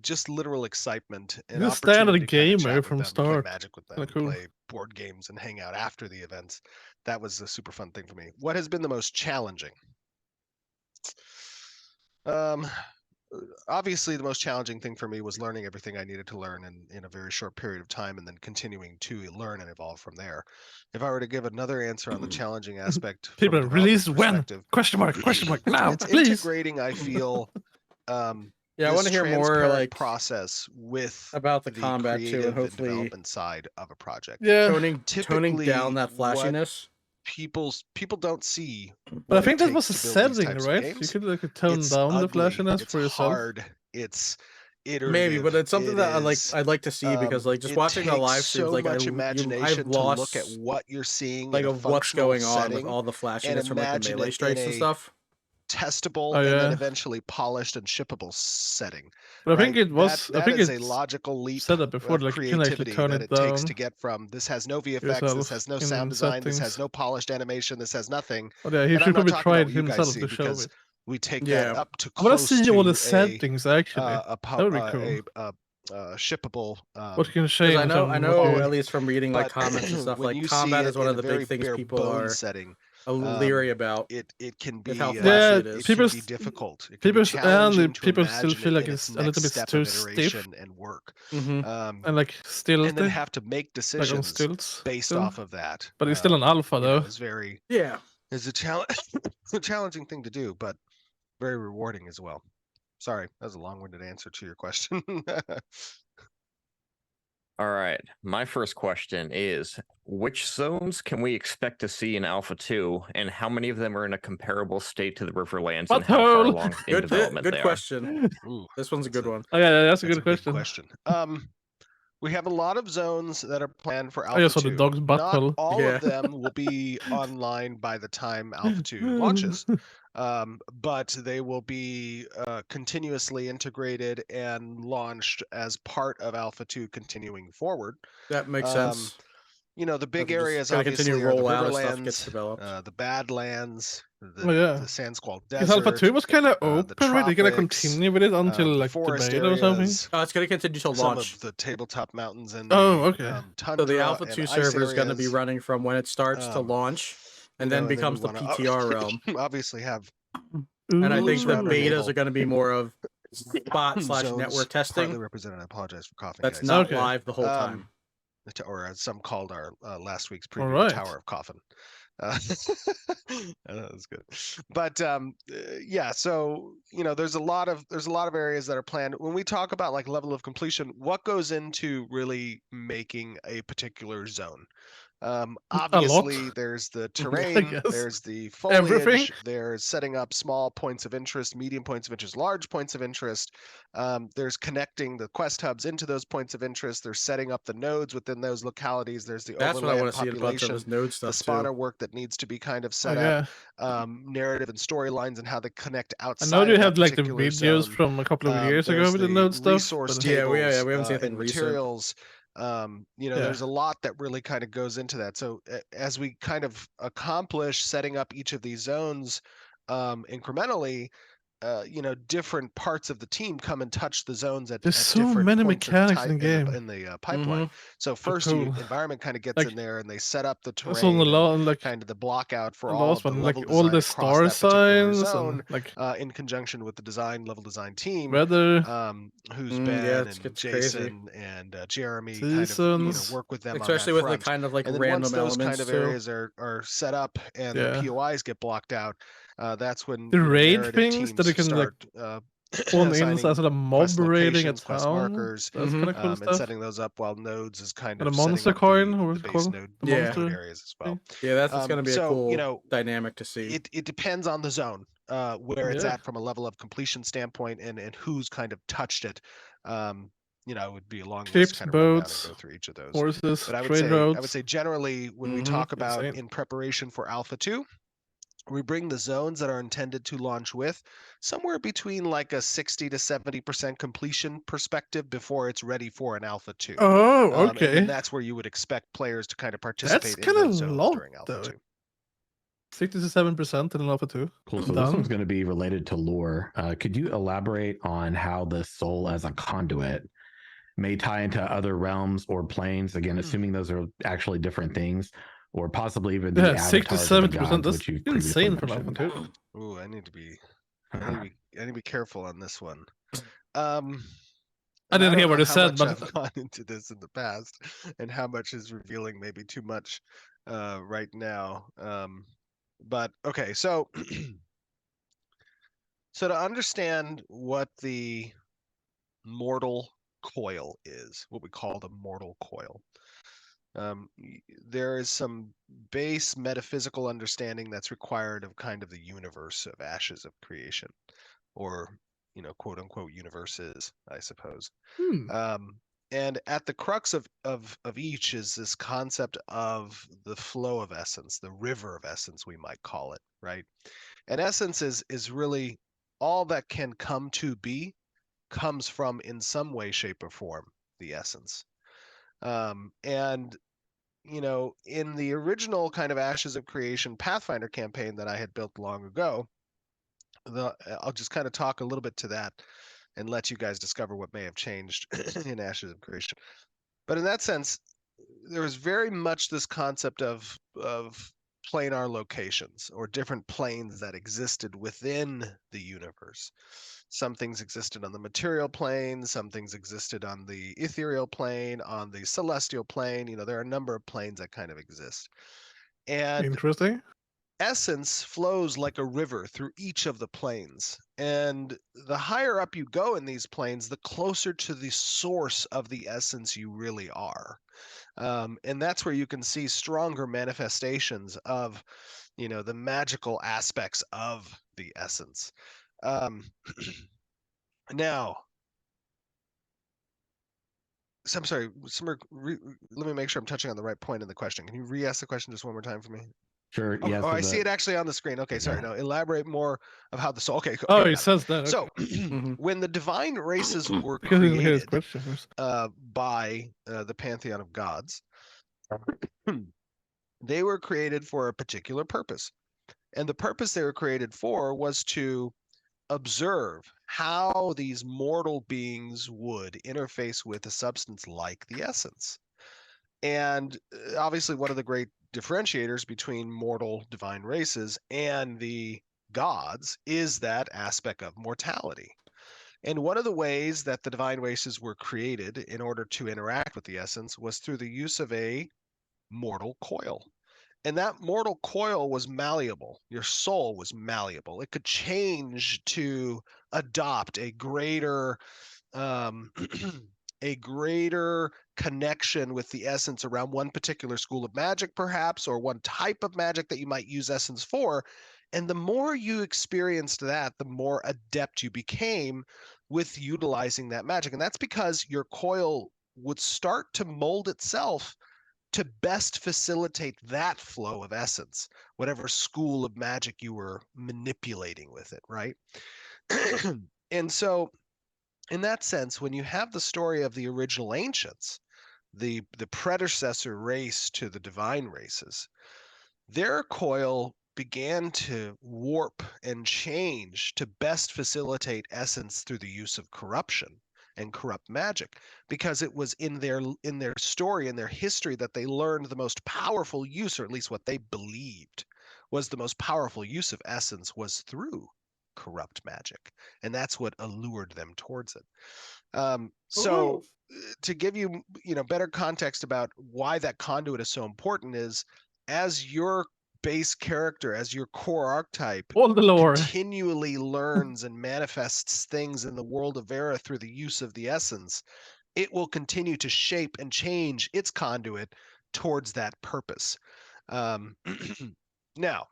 just literal excitement and You're a standard gamer from start. play Magic with them, cool. play board games, and hang out after the events. That was a super fun thing for me. What has been the most challenging? obviously the most challenging thing for me was learning everything I needed to learn in a very short period of time, and then continuing to learn and evolve from there. If I were to give another answer on the challenging aspect People from a release development when? perspective, Question mark now, it's please. integrating, I feel, Yeah, I this want to hear more transparent like process with about the combat too, and creative and hopefully development side of a project. Yeah, toning Typically, down that what flashiness. people don't see But what I think it that was takes a to build these setting, types of right? games. You could like tone It's down the ugly, flashiness it's for yourself. hard, it's iterative. Maybe, but it's something it that is, I'd like to see because like just it watching the takes live streams, so like much I've imagination to lost look at what you're seeing like in a of what's functional going on with setting all the and flashiness from like the imagine melee it in strikes and a stuff. testable Oh, and then yeah. eventually polished and shippable setting. But I right? think it was. That I think is it's a logical leap set up before, of like you can actually creativity turn that it it takes down to get from this has no VFX, yourself this has no in sound design, this has settings. no polished animation, this has nothing. Oh yeah, he And should I'm not probably talking try about it what you guys himself see to show because it. we take Yeah. that up to I want to close see all the to settings actually. a That would be cool. shippable What you can Because change. I know quality. at least from reading like But comments and stuff, when like you combat see is it one in of a the very big things bare people bone are setting, leery about. it can be with how flashy it is. it can be difficult. It can be People challenging to people still imagine feel it like in it's its a little next bit step too of stiff iteration and work. Mm-hmm. and like stilty. And then have to make like on decisions stilts based still. off of that. But it's still an alpha though. Is very Yeah. is a challenge a challenging thing to do, but very rewarding as well. Sorry, that was a long-winded answer to your question. All right. My first question is, which zones can we expect to see in Alpha 2, and how many of them are in a comparable state to the Riverlands, and how far along in development good they question. Ooh, this one's a good one. Oh yeah, that's a good big question. We have a lot of zones that are planned for I Alpha just saw 2. the dog's Not butthole. all Yeah. of them will be online by the time Alpha 2 launches, but they will be continuously integrated and launched as part of Alpha 2 continuing forward. That makes sense. You know, the big As we just areas gotta obviously continue are the roll out as stuff gets Riverlands, developed. the Badlands, Oh yeah. the Sandsquall Because Desert, Alpha 2 was kind of the open, right? They're gonna tropics, continue with it until the like the forest beta or something. areas, Oh, it's gonna continue till some launch. of the tabletop mountains and Oh, okay. tundra So the Alpha and 2 ice server is going to be areas, running from when it starts to launch, and then we becomes the wanna PTR realm. obviously have And I rules think the around our betas naval are going to be more of spot / zones, network partly testing. represented. I apologize for coughing. That's guys. not live the whole time. Or as some called our last week's preview, Alright. the Tower of Coffin. That was good. But yeah, so you know, there's a lot of areas that are planned. When we talk about like level of completion, what goes into really making a particular zone? Obviously there's the terrain, there's the foliage, Everything? there's setting up small points of interest, medium points of interest, large points of interest. There's connecting the quest hubs into those points of interest. There's setting up the nodes within those localities. There's the That's what I overland want to see a bunch of population, is node the stuff spawner too. work that needs to be kind of set up, narrative and storylines and how they connect I outside. know you of that had like the particular videos zone. from a couple of years ago There's with the the node stuff. resource but- tables, we haven't seen anything and recent. materials. You know, Yeah. there's a lot that really kind of goes into that. So as we kind of accomplish setting up each of these zones incrementally, you know, different parts of the team come and touch the zones at There's at so different many points of mechanics in the game. in the pipeline. So first, cool. environment kind of gets Like, in there, and they set up the That's on terrain, the law, and like kind of the block out for the all last of the one, level like all design the across star that particular signs zone, and like in conjunction with the level design team, weather. who's Yeah, Ben it's and crazy. Jason and Jeremy, kind of, you know, Seasons. work with them Especially on with that the front. kind of like And then random once those elements kind of too. areas are set up and Yeah. the POIs get blocked out, that's when The you know, raid narrative things that you teams can like start phone in assigning as a mob quest raiding a locations, quest town. markers, That's kind of cool and stuff. setting those up, while nodes is kind And of a setting monster up coin, or the what's it base called? node, The Yeah. monster node areas as well. Yeah, that's going to be a So, cool you know, dynamic to see. It depends on the zone, where it's Yeah. at from a level of completion standpoint, and who's kind of touched it. You know, it would be a long list Ships, to kind of run down and boats, go through each of those. horses, But I would trade say routes. generally when we talk about Insane. in preparation for Alpha 2, we bring the zones that are intended to launch with somewhere between like a 60 to 70% completion perspective before it's ready for an Alpha 2. Oh, And okay. then that's where you would expect players to kind of participate That's in kind of those zones low, during Alpha though. 2. 60 to 7% in Alpha 2. Cool. So this one's going to be related to lore. Could you elaborate on how the soul as a conduit may tie into other realms or planes? Again, assuming those are actually different things, or possibly even the Yeah, 60 to avatars of the 70%. gods, That's which you previously insane for Alpha mentioned. 2. Ooh, I need to be be careful on this one. I didn't hear what you said, but I've gone into this in the past, and how much is revealing maybe too much right now. But okay, so so to understand what the mortal coil is, what we call the mortal coil, there is some base metaphysical understanding that's required of kind of the universe of ashes of creation, or quote unquote universes, I suppose. And at the crux of each is this concept of the flow of essence, the river of essence, we might call it, right? And essence is really all that can come to be comes from, in some way, shape, or form, the essence. And in the original kind of Ashes of Creation Pathfinder campaign that I had built long ago, I'll just kind of talk a little bit to that and let you guys discover what may have changed in Ashes of Creation. But in that sense, there was very much this concept of planar locations, or different planes that existed within the universe. Some things existed on the material plane, some things existed on the ethereal plane, on the celestial plane. There are a number of planes that kind of exist. And interesting. Essence flows like a river through each of the planes. And the higher up you go in these planes, the closer to the source of the essence you really are. And that's where you can see stronger manifestations of, the magical aspects of the essence. Now, so I'm sorry, let me make sure I'm touching on the right point in the question. Can you re-ask the question just one more time for me? Sure. Oh, Yeah. I see it actually on the screen. Okay, sorry. No, elaborate more of how the soul. Okay. Oh, he says that. Okay. So, when the divine races were Because he didn't hear his created question. by the pantheon of gods, they were created for a particular purpose, and the purpose they were created for was to observe how these mortal beings would interface with a substance like the essence. And obviously, one of the great differentiators between mortal divine races and the gods is that aspect of mortality. And one of the ways that the divine races were created in order to interact with the essence was through the use of a mortal coil. And that mortal coil was malleable. Your soul was malleable. It could change to adopt a greater a greater connection with the essence around one particular school of magic, perhaps, or one type of magic that you might use essence for. And the more you experienced that, the more adept you became with utilizing that magic. And that's because your coil would start to mold itself to best facilitate that flow of essence, whatever school of magic you were manipulating with it, right? And so, in that sense, when you have the story of the original ancients, the predecessor race to the divine races, their coil began to warp and change to best facilitate essence through the use of corruption and corrupt magic, because it was in their story, in their history, that they learned the most powerful use, or at least what they believed was the most powerful use of essence, was through corrupt magic, and that's what allured them towards it. So to give you better context about why that conduit is so important is, as your base character, as your core archetype all the lore continually learns and manifests things in the world of Vera through the use of the essence, it will continue to shape and change its conduit towards that purpose. Now,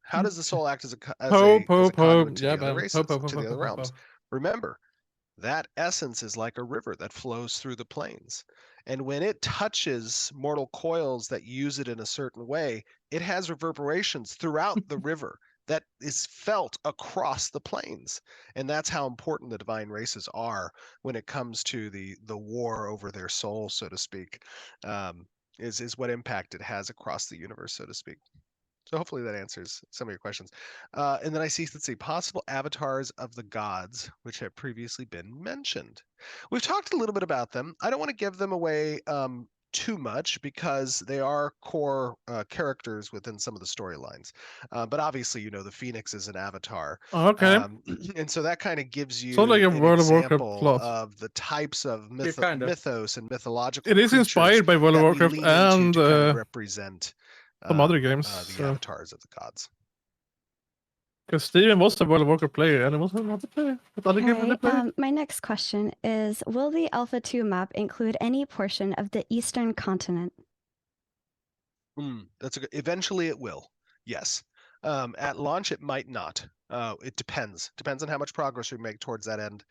how does the soul act as a conduit to the other races, to the other realms? Remember, that essence is like a river that flows through the plains. And when it touches mortal coils that use it in a certain way, it has reverberations throughout the river that is felt across the plains. And that's how important the divine races are when it comes to the war over their soul, so to speak, is what impact it has across the universe, so to speak. So hopefully that answers some of your questions. And then I see, let's see, possible avatars of the gods, which have previously been mentioned. We've talked a little bit about them. I don't want to give them away too much because they are core characters within some of the storylines. But obviously, the Phoenix is an avatar. Okay. And so that kind of gives you Sounds like a an World of Warcraft example plot. of the types of kind of. mythos and mythological It is creatures inspired by World of that we Warcraft lean into and to kind of represent some other games. the avatars of the gods. Because Steven was a World of Warcraft player and it was another player. My next question is, will the Alpha 2 map include any portion of the Eastern continent? That's eventually it will. Yes. At launch, it might not. It depends. Depends on how much progress we make towards that end.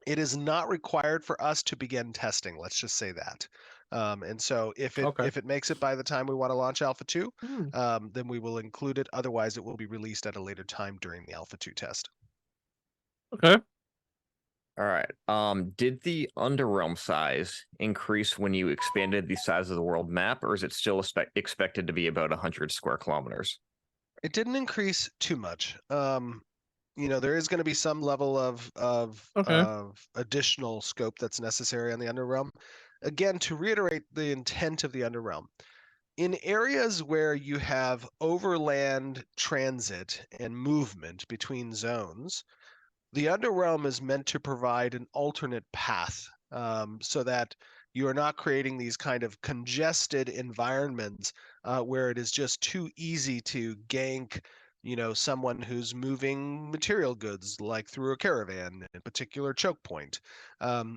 It is not required for us to begin testing. Let's just say that. And so if it makes it by the time we want to launch Alpha 2, then we will include it. Otherwise, it will be released at a later time during the Alpha 2 test. Okay. All right. Did the Underrealm size increase when you expanded the size of the world map, or is it still expected to be about 100 square kilometers? It didn't increase too much. There is going to be some level of additional scope that's necessary on the Underrealm. Again, to reiterate the intent of the Underrealm, in areas where you have overland transit and movement between zones, the Underrealm is meant to provide an alternate path so that you are not creating these kind of congested environments where it is just too easy to gank someone who's moving material goods like through a caravan in a particular choke point.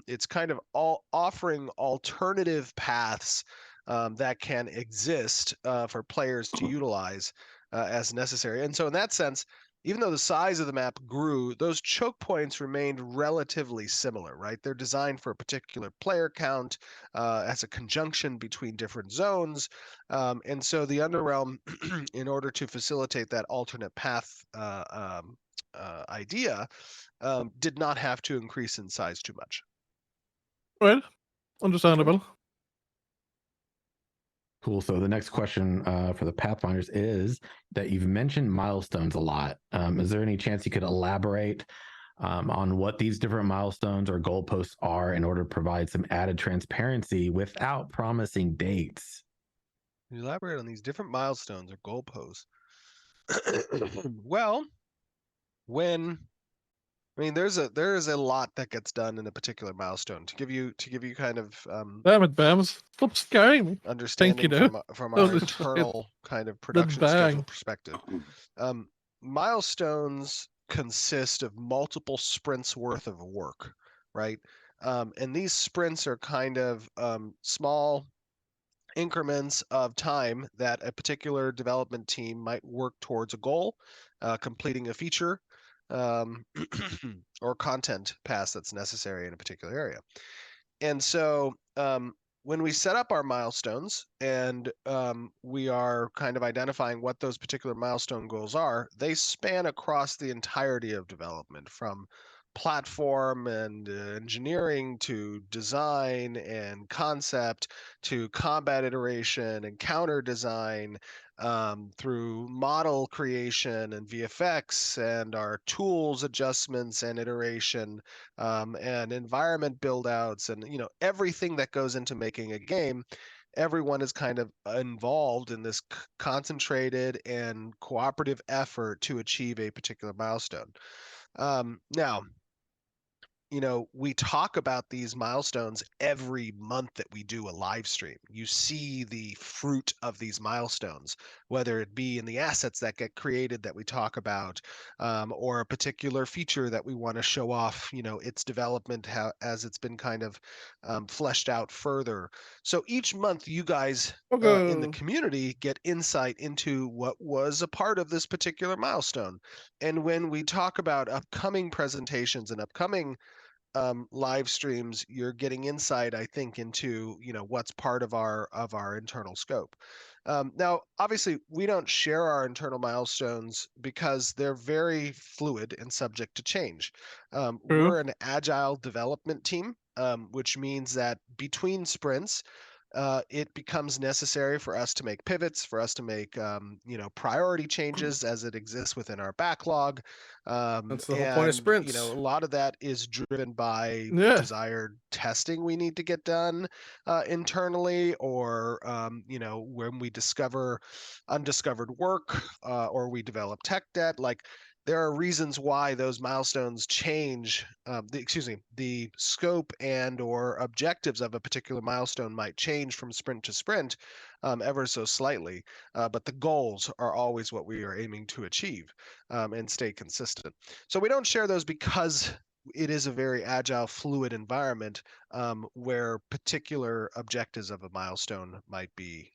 It's kind of offering alternative paths that can exist for players to utilize as necessary. And so in that sense, even though the size of the map grew, those choke points remained relatively similar, right? They're designed for a particular player count as a conjunction between different zones. And so the Underrealm, in order to facilitate that alternate path idea, did not have to increase in size too much. Well, understandable. Cool. So the next question for the Pathfinders is that you've mentioned milestones a lot. Is there any chance you could elaborate on what these different milestones or goalposts are in order to provide some added transparency without promising dates? Elaborate on these different milestones or goalposts. Well, there is a lot that gets done in a particular milestone. To give you kind of damn it, Bams. Stop scaring me. Understanding from our internal kind of production schedule perspective. Milestones consist of multiple sprints worth of work, right? And these sprints are kind of small increments of time that a particular development team might work towards a goal, completing a feature, or content pass that's necessary in a particular area. And so when we set up our milestones and we are kind of identifying what those particular milestone goals are, they span across the entirety of development, from platform and engineering to design and concept to combat iteration and counter design, through model creation and VFX and our tools adjustments and iteration, and environment build outs, and everything that goes into making a game. Everyone is kind of involved in this concentrated and cooperative effort to achieve a particular milestone. Now, we talk about these milestones every month that we do a live stream. You see the fruit of these milestones, whether it be in the assets that get created that we talk about, or a particular feature that we want to show off, its development, as it's been kind of fleshed out further. So each month, you guys in the community get insight into what was a part of this particular milestone. And when we talk about upcoming presentations and upcoming live streams, you're getting insight, I think, into what's part of our internal scope. Now, obviously, we don't share our internal milestones because they're very fluid and subject to change. We're an agile development team, which means that between sprints, it becomes necessary for us to make pivots, for us to make priority changes as it exists within our backlog. That's the whole point of sprints. A lot of that is driven by desired testing we need to get done internally, or when we discover undiscovered work, or we develop tech debt. Like, there are reasons why those milestones change. The scope and or objectives of a particular milestone might change from sprint to sprint, ever so slightly, but the goals are always what we are aiming to achieve, and stay consistent. So we don't share those because it is a very agile, fluid environment, where particular objectives of a milestone might be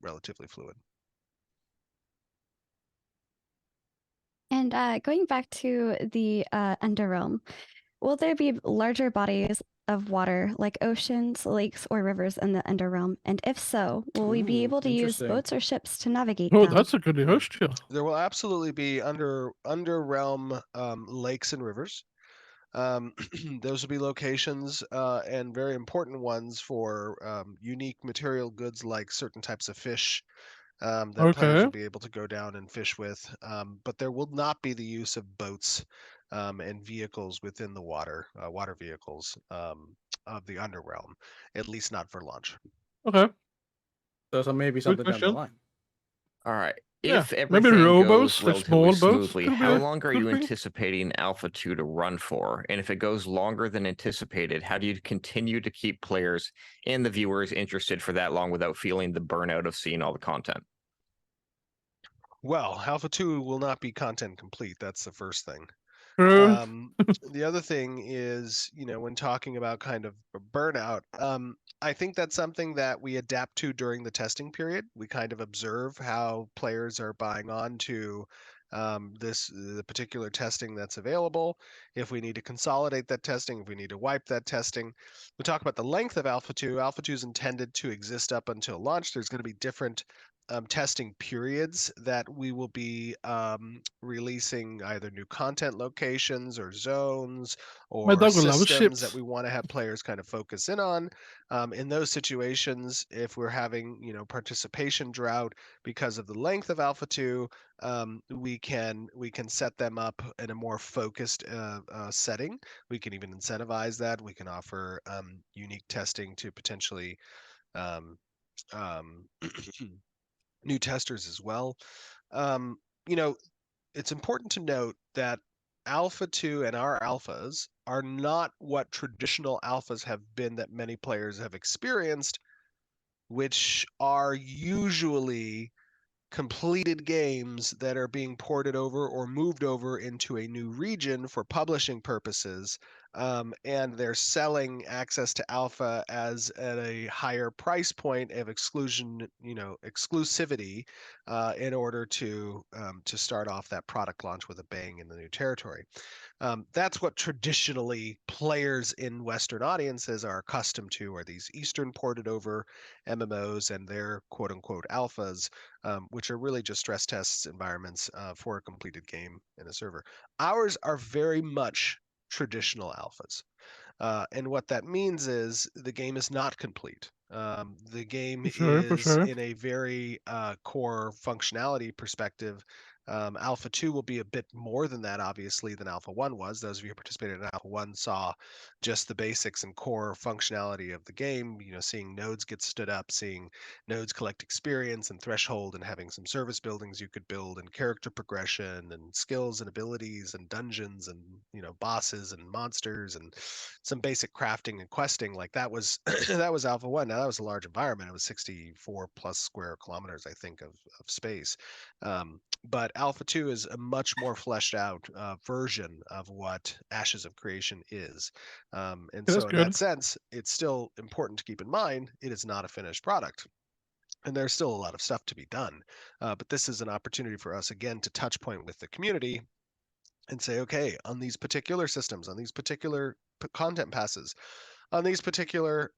relatively fluid. And going back to the Underrealm, will there be larger bodies of water like oceans, lakes, or rivers in the Underrealm? And if so, will we be able to use boats or ships to navigate them? That's a good question. There will absolutely be underrealm lakes and rivers. Those will be locations, and very important ones for unique material goods like certain types of fish, that players will be able to go down and fish with. But there will not be the use of boats and vehicles within the water vehicles of the Underrealm, at least not for launch. Okay. So maybe something down the line. All right. Yeah, If maybe everything rowboats, goes like relatively small boats, smoothly, could how be- long are you could be. anticipating Alpha 2 to run for? And if it goes longer than anticipated, how do you continue to keep players and the viewers interested for that long without feeling the burnout of seeing all the content? Well, Alpha 2 will not be content complete. That's the first thing. The other thing is, when talking about kind of burnout, I think that's something that we adapt to during the testing period. We kind of observe how players are buying on to the particular testing that's available. If we need to consolidate that testing, if we need to wipe that testing. We talk about the length of Alpha 2. Alpha 2 is intended to exist up until launch. There's going to be different testing periods that we will be releasing either new content locations or zones My or dog will love systems ships. that we want to have players kind of focus in on. In those situations, if we're having participation drought because of the length of Alpha 2, we can set them up in a more focused setting. We can even incentivize that. We can offer unique testing to potentially um, new testers as well. Um, it's important to note that Alpha 2 and our alphas are not what traditional alphas have been that many players have experienced, which are usually completed games that are being ported over or moved over into a new region for publishing purposes, and they're selling access to alpha as at a higher price point of exclusivity, in order to start off that product launch with a bang in the new territory. That's what traditionally players in Western audiences are accustomed to, are these Eastern ported over MMOs and their quote unquote alphas, which are really just stress tests environments for a completed game in a server. Ours are very much traditional alphas. And what that means is the game is not complete. The game is in a very core functionality perspective. Alpha 2 will be a bit more than that, obviously, than Alpha 1 was. Those of you who participated in Alpha 1 saw just the basics and core functionality of the game, seeing nodes get stood up, seeing nodes collect experience and threshold, and having some service buildings you could build, and character progression and skills and abilities and dungeons and bosses and monsters and some basic crafting and questing. Like that was that was Alpha 1. Now that was a large environment. It was 64 plus square kilometers, I think, of space. But Alpha 2 is a much more fleshed out version of what Ashes of Creation is. And so in that sense, it's still important to keep in mind it is not a finished product. And there's still a lot of stuff to be done. But this is an opportunity for us, again, to touch point with the community and say, okay, on these particular systems, on these particular content passes, on these particular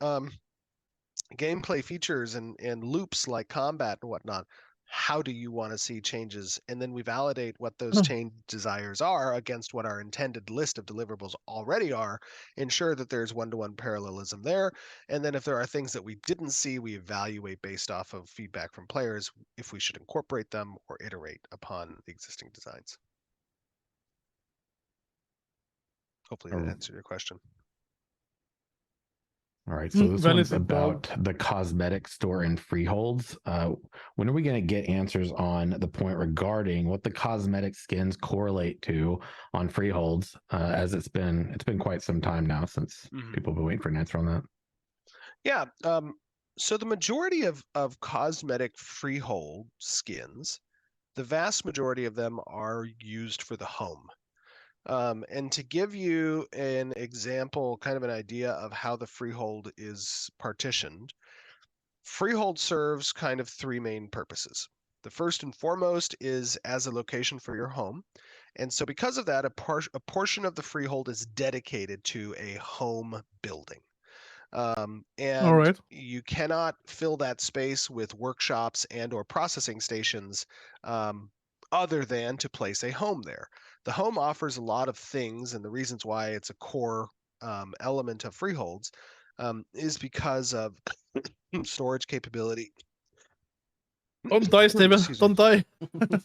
gameplay features and loops like combat and whatnot, how do you want to see changes, and then we validate what those change desires are against what our intended list of deliverables already are, ensure that there's one-to-one parallelism there, and then if there are things that we didn't see, we evaluate based off of feedback from players if we should incorporate them or iterate upon the existing designs. Hopefully that answered your question. All right, so this one's about the cosmetic store and freeholds. When are we going to get answers on the point regarding what the cosmetic skins correlate to on freeholds? As it's been quite some time now since people have been waiting for an answer on that. Yeah. So the majority of cosmetic freehold skins, the vast majority of them are used for the home. And to give you an example, kind of an idea of how the freehold is partitioned, freehold serves kind of three main purposes. The first and foremost is as a location for your home. And so because of that, a portion of the freehold is dedicated to a home building. And you cannot fill that space with workshops and or processing stations other than to place a home there. The home offers a lot of things, and the reasons why it's a core element of freeholds is because of storage capability. Don't die, Steven. Don't die.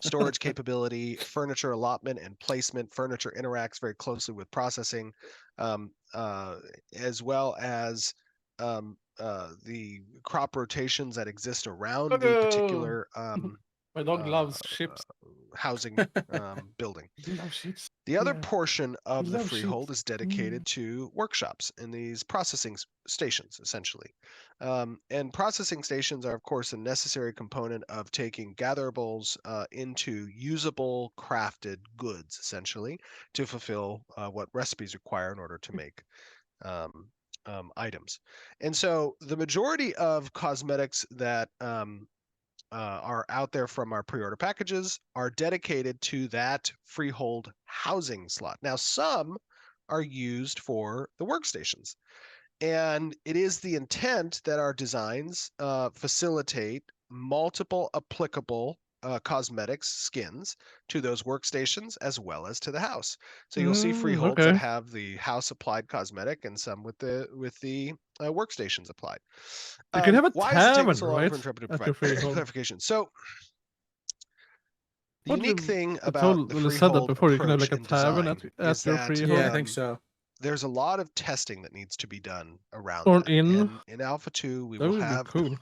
Storage capability, furniture allotment and placement. Furniture interacts very closely with processing, as well as the crop rotations that exist around the particular my dog loves ships. Housing building. The other portion of the freehold is dedicated to workshops in these processing stations, essentially. And processing stations are, of course, a necessary component of taking gatherables into usable, crafted goods, essentially, to fulfill what recipes require in order to make items. And so the majority of cosmetics that are out there from our pre-order packages are dedicated to that freehold housing slot. Now, some are used for the workstations, and it is the intent that our designs facilitate multiple applicable cosmetics skins to those workstations as well as to the house. So you'll see freeholds that have the house applied cosmetic and some with the workstations applied. You can have a why tavern, does it take so long right? for Intrepid to provide clarification? So the unique thing I about the totally said that freehold before. You can have approach like a in tavern design at is your that freehold. Yeah, I think so. there's a lot of testing that needs to be done around Or that. an inn. And in Alpha 2, we That will would be have cool.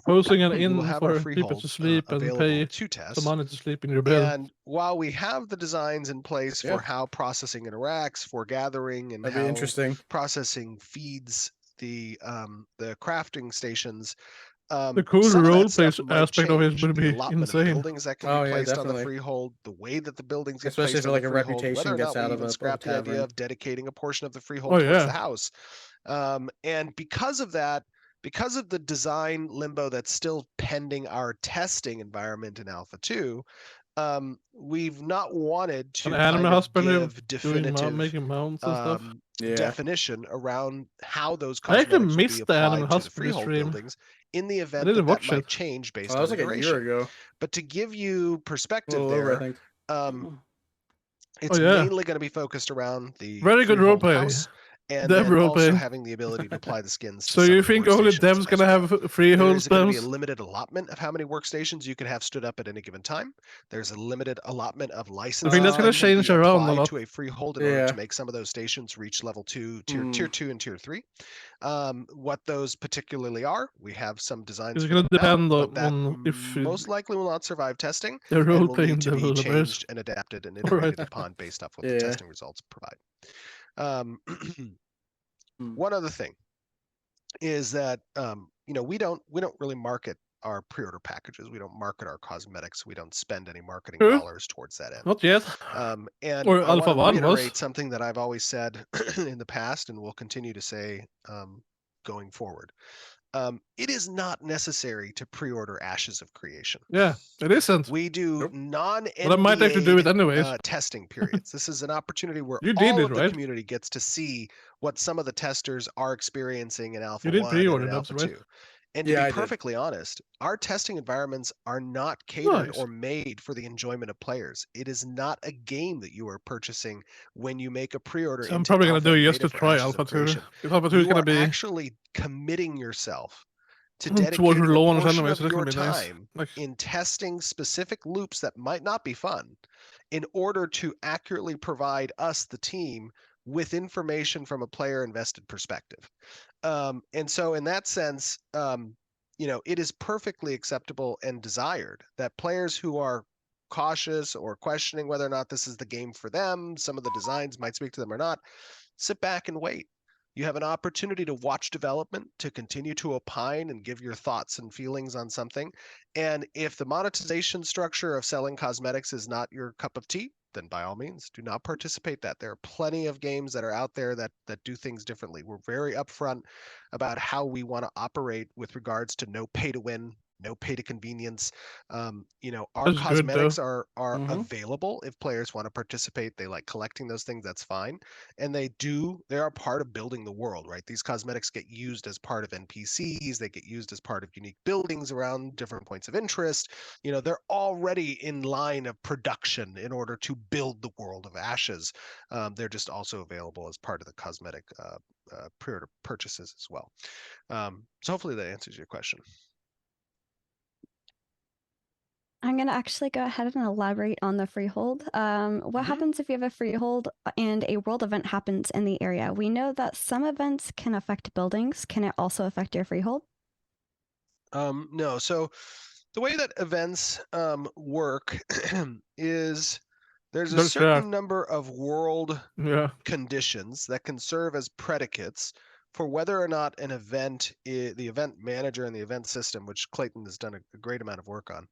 Hosting an we will inn have our for people freehold to sleep and available pay to test. some money to sleep in your bed. And while we have the designs in place for how processing interacts, for gathering, and That'd be how interesting. processing feeds the crafting stations, the cool some of role that stuff play might aspect of it change. would The be allotment insane. of buildings that can be placed on the definitely. freehold, the way that the buildings get Especially placed if on like the a freehold, reputation whether or gets not we out of even a scrap the idea tavern. of dedicating a portion of the freehold towards the house. And because of that, because of the design limbo that's still pending our testing environment in Alpha 2, we've not wanted to kind of give definitive making mounts and stuff. definition around how those I actually cosmetics will be missed the Animal applied to the Husbandry freehold stream. buildings in the I event didn't that watch might it. change based That on was like iteration. a year ago. But to give you perspective over, I there, think. it's mainly going to be focused around the very good freehold roleplay. house, and Dev then also roleplay. having the ability to apply the skins to So some you of the think only workstations Dev's as gonna well. have freehold There's going to be a spells? limited allotment of how many workstations you can have stood up at any given time. There's a limited allotment of I licenses think that's gonna that can change be around a applied lot. to a freehold in order to make some of those stations reach level 2, tier 2 and tier 3. What those particularly are, we have some designs for It's them gonna now, but depend that on if most likely will not survive testing the and will role-playing need to be developers. changed and adapted and iterated upon based off what the testing results provide. One other thing is that we don't really market our pre-order packages. We don't market our cosmetics. We don't spend any marketing dollars towards that end. Not yet. And Or I Alpha want to 1 reiterate was. something that I've always said in the past and will continue to say going forward. It is not necessary to pre-order Ashes of Creation. Yeah, it isn't. We do non-NDA But I might actually do it anyways. testing periods. This is an opportunity where You did all it, of the right? community gets to see what some of the testers are experiencing in Alpha You did 1 and pre-order in dubs, Alpha right? 2. And to be perfectly honest, our testing environments are not catered or made for the enjoyment of players. It is not a game that you are purchasing when you make a pre-order. So I'm probably going to do it just to try Alpha 2. Because Alpha 2 is going to be actually committing yourself to towards dedicating a launch portion anyway, of so that's your going to be nice. time in testing specific loops that might not be fun in order to accurately provide us, the team, with information from a player invested perspective. And so in that sense, it is perfectly acceptable and desired that players who are cautious or questioning whether or not this is the game for them, some of the designs might speak to them or not, sit back and wait. You have an opportunity to watch development, to continue to opine and give your thoughts and feelings on something. And if the monetization structure of selling cosmetics is not your cup of tea, then by all means, do not participate that. There are plenty of games that are out there that do things differently. We're very upfront about how we want to operate with regards to no pay to win, no pay to convenience. Our That's cosmetics are available if players want to participate. They like collecting those things, that's fine. And they are part of building the world, right? These cosmetics get used as part of NPCs, they get used as part of unique buildings around different points of interest. They're already in line of production in order to build the world of Ashes. They're just also available as part of the cosmetic pre-order purchases as well. So hopefully that answers your question. I'm going to actually go ahead and elaborate on the freehold. What happens if you have a freehold and a world event happens in the area? We know that some events can affect buildings. Can it also affect your freehold? No. So the way that events work is there's a certain number of world conditions that can serve as predicates for whether or not an event, the event manager and the event system, which Clayton has done a great amount of work on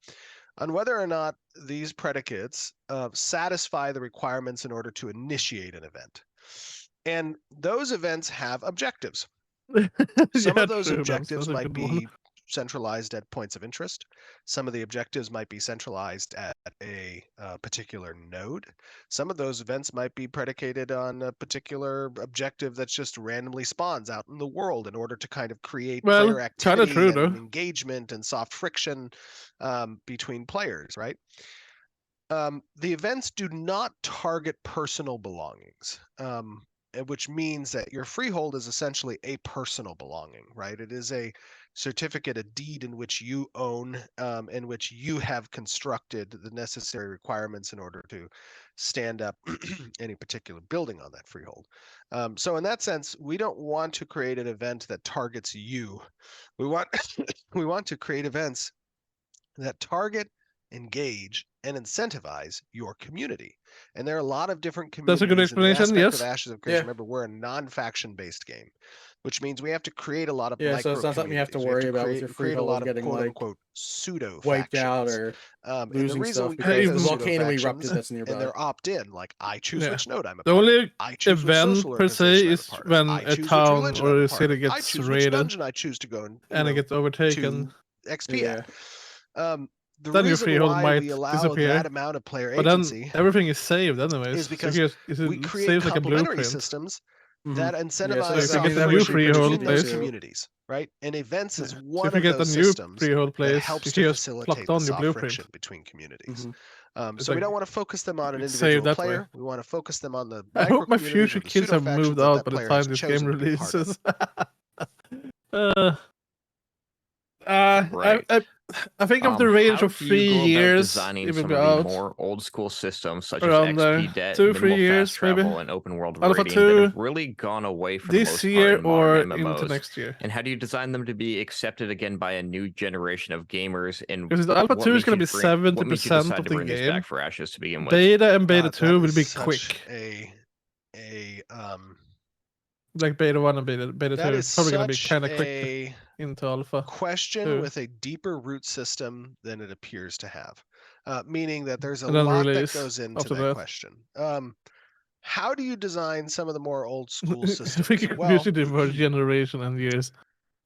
whether or not these predicates satisfy the requirements in order to initiate an event. And those events have objectives. Some of those objectives might be centralized at points of interest. Some of the objectives might be centralized at a particular node. Some of those events might be predicated on a particular objective that's just randomly spawns out in the world in order to kind of create player activity and engagement and soft friction between players, right? The events do not target personal belongings. Which means that your freehold is essentially a personal belonging, right? It is a certificate, a deed in which you own, in which you have constructed the necessary requirements in order to stand up any particular building on that freehold. So in that sense, we don't want to create an event that targets you. We want we want to create events that target, engage, and incentivize your community. And there are a lot of different communities. That's a good explanation, in the aspect yes. of Ashes of Creation. Remember, we're a non-faction based game, which means we have to create a lot of micro so it's not something you have to worry about with your freehold getting quote like unquote pseudo wiped out or losing stuff we because those the volcano erupted factions, that's nearby. and they're opt-in. Like I choose which node I'm a the part only of. I choose event which per se is when a town or a city I gets choose raided which dungeon I choose to go and it gets overtaken. To XP at. The then your reason freehold why might we allow disappear. that amount of player but agency then everything is saved anyways. is because we create saves like a complementary blueprint. systems that incentivize so if you soft get a new freehold between those place, communities, right? And events is so one if you of get those a new systems freehold place, that helps you to just facilitate plucked on the your soft blueprint. friction between communities. It's So we like, don't want to focus them on an it's saved individual that player. way. We want to focus them on the I hope my micro-communities future or the kids have moved pseudo-factions out by the player time has this game chosen to be part of. releases. I think of the range of 3 years. Designing It will some be of the out. more old school systems such Around as XP debt, 2-3 minimal years, fast travel, maybe. and open world Alpha raiding 2 that have really gone away for the this most year part in modern or MMOs. into next year. And how do you design them to be accepted again by a new generation of gamers? And Because Alpha 2 is going to be 70% what made you decide of to the bring these game. back for Ashes to begin with? Beta and Beta 2 will be such quick. Like Beta 1 and Beta 2 is probably going to be kind of quick into Alpha. Question 2. with a deeper root system than it appears to have. Meaning that there's a And then lot that release goes into after that that. question. How do you design some of the more old school I systems? think you usually diverge generation and years.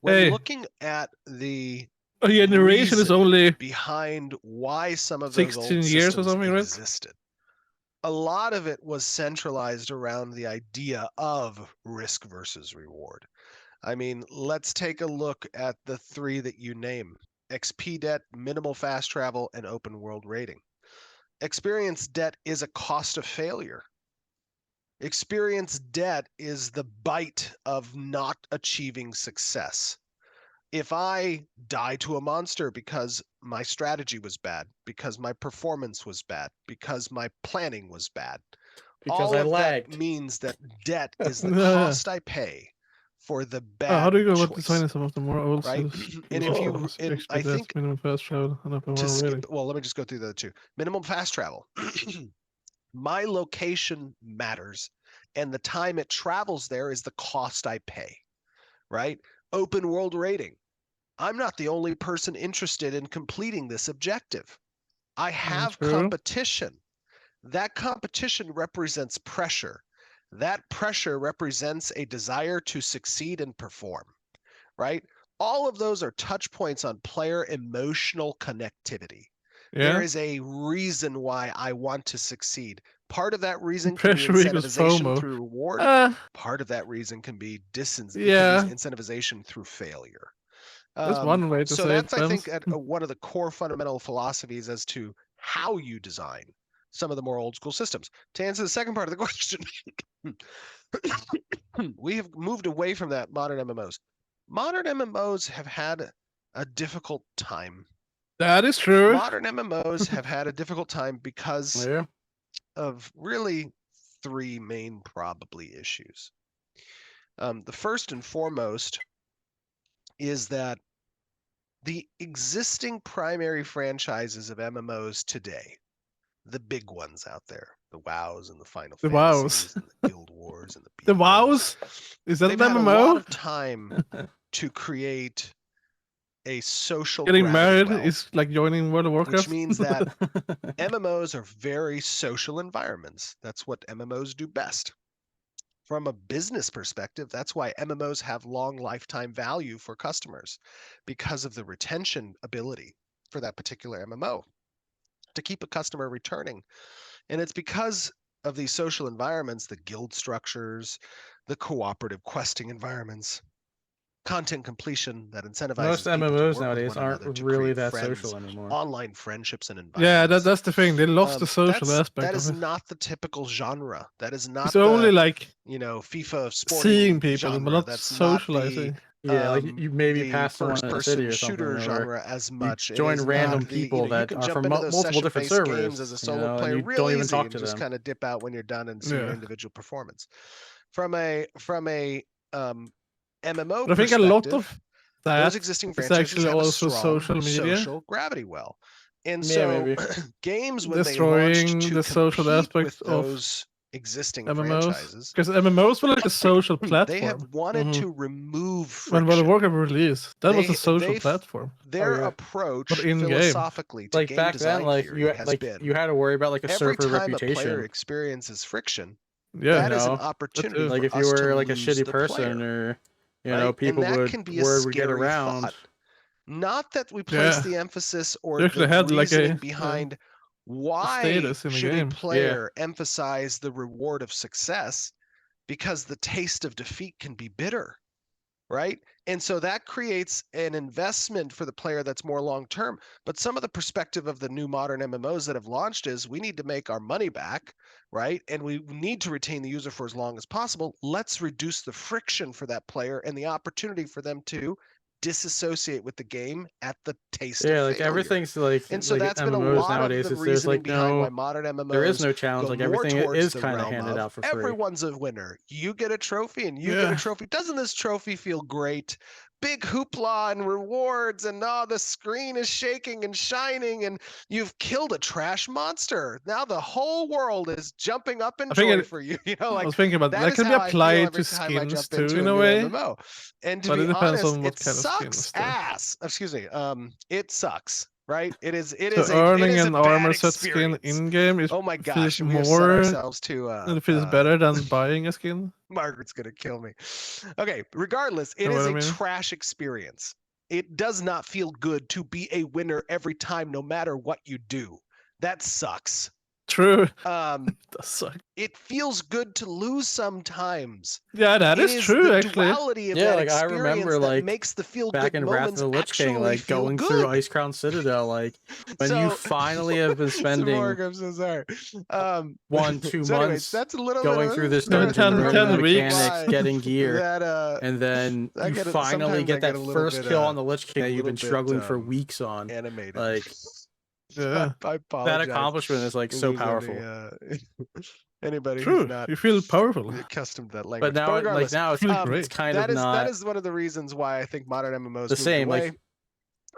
When looking at the a generation is only behind why some of 16 those old years systems or something, existed. A lot of it was centralized around the idea of risk versus reward. I mean, let's take a look at the 3 that you name. XP debt, minimal fast travel, and open world rating. Experience debt is a cost of failure. Experience debt is the bite of not achieving success. If I die to a monster because my strategy was bad, because my performance was bad, because my planning was bad, because all I of lagged. that means that debt is the cost I pay for the bad how do you go about choice, designing some of the more old right? And if you, I think, minimum fast travel and open world rating. well, let me just go through the other 2. Minimum fast travel. My location matters, and the time it travels there is the cost I pay, right? Open world rating. I'm not the only person interested in completing this objective. I have competition. That competition represents pressure. That pressure represents a desire to succeed and perform, right? All of those are touch points on player emotional connectivity. There is a reason why I want to succeed. Part of that reason can be incentivization through reward. Part of that reason can be incentivization through failure. That's one way to so say that's, it. I think, one of the core fundamental philosophies as to how you design some of the more old school systems. To answer the second part of the question, we have moved away from that modern MMOs. Modern MMOs have had a difficult time. That is true. Modern MMOs have had a difficult time because of really 3 main probably issues. The first and foremost is that the existing primary franchises of MMOs today, the big ones out there, the WoWs and the Final Fantasies and the Guild Wars and the WoWs? Is that they've an had MMO? a lot of time to create a social Getting married well, is like joining World of Warcraft. which means that MMOs are very social environments. That's what MMOs do best. From a business perspective, that's why MMOs have long lifetime value for customers, because of the retention ability for that particular MMO to keep a customer returning. And it's because of these social environments, the guild structures, the cooperative questing environments, content completion that incentivizes most MMOs nowadays aren't really that social anymore. Online friendships and environments. Yeah, that's the thing. They lost the social aspect. That is of it. not the typical genre. That is not. It's only like FIFA sporting seeing people, genre. but not That's socializing. Like you maybe pass someone in a city or something, shooter or genre as much. You join random people that are from multiple different servers. Games as a solo player, and you real don't even easy, talk and to just them. kind of dip out when you're done and see your individual performance. From a MMO but I think a lot of that those existing is franchises actually have also a strong social media. social gravity well. And so games when destroying they launched to the social aspect with those existing MMOs. franchises, Because MMOs were like a social platform. they have wanted to remove friction. When World of Warcraft released, that was a social platform. Their approach but in philosophically to like game back design then, like theory has been you had to worry about like a every surfer time reputation. a player experiences friction, yeah, that is an opportunity like for if you us were to like a lose shitty the person, player, or you know, people and that would can be a word would get scary around. thought. Not that we place the emphasis or the had reasoning like behind why should a game. player emphasize the reward of success, because the taste of defeat can be bitter, right? And so that creates an investment for the player that's more long term. But some of the perspective of the new modern MMOs that have launched is we need to make our money back, right? And we need to retain the user for as long as possible. Let's reduce the friction for that player and the opportunity for them to disassociate with the game at the taste of failure. Everything's like, and so like that's MMOs been a lot nowadays, of the there's reasoning like behind no, why modern MMOs there is no challenge. go Like more everything towards is the kind of realm handed of out for free. everyone's a winner. You get a trophy and you get a trophy. Doesn't this trophy feel great? Big hoopla and rewards, and the screen is shaking and shining, and you've killed a trash monster. Now the whole world is jumping up in joy for you. You know, like I was thinking about that can be applied to skins too, in a way. MMO. And to but be it depends honest, on what it kind of sucks skins. ass. Excuse me. It sucks. Right? It is earning an an armor set skin in game is oh my gosh, feels we have set more. ourselves to it feels better than buying a skin. Margaret's gonna kill me. Okay, regardless, it is a trash experience. It does not feel good to be a winner every time, no matter what you do. That sucks. True. It feels good to lose sometimes. Yeah, that is true. The actually, duality of that like I experience remember, that like makes the feel back good in Wrath of moments the Lich King, actually like feel going good. through Icecrown Citadel, like when you finally have been spending I'm so sorry. 1-2 so anyways, months that's a little going bit through of, this that's dungeon, another learning reason mechanics, why getting gear, that and then you finally get that first kill on the Lich King that you've been struggling for weeks on. Animated. Like, I apologize. that accomplishment is like so powerful. Anybody True. who's not You feel powerful. accustomed to that language. But now, regardless, now it's kind of not. That is one of the reasons why I think modern MMOs the moved same. away.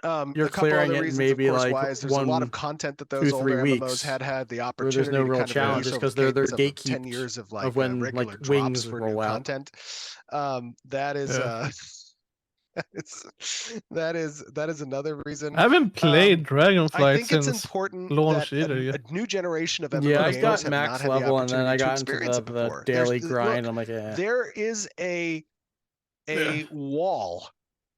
You're a couple clearing other it reasons, maybe of course, like why is there's a lot of content that those 2-3 older weeks MMOs had the where opportunity there's no to real kind of challenges because they're gatekeep 10 gatekeeped years of of when regular like drops wings for roll new out. content. That is that is another reason. I haven't played Dragonflight I think since it's important launch that either. a new generation of MMO Yeah, I gamers got have max not had the level, and then I opportunity to got into experience it the before. daily Look, grind. I'm like, there is a wall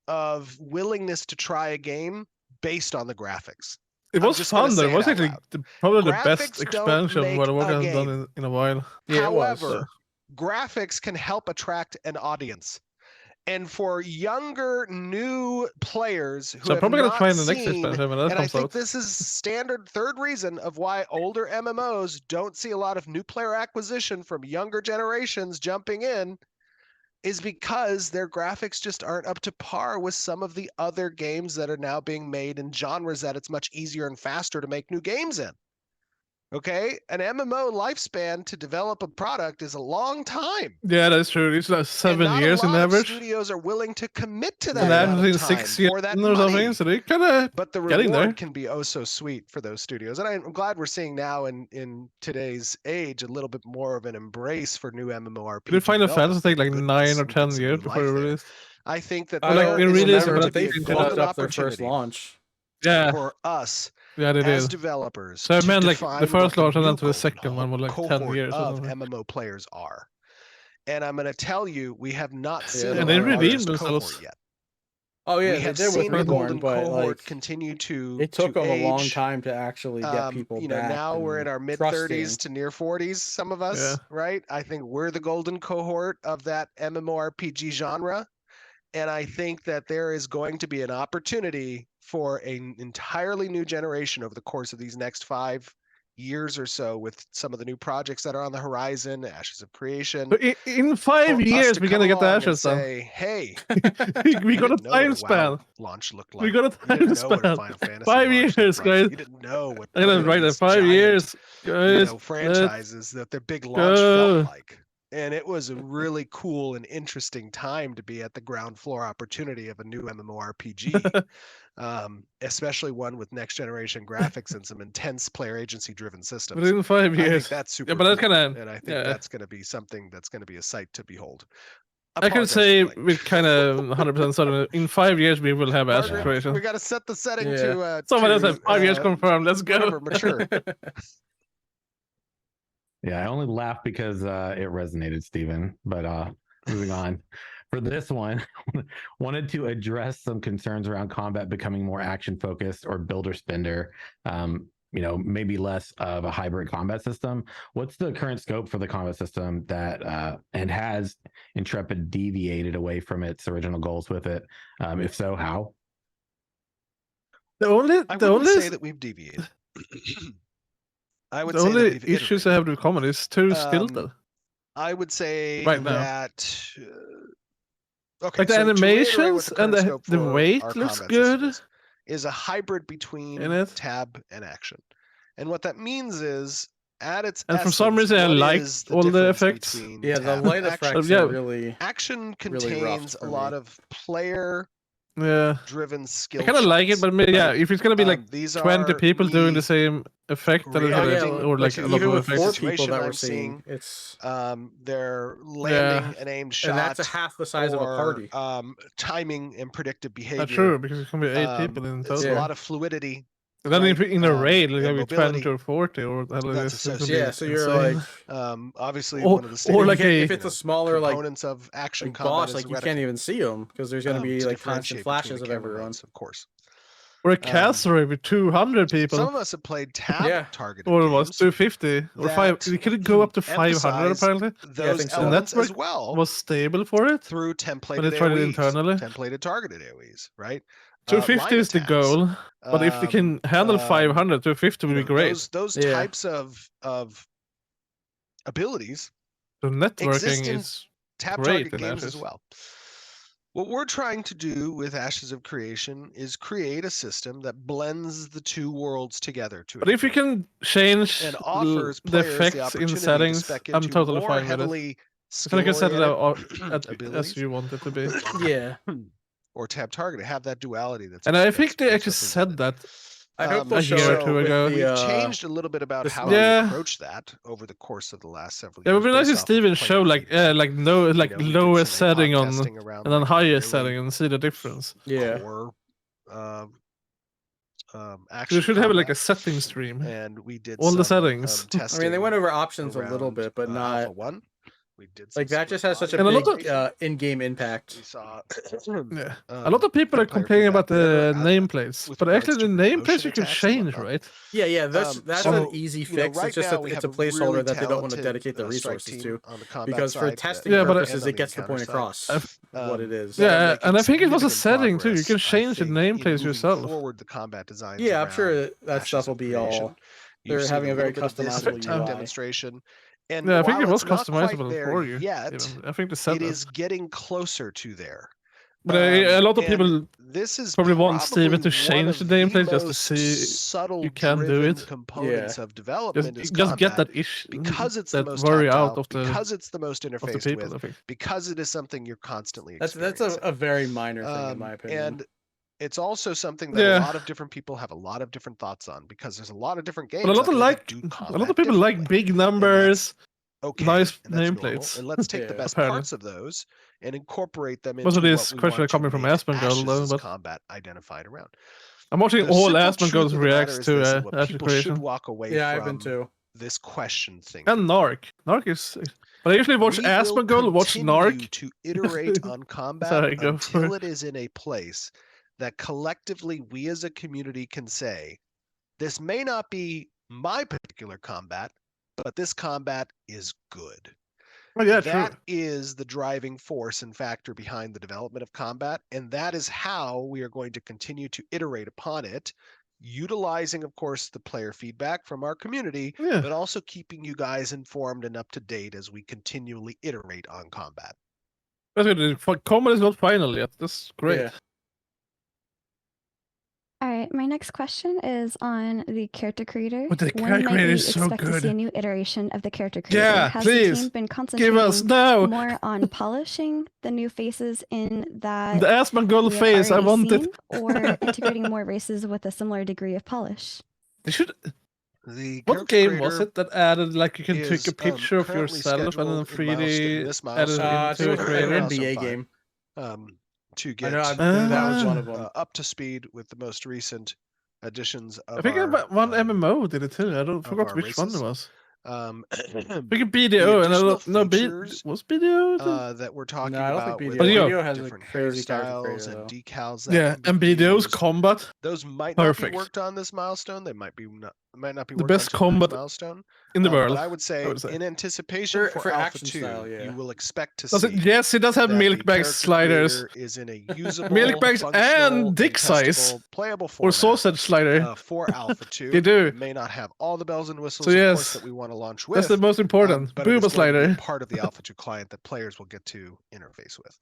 of willingness to try a game based on the graphics. It was fun though. It was actually probably the best Graphics expansion don't what make a I've done game. in a while. Yeah, However, graphics can help attract an audience. And for younger, new players who So I'm have probably gonna not try in the next seen, expansion when that and I comes think out. this is standard third reason of why older MMOs don't see a lot of new player acquisition from younger generations jumping in, is because their graphics just aren't up to par with some of the other games that are now being made in genres that it's much easier and faster to make new games in. Okay, an MMO lifespan to develop a product is a long time. Yeah, that's true. It's like 7 and years not a on lot average. Of studios are willing to commit to that And amount averaging of time 6 years for that or something, money. so they kind of But the getting there. reward can be oh so sweet for those studios, and I'm glad we're seeing now in today's age a little bit more of an embrace for new MMORPG. Did Final Fantasy take like 9 or 10 years before it released? I think that I there don't is remember, going but to be they a fucked golden up their first opportunity launch. Yeah. for us Yeah, they as did. developers. So I to meant like define the first what launch and new then to the golden second one was like 10 cohort years or of something. MMO players are. And I'm going to tell you, we have not seen and our they redeemed largest themselves. cohort yet. Oh yeah, We they have did with seen the Reborn, golden but cohort like continue to it took them a long age. time to actually get people You know, back. now we're in our mid 30s to near 40s, some of us, Yeah. right? I think we're the golden cohort of that MMORPG genre. And I think that there is going to be an opportunity for an entirely new generation over the course of these next 5 years or so with some of the new projects that are on the horizon, Ashes of Creation. But in 5 years, we're gonna get the Ashes done. Say, hey, we got a time span. Launch looked like. We got a You didn't time know what a span. Final Fantasy 5 launch years, looked like. guys. You didn't know what I'm gonna write that 5 years, guys. Franchises that their big launch felt like. And it was a really cool and interesting time to be at the ground floor opportunity of a new MMORPG, especially one with next generation graphics and some intense player agency driven systems. Within 5 years. I think that's super but that's cool. kind of. And I think that's going to be something that's going to be a sight to behold. I can say with kind of 100% certain in 5 years we will have Ashes Creation. We got to set the setting to. Someone else has 5 years confirmed. Let's go. Whatever, mature. Yeah, I only laughed because it resonated, Stephen. But moving on. For this one, wanted to address some concerns around combat becoming more action focused or builder spender. You know, maybe less of a hybrid combat system. What's the current scope for the combat system that and has Intrepid deviated away from its original goals with it? If so, how? I wouldn't say that we've deviated. I would the say only that issues I have with common is too stilted. I would say right now. that okay, like the so animations and the weight looks good. Is a hybrid between tab and action, and what that means is at its and for some reason I like all the effects. Yeah, the light effects are really action contains really a lot of player. Driven skill. I kind of like it, but maybe, yeah, if it's gonna be like 20 people doing the same effect, then or like a lot of effects. 4 people that we're seeing, it's they're landing an aimed shot, and that's a half the size of a party. Timing and predictive behavior. That's true because it's gonna be 8 people in total. It's a lot of fluidity. And then in a raid, like maybe 20 or 40 or yeah, so you're like obviously one of the or like if it's a smaller components of action boss, like you can't even see them because there's going to be like constant flashes of everyone. Of course. Or a caster with 200 people. Some of us have played tab-targeted Or it was games 250 or 5. You could go up to 500 apparently. Those The elements network as well was stable for it through when templated they tried it AoEs, internally. templated targeted AoEs, right? 250 is the goal, but if they can handle 500, 250 would be great. Those types of abilities So networking exist in is tab great target in games Ashes. as well. What we're trying to do with Ashes of Creation is create a system that blends the two worlds together to But if you can change and offers the players the effects in opportunity to settings, spec I'm into totally more fine with it. heavily So you can set it out skill-oriented as you want it to be. Yeah. Or tab targeted, have that duality. That's And I think they actually said that I hope they'll a show year or it two with ago. the, We've changed a little bit about how we Yeah. approach that over the course of the last several Yeah, it years. would be nice if based off of Steven player show like feedback. like We did lowest some APOC setting on testing around, and then like, highest really setting and see the difference. core action You should have like a combat. setting stream. And we did all the some, settings. testing I mean, they went over options a little around, bit, but not Alpha 1. We did some like that. Just has such a And a big lot of- in-game impact. We saw Yeah. A lot of people are player complaining feedback about the there, nameplates, with but regards actually the to nameplates promotion you can attacks and change, whatnot. right? Yeah, that's So, an easy you know, fix. right It's just now we it's have a placeholder really that they don't want to talented, dedicate the strike resources team to, on the combat because for side, testing Yeah, but- purposes, and on it gets the point encounter across side. what it is. that are Yeah, making and I think it was a significant setting too. You progress, can I change the think, in nameplates moving yourself. forward the combat designs Yeah, I'm sure around that Ashes stuff will of be Creation. all. You've They're seen having a very little bit of this in the customizable tab UI. demonstration. And Yeah, I think while it was it's not quite customizable there for you. yet, even. I think they it said that. is getting closer to there. But a lot of and people this is probably want Steven to one change of the nameplate just to most see subtle you can do driven it. components of development is Just get combat that issue, because it's the that most worry tactile, out of the because it's the most the interfaced people. with, I think. because it is something you're constantly That's experiencing. a very minor thing in my opinion. And it's also something that Yeah. a lot of different people have a lot of different thoughts on, because there's a lot of different games But a lot out of there that do a combat lot of people like differently. big numbers, Okay, nice and that's normal. nameplates. And let's take the Yeah. best Apparently. parts of those and incorporate them into Most of what these we questions want are coming to from make Asmongold, though, Ashes' but combat identified around. I'm watching The all simple Asmongold's truth of the matter reacts is to this, and what Ashes people should Creation. walk away Yeah, from I've been too. this question thing. And Narc. Narc is. But I usually watch We will Asmongold, watch continue Narc. to iterate on combat Sorry, go for until it. it is in a place that collectively we as a community can say, this may not be my particular combat, but this combat is good. Oh, yeah, That true. is the driving force and factor behind the development of combat, and that is how we are going to continue to iterate upon it, utilizing, of course, the player feedback from our community, Yeah. but also keeping you guys informed and up to date as we continually iterate on combat. That's good. Combat is not final yet. That's great. Yeah. All right, my next question is on the character creator. But the When character might creator we is so expect to see a good. new iteration of the character creator? Yeah, Has the please. team been Give concentrating us now. more on polishing the new faces in that The Asmongold we have face, I already want seen, it. or integrating more races with a similar degree of polish? They should. The What character game was creator it that added like you can is, take a picture of currently yourself and then scheduled in 3D this edit milestone, I think into it a was an creator? milestone NBA 5, game. to I get know. I believe that was one of them. up to speed with the most recent additions of I think our, one MMO did it too. I don't of forgot our which one it races. was. I I think BDO and I don't know. Was BDO? that we're talking No, I don't about think with BDO. BDO BDO has a different crazy character hairstyles creator and though. decals that Yeah, can and be BDO's used. combat. Those might not Perfect. be worked on this milestone. They might not be The worked best on tonight's combat milestone. in the world. But I would say, in anticipation for Alpha action 2, style, yeah. you will expect to Does see. it? Yes, it does have that milk the bag character sliders. creator is in a usable, Milk bags functional, and dick size. testable, playable Or format sausage slider. for Alpha 2. They do. It may not have all the bells and whistles, So of yes, course, that we want to launch with. That's the most important. But it is Booba going to slider. be part of the Alpha 2 client that players will get to interface with.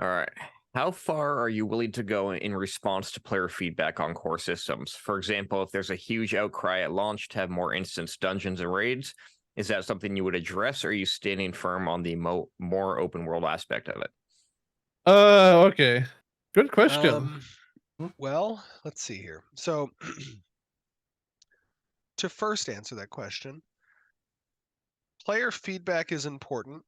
All right. How far are you willing to go in response to player feedback on core systems? For example, if there's a huge outcry at launch to have more instance dungeons and raids, is that something you would address, or are you standing firm on the more open world aspect of it? Okay. Good question. Well, let's see here. So, to first answer that question, player feedback is important.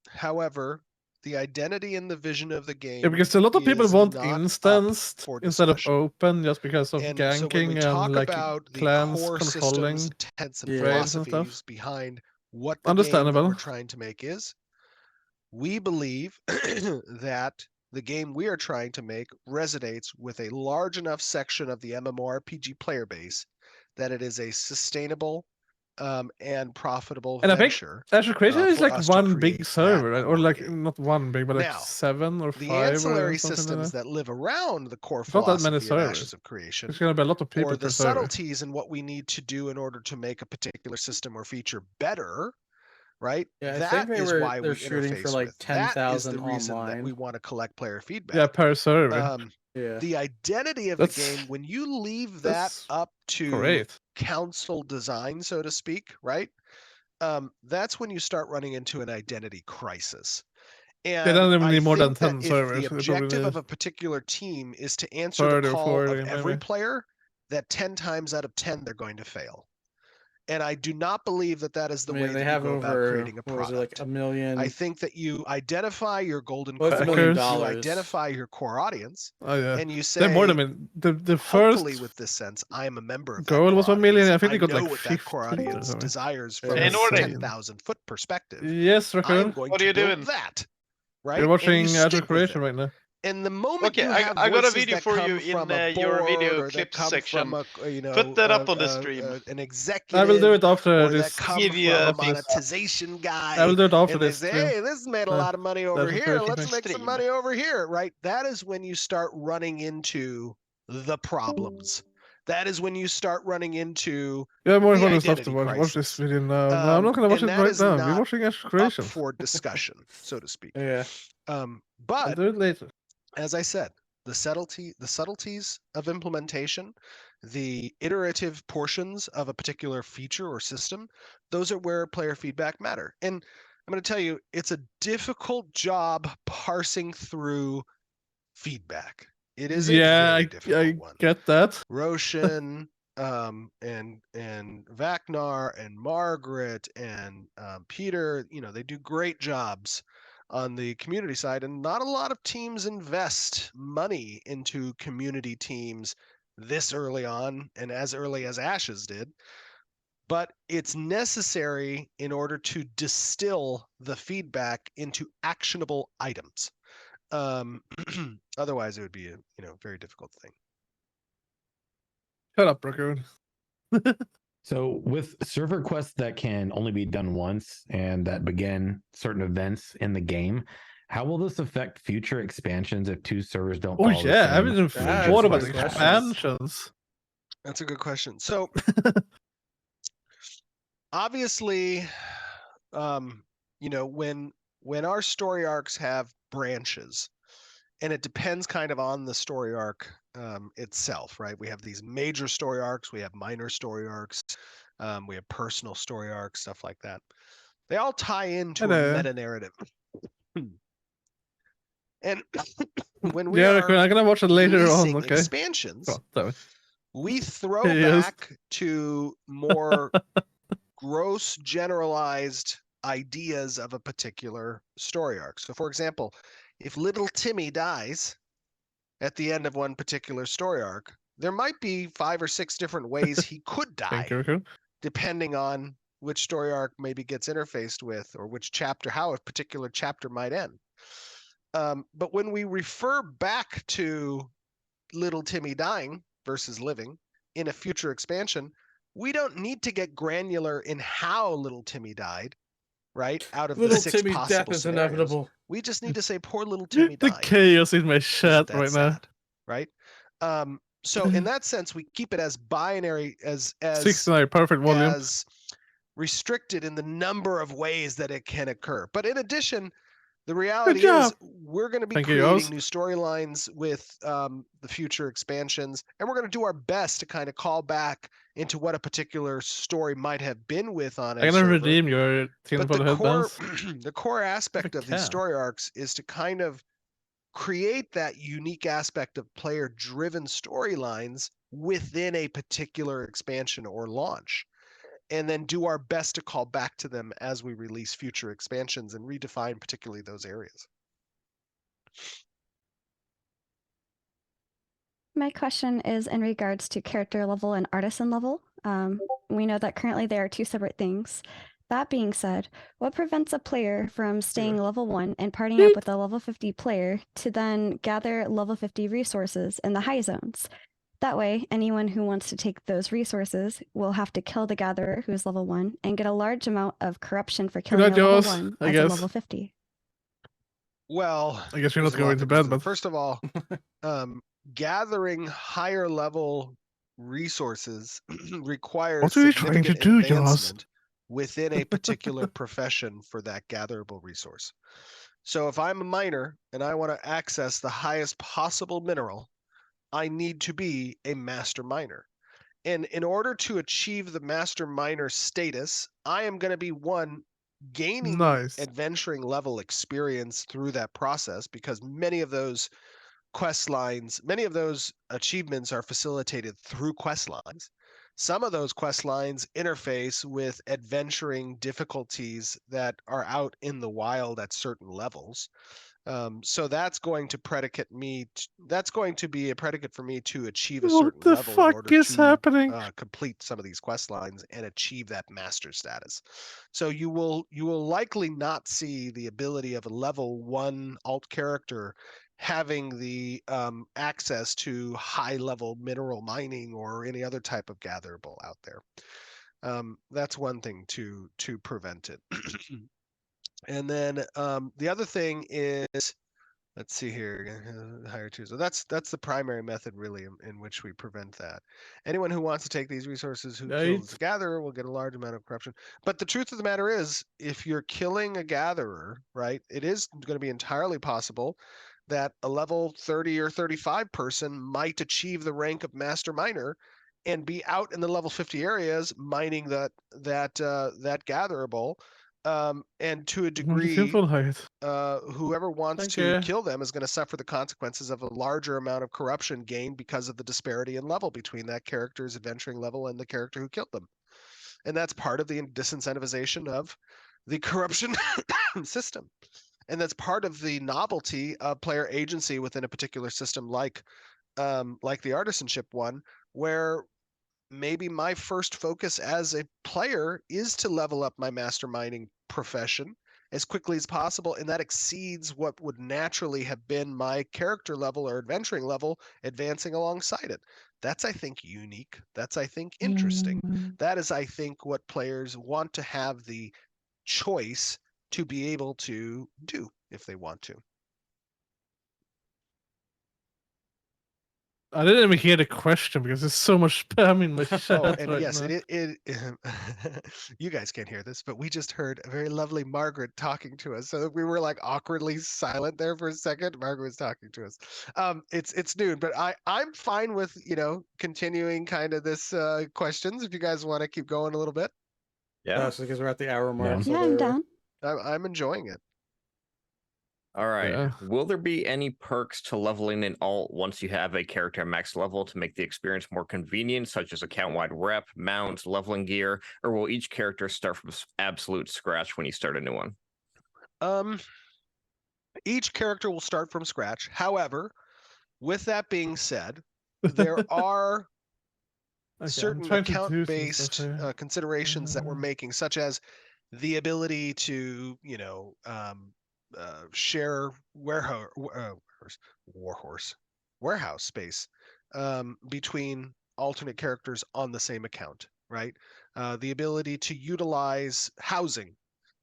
However, the identity and the vision of the game. Yeah, because a lot of people is want not up instanced for instead of discussion. open just because of And so when we ganking talk and like about the clans core controlling systems, tenets, and raids and philosophies stuff. behind what the game that Understandable. we're trying to make is, we believe that the game we are trying to make resonates with a large enough section of the MMORPG player base that it is a sustainable and profitable And I think venture. Azure Creation is for like us to one big create server, that right? Or like game. not one big, but like Now, 7 or 5 the or ancillary something like systems that. that live around the core It's not that many philosophy of Ashes servers. of Creation, There's gonna be a lot of people or the per server. subtleties in what we need to do in order to make a particular system or feature better, right? Yeah, I That think is why they're we shooting for interface like with. That is the 10,000 reason that online. we want to collect player feedback. Yeah, per server. Yeah. The identity of the game, when you leave that up to great. council design, so to speak, right? That's when you start running into an identity crisis. And don't even I need more than think that 10 if servers. the They probably objective need of a particular team is to answer the 30 or call 40 of every maybe. player, that 10 times out of 10 they're going to fail. And I do not believe that that is the way they that have you go about over, creating a what was product. it, like $1 million? I think that you identify your golden Well, it's core, $1 million. you identify your core audience, Oh yeah. and you They're more say, than the hopefully first with this sense, I am a member of that goal core was 1 million. audience. I think they got know like what 50 that core or audience something. desires from Yeah, a insane. 10,000 foot perspective. Yes, I am Raccoon. going What to are you build doing? that. Right? You're watching and you Azure stick with Creation it. right now. And the moment Okay, you I have got a voices video that for come you from in a your board video or that clips come section. from a Put that up on the stream. an executive, I will do it after or this. that come Give from you a a monetization guy, I will do it after and they this say, stream. "Hey, this made a lot of money over Azure here. Creation Let's thing. make some Stream. money over here." Right? That is when you start running into the problems. That is when you start running into Yeah, more the important stuff to identity watch. Watch this crisis. video now. No, I'm not gonna watch And it that right is now. We're not watching Azure up Creation. for discussion, so to speak. Yeah. I'll But do it later. as I said, the subtleties of implementation, the iterative portions of a particular feature or system, those are where player feedback matter. And I'm going to tell you, it's a difficult job parsing through feedback. It is a very difficult one. Get that. Roshan and Vaknar and Margaret and Peter, they do great jobs on the community side, and not a lot of teams invest money into community teams this early on and as early as Ashes did. But it's necessary in order to distill the feedback into actionable items. Otherwise, it would be a very difficult thing. Shut up, Raccoon. So with server quests that can only be done once and that begin certain events in the game, how will this affect future expansions if 2 servers don't follow the I same haven't even thought about expansions. That's a good question. So obviously, when our story arcs have branches, and it depends kind of on the story arc itself, right? We have these major story arcs, we have minor story arcs, we have personal story arcs, stuff like that. They all tie into a meta narrative. And when we are I'm gonna watch it later on. Okay. Expansions, we throw back to more gross, generalized ideas of a particular story arc. So, for example, if little Timmy dies at the end of one particular story arc, there might be 5 or 6 different ways he could die, depending on which story arc maybe gets interfaced with, or which chapter, how a particular chapter might end. But when we refer back to little Timmy dying versus living in a future expansion, we don't need to get granular in how little Timmy died, right? Out of little the 6 Timmy's possible death is scenarios. inevitable. We just need to say poor little Timmy The died. chaos in my chat right now. Right? So in that sense, we keep it as binary, as 69, perfect volume. as restricted in the number of ways that it can occur. But in addition, the reality is we're going to be creating new storylines with the future expansions, and we're going to do our best to kind of call back into what a particular story might have been with on a server. I'm going to redeem your But the core aspect of these story arcs is to kind of create that unique aspect of player-driven storylines within a particular expansion or launch, and then do our best to call back to them as we release future expansions and redefine particularly those areas. My question is in regards to character level and artisan level. We know that currently they are 2 separate things. That being said, what prevents a player from staying level 1 and partying up with a level 50 player to then gather level 50 resources in the high zones? That way, anyone who wants to take those resources will have to kill the gatherer who is level 1 and get a large amount of corruption for killing a level 1 as a level 50. Well, I guess you're not going to bed, but first of all, gathering higher level resources requires what are you trying to do, advancement within a particular profession for that gatherable resource. So if I'm a miner and I want to access the highest possible mineral, I need to be a master miner. And in order to achieve the master miner status, I am going to be gaining adventuring level experience through that process, because many of those quest lines, many of those achievements are facilitated through quest lines. Some of those quest lines interface with adventuring difficulties that are out in the wild at certain levels. So that's going to that's going to be a predicate for me to achieve a certain level in order to complete some of these quest lines and achieve that master status. So you will likely not see the ability of a level 1 alt character having the access to high level mineral mining or any other type of gatherable out there. That's one thing to prevent it. And then the other thing is, let's see here, higher tiers. So that's the primary method really in which we prevent that. Anyone who wants to take these resources who kills the gatherer will get a large amount of corruption. But the truth of the matter is, if you're killing a gatherer, right, it is going to be entirely possible that a level 30 or 35 person might achieve the rank of master miner and be out in the level 50 areas mining that gatherable. And to a degree, whoever wants to kill them is going to suffer the consequences of a larger amount of corruption gained because of the disparity in level between that character's adventuring level and the character who killed them. And that's part of the disincentivization of the corruption system. And that's part of the novelty of player agency within a particular system like the artisanship one, where maybe my first focus as a player is to level up my master mining profession as quickly as possible, and that exceeds what would naturally have been my character level or adventuring level advancing alongside it. That's, I think, unique. That's, I think, interesting. That is, I think, what players want to have the choice to be able to do if they want to. I didn't even hear the question because there's so much spam in my chat and right yes, now. You guys can't hear this, but we just heard a very lovely Margaret talking to us. So we were like awkwardly silent there for a second. Margaret was talking to us. It's noon, but I'm fine with continuing kind of this questions if you guys want to keep going a little bit. Yeah, so because we're at the hour mark. Yeah, I'm down. I'm enjoying it. All right. Will there be any perks to leveling an alt once you have a character at max level to make the experience more convenient, such as account-wide rep, mounts, leveling gear, or will each character start from absolute scratch when you start a new one? Each character will start from scratch. However, with that being said, there are certain account-based considerations that we're making, such as the ability to, share warehouse space between alternate characters on the same account, right? The ability to utilize housing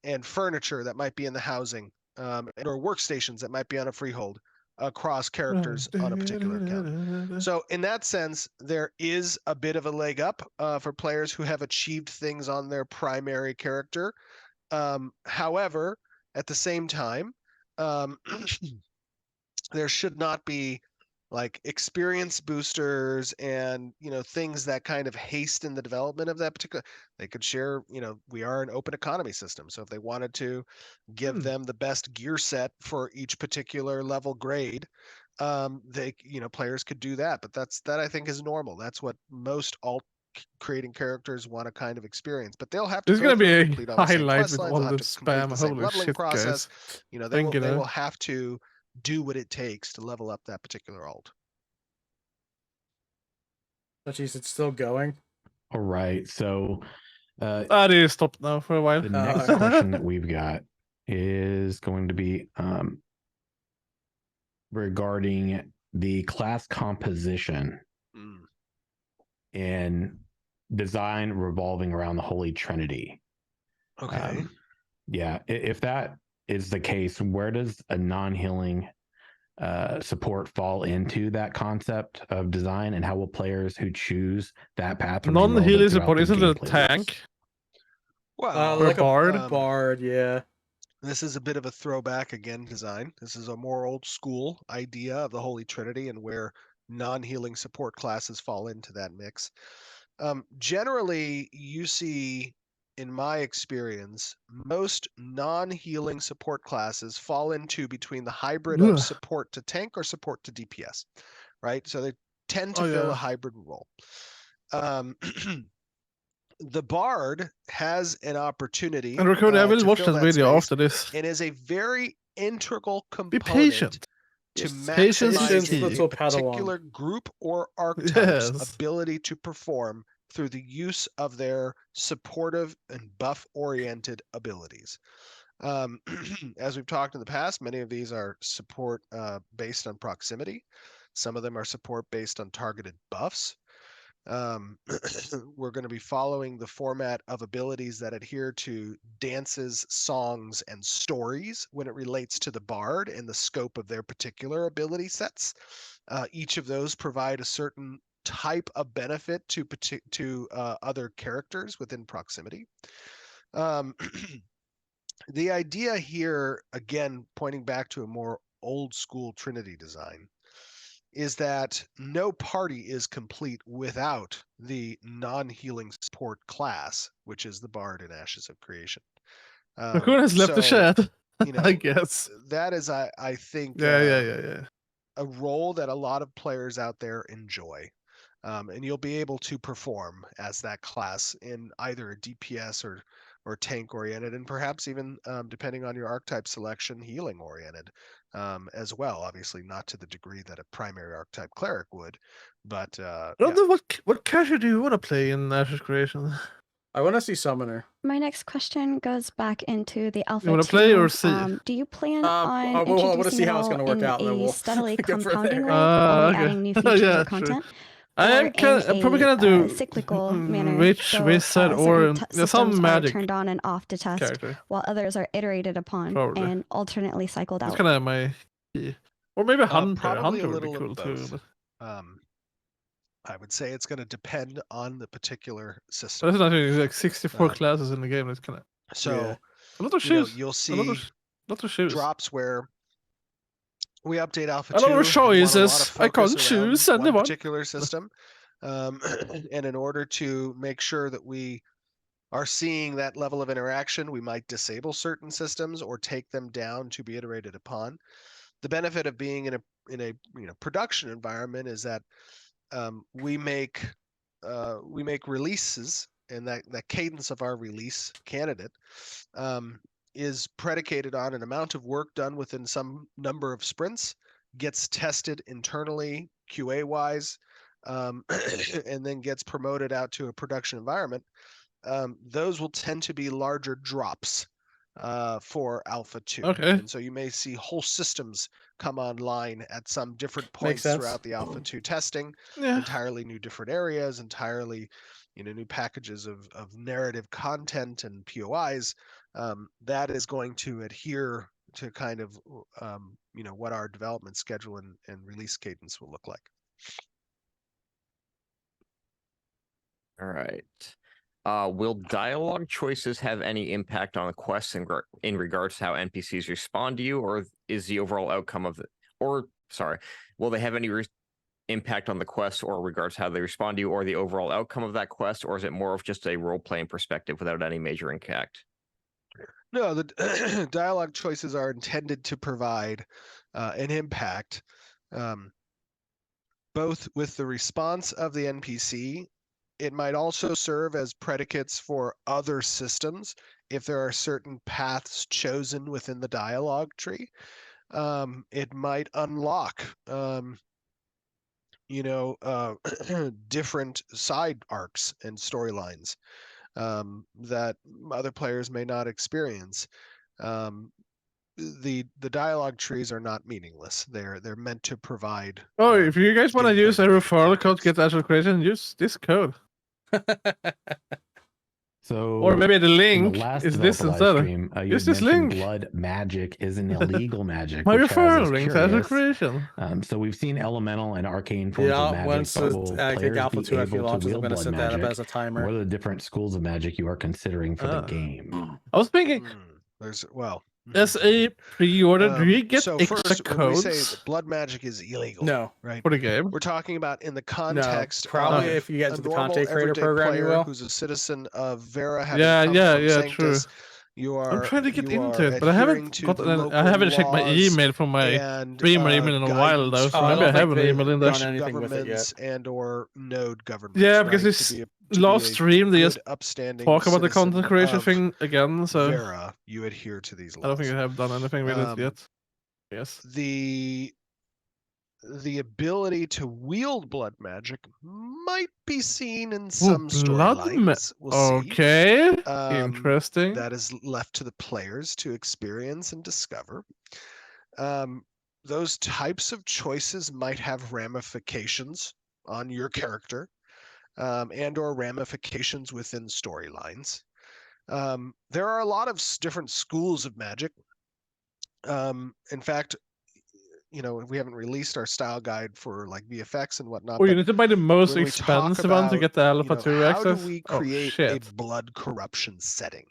and furniture that might be in the housing, or workstations that might be on a freehold across characters on a particular account. So in that sense, there is a bit of a leg up for players who have achieved things on their primary character. However, at the same time, there should not be like experience boosters and things that kind of hasten the development of that particular. They could share, we are an open economy system, so if they wanted to give them the best gear set for each particular level grade, they players could do that. But that I think is normal. That's what most alt creating characters want to kind of experience, but they'll have to go through and complete all the same quest lines, they'll have to complete the same Holy leveling shit, process. guys. They will have to do what it takes to level up that particular alt. But geez, it's still going. All right. So I need to stop now for a while. The next question that we've got is going to be regarding the class composition and design revolving around the Holy Trinity. Okay. Yeah, if that is the case, where does a non-healing support fall into that concept of design, and how will players who choose that path remain non-healing relevant throughout support the isn't a gameplay tank? loops? Well, like bard. Bard, yeah. This is a bit of a throwback again design. This is a more old school idea of the Holy Trinity and where non-healing support classes fall into that mix. Generally, you see, in my experience, most non-healing support classes fall into between the hybrid of support to tank or support to DPS, right? So they tend to fill a hybrid role. The Bard has an opportunity And Raccoon, I will to watch fill that that video space after this. and is a very integral Be component patient. to Patience is maximizing key. a particular group or archetype's ability to perform through the use of their supportive and buff-oriented abilities. As we've talked in the past, many of these are support based on proximity. Some of them are support based on targeted buffs. We're going to be following the format of abilities that adhere to dances, songs, and stories when it relates to the bard and the scope of their particular ability sets. Each of those provide a certain type of benefit to other characters within proximity. The idea here, again, pointing back to a more old school Trinity design, is that no party is complete without the non-healing support class, which is the Bard in Ashes of Creation. Raccoon has left the shed. You know, I guess that is, I think, yeah. a role that a lot of players out there enjoy. And you'll be able to perform as that class in either a DPS or tank oriented, and perhaps even depending on your archetype selection, healing oriented as well. Obviously, not to the degree that a primary archetype cleric would, but I don't know what character do you want to play in Ashes Creation? I want to see Summoner. My next question goes back into the Alpha You want to 2. play or see? Do you plan on I want to introducing see it how it's all going to work in out, and then a we'll steadily go from compounding there. way, only Okay. adding new features Yeah, or content? I Or am in probably gonna do cyclical manner, witch, so wizard, or certain some systems are magic turned on and off to test, character. while others are iterated upon Probably. and alternately cycled That's out. kind of my, or maybe Hunter. Probably Hunter a would be little cool of too. both. But I would say it's going to depend on the particular but system. that's not there's like 64 classes in the game. It's kind of so a lot of shoes. You'll see lot of shoes. drops where we update Alpha a 2 lot of choices. and want a lot of I can't focus around choose one anyone. particular system. And in order to make sure that we are seeing that level of interaction, we might disable certain systems or take them down to be iterated upon. The benefit of being in a production environment is that we make releases, and that cadence of our release candidate is predicated on an amount of work done within some number of sprints, gets tested internally QA wise, and then gets promoted out to a production environment. Those will tend to be larger drops for Alpha 2. Okay. And so you may see whole systems come online at some different points throughout the Alpha 2 testing, entirely new different areas, entirely new packages of narrative content and POIs. That is going to adhere to kind of what our development schedule and release cadence will look like. All right. Will dialogue choices have any impact on the quests in regards to how NPCs respond to you, or is the overall outcome of will they have any impact on the quest or regards to how they respond to you, or the overall outcome of that quest, or is it more of just a role-playing perspective without any major impact? No, the dialogue choices are intended to provide an impact, both with the response of the NPC. It might also serve as predicates for other systems if there are certain paths chosen within the dialogue tree. It might unlock, different side arcs and storylines. that other players may not experience. The dialogue trees are not meaningless. They're meant to provide. Oh, if you guys want to use a referral code to get Astral Creation, use this code. So, or maybe the link in the last is this live instead. stream, you Use had this mentioned link. blood magic is an illegal magic. My which has referral us link is Astral curious. Creation. So we've seen elemental and arcane forms of magic, once but will I think players Alpha be 2 actually able to launches, I'm wield going to blood set that up magic? as a timer. What are the different schools of magic you are considering for the game? I was thinking, There's as a pre-order, do you get so extra first, when we say codes that blood magic is illegal, No. right? for the game? We're talking about in the context probably of if you get a into the normal content creator everyday program, you player will. who's a citizen of Vera, having Yeah, come yeah, from yeah, Sanctus. true. You are. I'm trying to get you into are it, but I adhering haven't to got. the I local haven't checked my laws email from my and, streamer email in a while though, guidance so I maybe don't I have think an they've email in there. done anything with it governments yet. and or node governments. Yeah, because right? this to last be a stream they good, just upstanding talk about the citizen content creation of thing again, so Vera, you adhere to these laws. I don't think I have done anything with it yet. Yes. The ability to wield blood magic might be seen in some blood storylines. We'll see. Okay, interesting. That is left to the players to experience and discover. Those types of choices might have ramifications on your character, and or ramifications within storylines. There are a lot of different schools of magic. In fact, we haven't released our style guide for like VFX and whatnot. Oh, you need to buy the most when we expensive talk one to about, get the Alpha 2 how access? do we Oh, create a shit. blood corruption setting?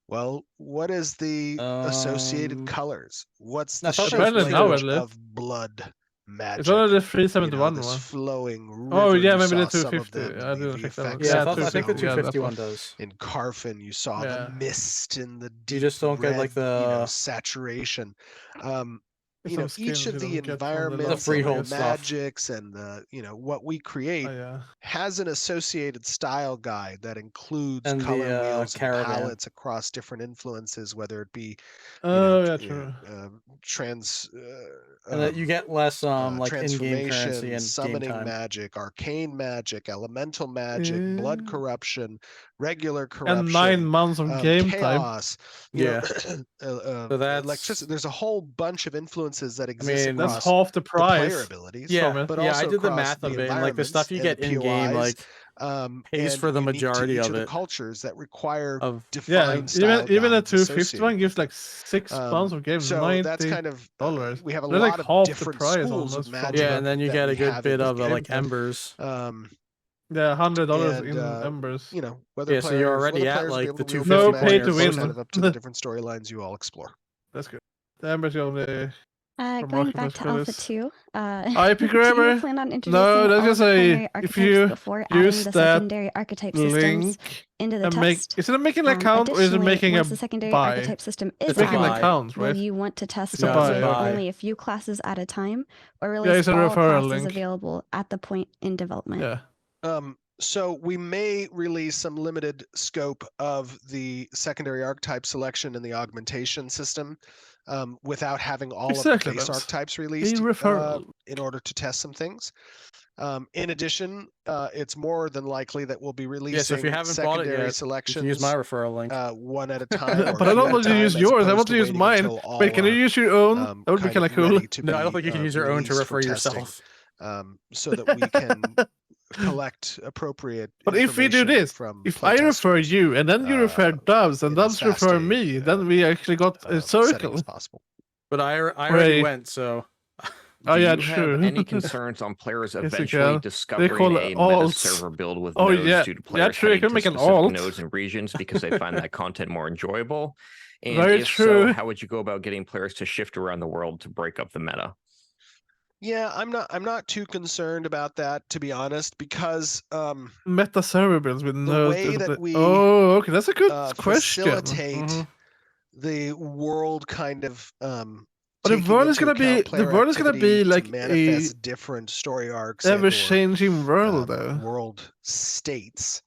Well, what is the associated colors? What's the shape of blood magic? It's only the 371 this one. flowing river. Oh, yeah, you maybe the saw some of 250. them I in the didn't check that one. VFX. Yeah, I think the 251 does. In Carfin, you saw the mist in the deep You just don't red, get like the saturation. Some each of skins the you don't get from environments, The freehold and the stuff. magics, and the what we create has an associated style guide that includes And the, color wheels and caravan. palettes across different influences, whether it be trans. And that you get less like in-game currency transformation, and summoning game time. magic, arcane magic, elemental magic, blood corruption, regular corruption, and 9 months of game chaos. Yeah. So that's electricity. There's a whole bunch of influences that exist mean, across that's half the price. player abilities. Yeah, but yeah, also I did the across math of it, and like the stuff you environments get and the in game, POIs, like pays and for the unique to majority each of the it. cultures that require Of defined style even a guides 250 one associated gives with like 6 months of games, so $90. that's kind of we have a They're lot like of half the different price schools of almost from magic. Yeah, and then you that get we a good have bit in of this like game. embers. Yeah, $100 And, in embers. Whether Yeah, so you're already whether at, players will be like, able the to wield 250 magic No pay or to not win. is kind of up to the different storylines you all explore. That's good. The embers you only. Going back to Alpha 2, IP do grabber? you plan on introducing No, that's all just the primary if archetypes you before adding use the that secondary archetype systems link into the and test? is it making an account or is it Additionally, making once a the secondary buy? archetype system It's is making an added, account, will right? you want to test It's a it buy, with okay. only a few classes at a time, or Yeah, release it's a all referral classes link. available at the point in development? Yeah. So we may release some limited scope of the secondary archetype selection and the augmentation system without having all of the base archetypes released in order to test some things. In addition, it's more than likely that we'll be releasing so if you haven't bought it secondary yet, selections. you can use my referral link. One at a time. But I don't want to use yours. I want to use mine. Wait, can you use your own? That would be kind of cool. No, I don't think you can use your own to refer yourself. So that we can collect appropriate. But if we do this, if I refer you and then you refer Dubs and Dubs refer me, then we actually got a circle. Possible. But I already went, so. Oh yeah, Do you true. have any concerns on players Yes, you eventually can. discovering They call a it meta alts. server build with Oh, nodes yeah. due to Yeah, players true, you heading can make to an specific alt. nodes and regions because they find that content more enjoyable? And Very if true. so, how would you go about getting players to shift around the world to break up the meta? Yeah, I'm not too concerned about that, to be honest, because Meta server builds with the nodes. way that we Oh, okay, that's a good question. facilitate the world kind of But the taking world is into gonna be account player activity to like manifest different story arcs ever and/or, changing world though. world states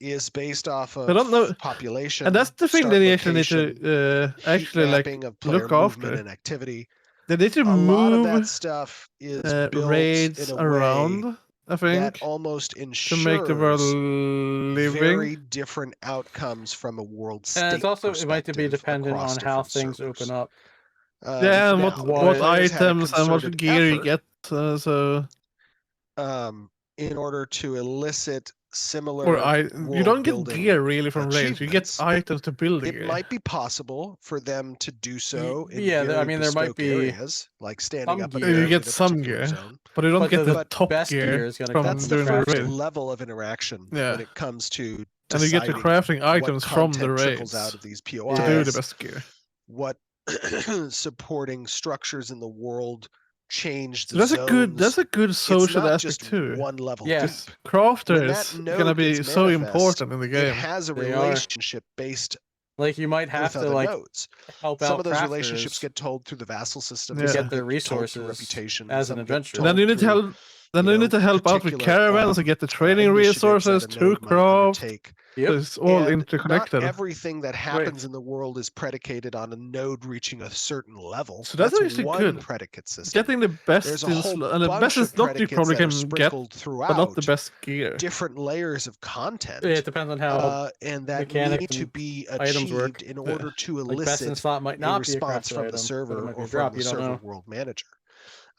is based off I don't know. of population, And that's the thing start that you actually need location, to actually like mapping of player look movement after. and activity. They need to A lot of that move stuff is built raids in a around way I think, that almost to make the world ensures living. very different outcomes from a world state And it's also it might be perspective dependent across on how different things servers. open up. Yeah, and Now, what players had a items and what concerted gear you effort, get. So in order to elicit or similar you don't get world-building gear really from raids. You get achievements, items to build the it gear. might be possible for them to do so in yeah, very I mean, there might bespoke be areas, like standing some up a gear. You node get in a some particular gear, zone. but you don't But get the the top best gear gear is gonna from come That's from the doing the first raid. level of interaction Yeah. when it comes to And you get the deciding crafting what items from the content raids trickles out of these to do POIs, the best gear. what supporting structures in the world change So the that's a good zones. social It's not aspect just too. one level Yeah. deep. Because When that crafters are node gonna be gets so manifest, important in the it game. has a They are. relationship based Like you might have with to other like nodes. help Some out of those relationships crafters get told through the vassal system. to Yeah. Some get their get told through resources reputation. as an Some get adventurer. Then told you need to through, help. Then you need to help out with particular, caravans and get the training initiatives resources that a to node might craft. undertake. Yep. So it's all And interconnected. not everything that happens Great. in the world is predicated on a node reaching a certain level. So that's actually one good. predicate system. Getting the best There's a in whole and the best bunch of is not you predicates probably that are can get, sprinkled but not the throughout best gear. different layers of content. It depends on how and that mechanics need to and be items work. achieved in order to Like best in elicit slot might a not be a response crafted from the item, but it server might be or a from drop. the You don't server know. world manager.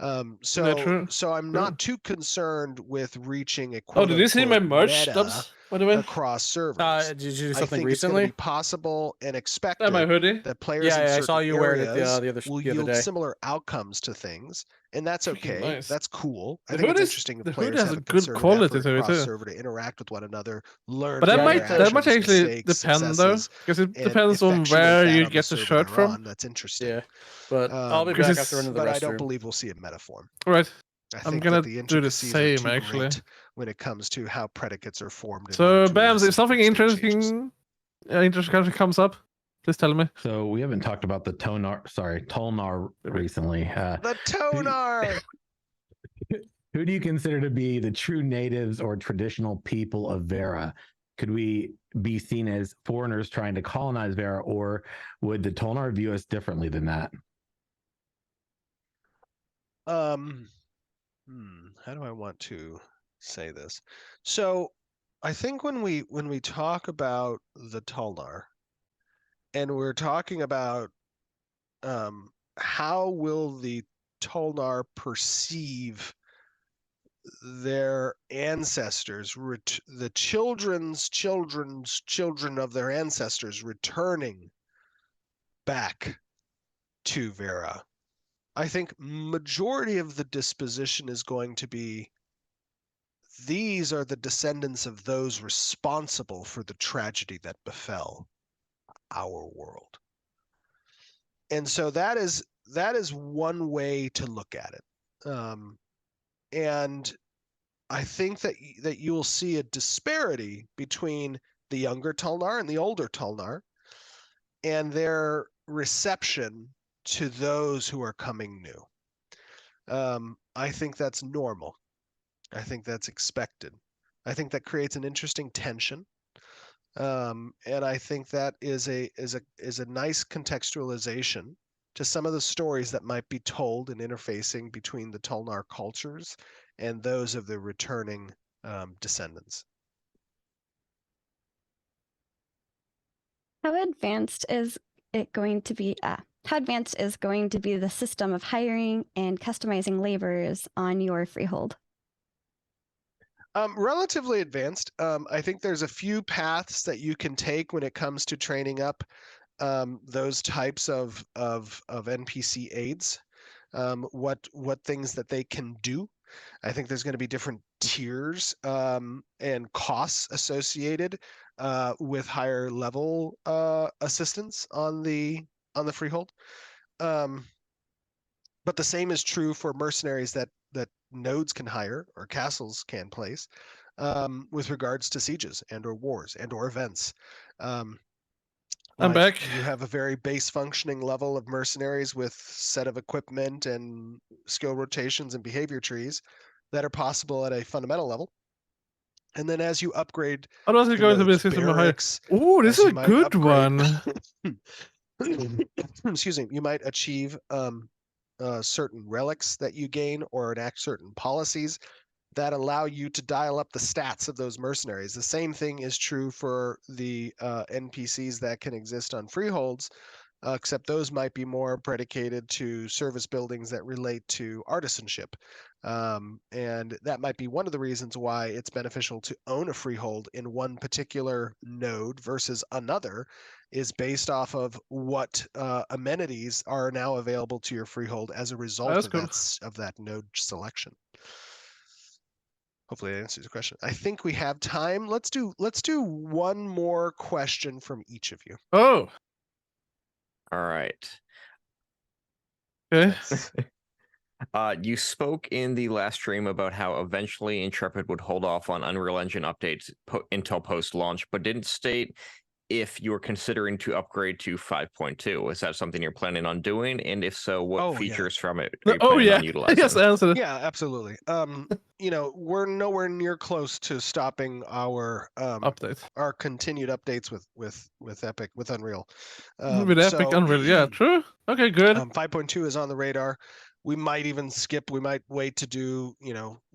Yeah, So true. I'm True. not too concerned with reaching a Oh, quote did you see my unquote merch, meta Dubs? By the way, across servers. Did you do I something think it's going to recently? be possible and my expected hoodie. that players in Yeah, I certain saw you wearing it areas the will other yield day. similar outcomes to things, and that's Freaking okay. nice. That's cool. I The think it's hood is- interesting if the hood players has have a a good concerted quality effort to it, across too. server to interact with one another, learn But from that their might actions, actually mistakes, depend though, successes, because it and depends on effectuate where that you on the get the server shirt they're from. on. That's interesting. Yeah, but I'll be 'Cause back it's- after running the But I restroom. don't believe we'll see it metaform. Right. I I'm think gonna that the do the intricacies are same too actually. great when it comes to how predicates are formed. In So, order to Bams, if elicit something state changes. interesting comes up, please tell me. So we haven't talked about the Tolnar recently. The Tonar! Who do you consider to be the true natives or traditional people of Vera? Could we be seen as foreigners trying to colonize Vera, or would the Tolnar view us differently than that? How do I want to say this? So I think when we talk about the Tolnar, and we're talking about how will the Tolnar perceive their ancestors, the children's children of their ancestors returning back to Vera, I think majority of the disposition is going to be these are the descendants of those responsible for the tragedy that befell our world. And so that is one way to look at it. And I think that you will see a disparity between the younger Tolnar and the older Tolnar and their reception to those who are coming new. I think that's normal. I think that's expected. I think that creates an interesting tension. And I think that is a nice contextualization to some of the stories that might be told in interfacing between the Tolnar cultures and those of the returning descendants. How advanced is it going to be? How advanced is going to be the system of hiring and customizing laborers on your freehold? Relatively advanced. I think there's a few paths that you can take when it comes to training up those types of NPC aids. What things that they can do. I think there's going to be different tiers and costs associated with higher level assistance on the freehold. But the same is true for mercenaries that nodes can hire or castles can place with regards to sieges and or wars and or events. I'm back. You have a very base functioning level of mercenaries with set of equipment and skill rotations and behavior trees that are possible at a fundamental level. And then as you upgrade, how is it going to be a system of higher? Oh, this is a good one. Excuse me. You might achieve certain relics that you gain or enact certain policies that allow you to dial up the stats of those mercenaries. The same thing is true for the NPCs that can exist on freeholds, except those might be more predicated to service buildings that relate to artisanship. And that might be one of the reasons why it's beneficial to own a freehold in one particular node versus another, is based off of what amenities are now available to your freehold as a result of that node selection. Hopefully that answers your question. I think we have time. Let's do one more question from each of you. Oh. All right. Okay. You spoke in the last stream about how eventually Intrepid would hold off on Unreal Engine updates until post-launch, but didn't state if you were considering to upgrade to 5.2. Is that something you're planning on doing? And if so, what features from it are you planning on utilizing? Yes, answer. Yeah, absolutely. We're nowhere near close to stopping our updates, our continued updates with Epic, with Unreal. With Epic, Unreal, yeah, true. Okay, good. 5.2 is on the radar. We might even skip. We might wait to do,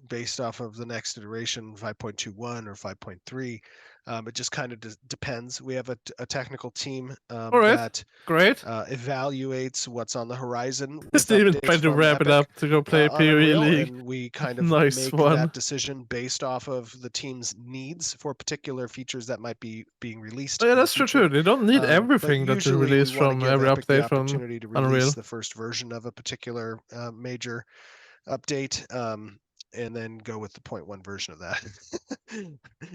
based off of the next iteration, 5.21 or 5.3. It just kind of depends. We have a technical team that evaluates what's on the horizon. Steven tried to wrap it up to go play PoE League. And we kind of make that decision based off of the team's needs for particular features that might be being released. Oh, yeah, that's true. They don't need everything that you release from every update from Unreal. The first version of a particular major update. And then go with the 0.1 version of that,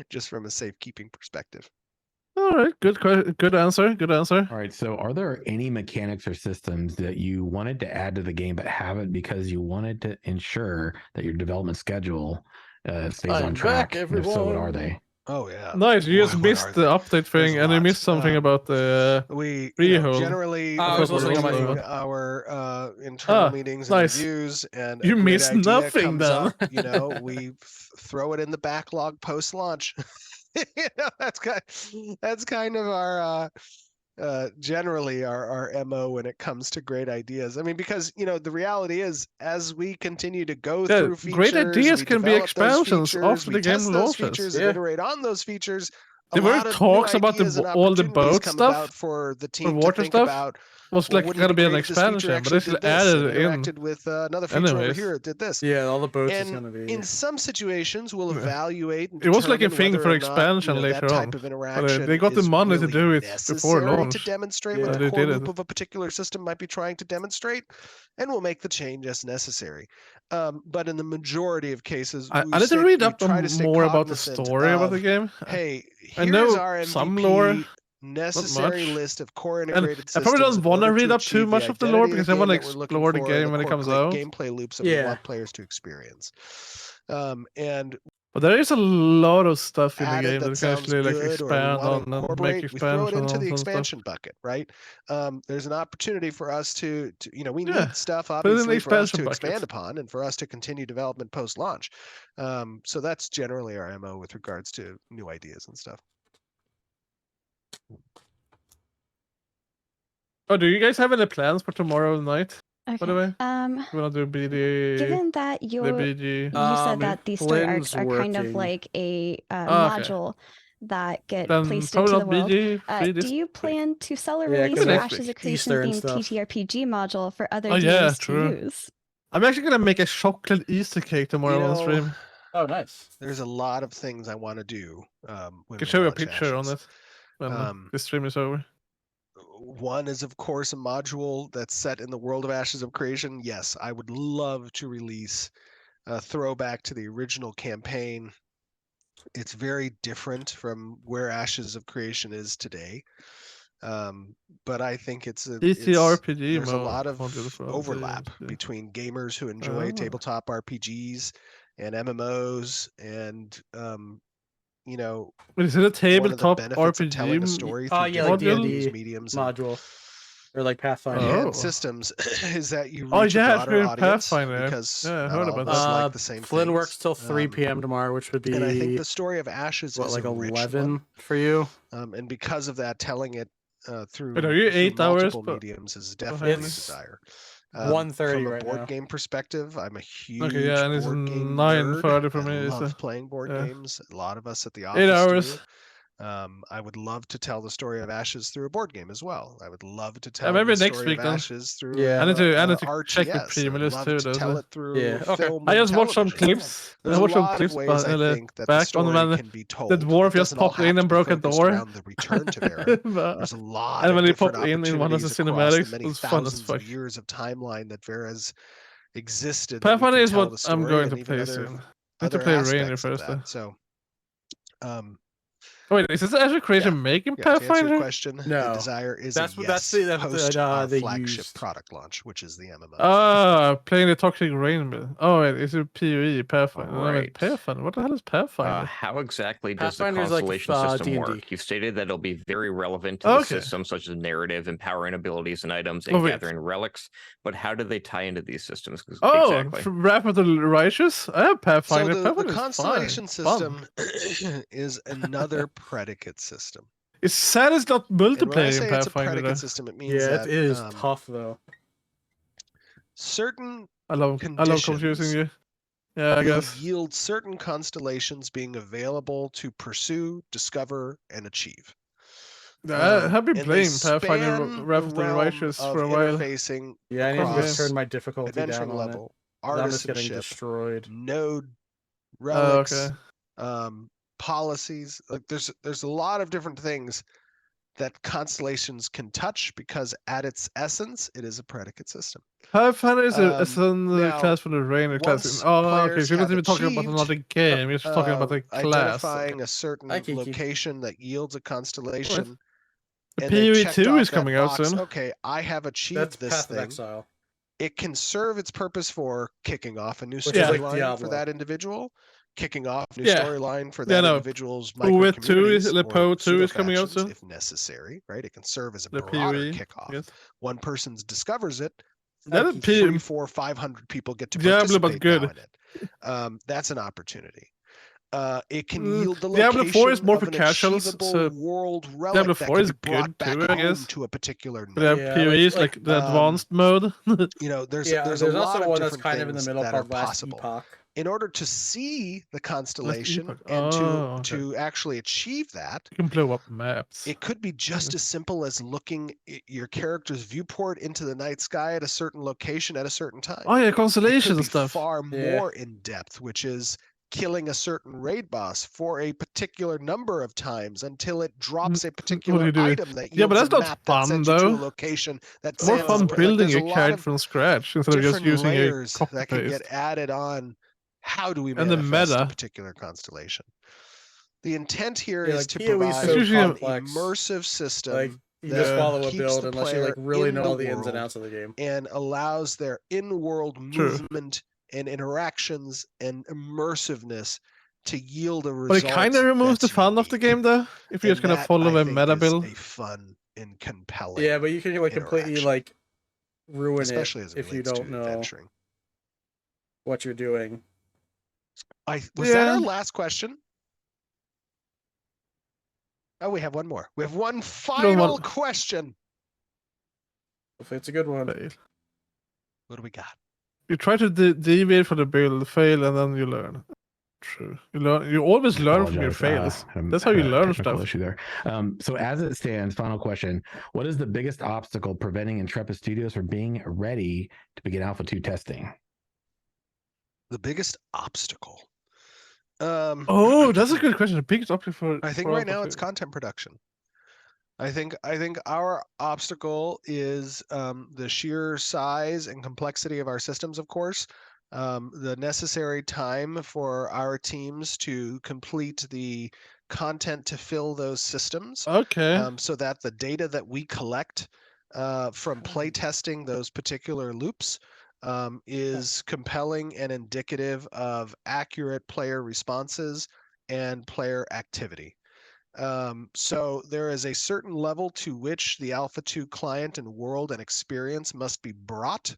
just from a safekeeping perspective. All right, good answer. Good answer. All right, so are there any mechanics or systems that you wanted to add to the game but haven't because you wanted to ensure that your development schedule stays on track? Back, if so, what are they? Oh yeah. Nice. You just missed the update thing, and you missed something about the freehold. Generally, our internal meetings and reviews, and you missed nothing. Then we throw it in the backlog post launch. That's kind of our generally our MO when it comes to great ideas. I mean, because the reality is, as we continue to go through features, great ideas can be expansions after the game launches. And iterate on those features. There were talks about all the boat stuff for the team water to think stuff. about. Was like gonna be an expansion, but they added it in. With another feature over here, it did this. Yeah, all the boats is gonna be. In some situations, we'll evaluate. It was like a thing for expansion later on. But they got the money to do it before launch. To demonstrate what the core loop of a particular system might be trying to demonstrate, and we'll make the change as necessary. But in the majority of cases, I need to read up more about the story about the game. Hey, I know our some lore. Necessary list of core integrated systems. I probably don't want to read up too much of the lore because I want to explore the game when it comes out. Gameplay loops that we want players to experience. But there is a lot of stuff in the game that can actually expand on and make expansion. We throw it into the expansion bucket, right? There's an opportunity for us to we need stuff obviously for us to expand upon and for us to continue development post-launch. So that's generally our MO with regards to new ideas and stuff. Oh, do you guys have any plans for tomorrow night? Okay. By the way, you want to do BD? Given that you said that these story arcs are kind of like a module that get placed into the world, do you plan to sell or release your Ashes of Creation themed TTRPG module for other DMs to use? I'm actually gonna make a chocolate Easter cake tomorrow on stream. Oh, nice. There's a lot of things I want to do. I can show you a picture on it when this stream is over. One is, of course, a module that's set in the world of Ashes of Creation. Yes, I would love to release a throwback to the original campaign. It's very different from where Ashes of Creation is today. But I think there's a lot of overlap between gamers who enjoy tabletop RPGs and MMOs and is it a tabletop RPG? Story like D&D module or like Pathfinder and systems is that you reach a broader audience Pathfinder. Because I heard about that. Like the same Flynn works till 3 p.m. tomorrow, which would be. And I think the story of Ashes is like 11 for you. And because of that, telling it through are you 8 hours mediums is definitely a desire. 1:30 from a right board now. game perspective, I'm a huge Okay, yeah, and it's board game 9:30 for nerd. me. I So love playing board yeah. games. A lot of us at the 8 office hours. do. I would love to tell the story of Ashes through a board game as well. I would love to Yeah, tell maybe the next story week of then. Ashes through Yeah. I need to check with RTS. I would Primus love too. to tell it through Yeah, okay. film I and just watched some television. clips. There's I a watched some lot of clips ways I think that the back on story when can be told. the dwarf It just doesn't all popped have in to and be broke a focused door. around the return to Vera. There's a lot And of when he different popped in one of the opportunities across the cinematics, it many was fun as thousands fuck. of years of timeline that Vera's existed. That we Pathfinder can is tell what the I'm story going and to even play other soon. I need to other play Rainier aspects of first though. that. So, Oh, wait, is this actually creation yeah. making Yeah, to answer Pathfinder? your question, the No. desire is That's a what yes that's post the our they flagship used. product launch, which is the MMO. Ah, playing the Toxic Rain bit. Oh, wait, is it PoE Pathfinder? No, wait, Right. Pathfinder. What the hell is Pathfinder? How exactly does the Pathfinder's like, constellation system D&D. work? You've stated that it'll be very relevant to the Okay. system, such as narrative, empowering abilities and items, and Oh, wait. gathering relics. But how do they tie into these systems Oh, exactly? Wrath of the Righteous? I have Pathfinder. So the Pathfinder is constellation fun. system is another predicate system. It's sad it's not And when I multiplayer say in it's a Pathfinder. predicate Though. system, it means Yeah, that it is tough though. certain I love confusing you. Yeah, I will guess. yield certain constellations being available to pursue, discover, and achieve. I have been and playing they Pathfinder span Wrath the of the realm Righteous of for a while. interfacing Yeah, I need to just across turn my difficulty adventuring down on level, it. I'm just getting artisanship, destroyed. node, Oh, relics, okay. policies. Like there's a lot of different things that constellations can touch because at its essence, it is a predicate system. Pathfinder is a now, class for the Rainer class. once Oh, okay. players So you're not have even talking about another game. You're just talking about the class. identifying a certain location that yields a constellation. The and they checked PoE2 off is that coming out box, soon. Okay, I have achieved That's this Path thing. of Exile. It can serve its purpose for kicking off a new Which is like storyline for Diablo. that individual, kicking off a new Yeah. storyline for Yeah, that no. individual's micro PoE2 communities is or PoE2 is coming out pseudo-factions, soon. if necessary, right? It can serve as a The broader PoE, kickoff. yes. One person discovers it, That is 300, 400, 500 people get to Diablo, participate but good. now in it. That's an opportunity. It can yield the Diablo 4 is location more of for an casuals, achievable so world relic Diablo that 4 can is be brought good back too, I home guess. to a particular But yeah, node. PoE is like the advanced mode. You know, there's there's a lot also of one that's different kind of in the things middle that are called Last possible. Epoch. In order to see the constellation Epoch. and Oh, to actually achieve that, You can blow up maps. it could be just as simple as looking at your character's viewport into the night sky at a certain location at a certain time. Oh yeah, It constellations could be and stuff. far Yeah. more in depth, which is killing a certain raid boss for a particular number of times until it drops a What do particular you do? item that Yeah, but yields that's a not map that fun sends you to a though. location that It's more sends fun like, building there's a a lot character of from scratch instead of just different using a layers copy that can paste. get added on. How do we And the manifest a meta. particular constellation? The intent here Yeah, is like to PoE is provide so usually an complex. immersive system Like you that just follow a keeps build the unless you like player really in know the all the ins and world outs of the game. and allows their in-world True. movement and interactions and immersiveness to yield a But result. it kind of removes the that's fun of the unique. game though, if you're And just gonna that, follow I a think, meta is build. a fun and compelling. Yeah, but you can like completely interaction, like ruin especially it as it if you relates don't to know adventuring. what you're doing. Was that our last question? Oh, we have one more. We have one final question. Hopefully it's a good one. What do we got? You try to deviate from the build, fail, and then you learn. True. You learn. You always learn from your fails. That's how you learn stuff. Issue there. So as it stands, final question: what is the biggest obstacle preventing Intrepid Studios from being ready to begin Alpha 2 testing? The biggest obstacle. Oh, that's a good question. The biggest obstacle for I think for right Alpha now 2. it's content production. I think our obstacle is the sheer size and complexity of our systems, of course. The necessary time for our teams to complete the content to fill those systems. Okay. So that the data that we collect from play testing those particular loops is compelling and indicative of accurate player responses and player activity. So there is a certain level to which the Alpha 2 client and world and experience must be brought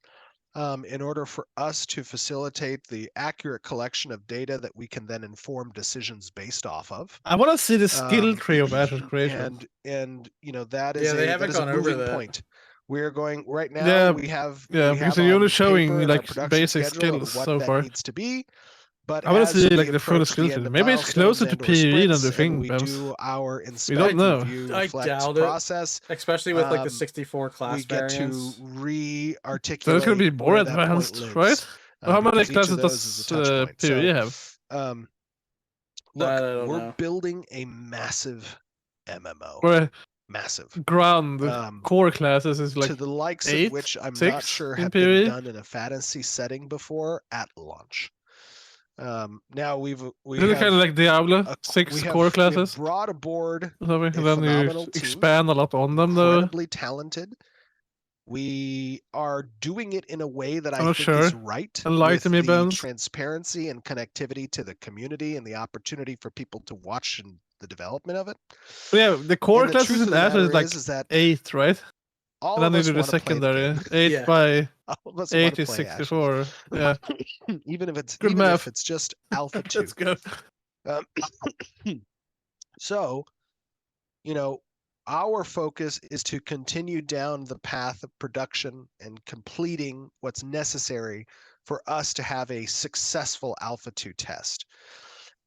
in order for us to facilitate the accurate collection of data that we can then inform decisions based off of. I want to see the skill tree of Ashes Creation. And you know that is they a haven't that is a gone over moving that. point. We're going right now. Yeah, we have because you're only showing like basic skills skills what so that far. needs to be. But I want to see as like we the full approach skill the end tree. of Maybe it's closer to milestones and/or PvE than the sprints, thing. and we do our We don't inspect, know. review, I reflect doubt process, it, especially with like the 64 class we get variants. to re-articulate So it's gonna be more where that point advanced, lives. right? How many Because each classes of those is a touch does point. PvE have? Look, I don't we're know. building a massive MMO. Where Massive. ground core classes is like to the likes 8, of which I'm 6 not sure in have PvE. been done in a fantasy setting before at launch. Now we Is it kind of like Diablo? 6 core classes? We have brought aboard and then phenomenal you expand a lot on them, though. incredibly talented. We are doing it in a way that I'm I not think sure. is right, Enlighten with me, the Ben. transparency and connectivity to the community and the opportunity for people to watch and the development of it. Yeah, the core And the classes truth in of the Ashes matter is like that 8, right? all And of then you us do the want to play the secondary. game. 8 Yeah. by All of us 8 want to is play 64. Yeah. even if it's Good math. just Alpha 2. Let's go. So, our focus is to continue down the path of production and completing what's necessary for us to have a successful Alpha 2 test.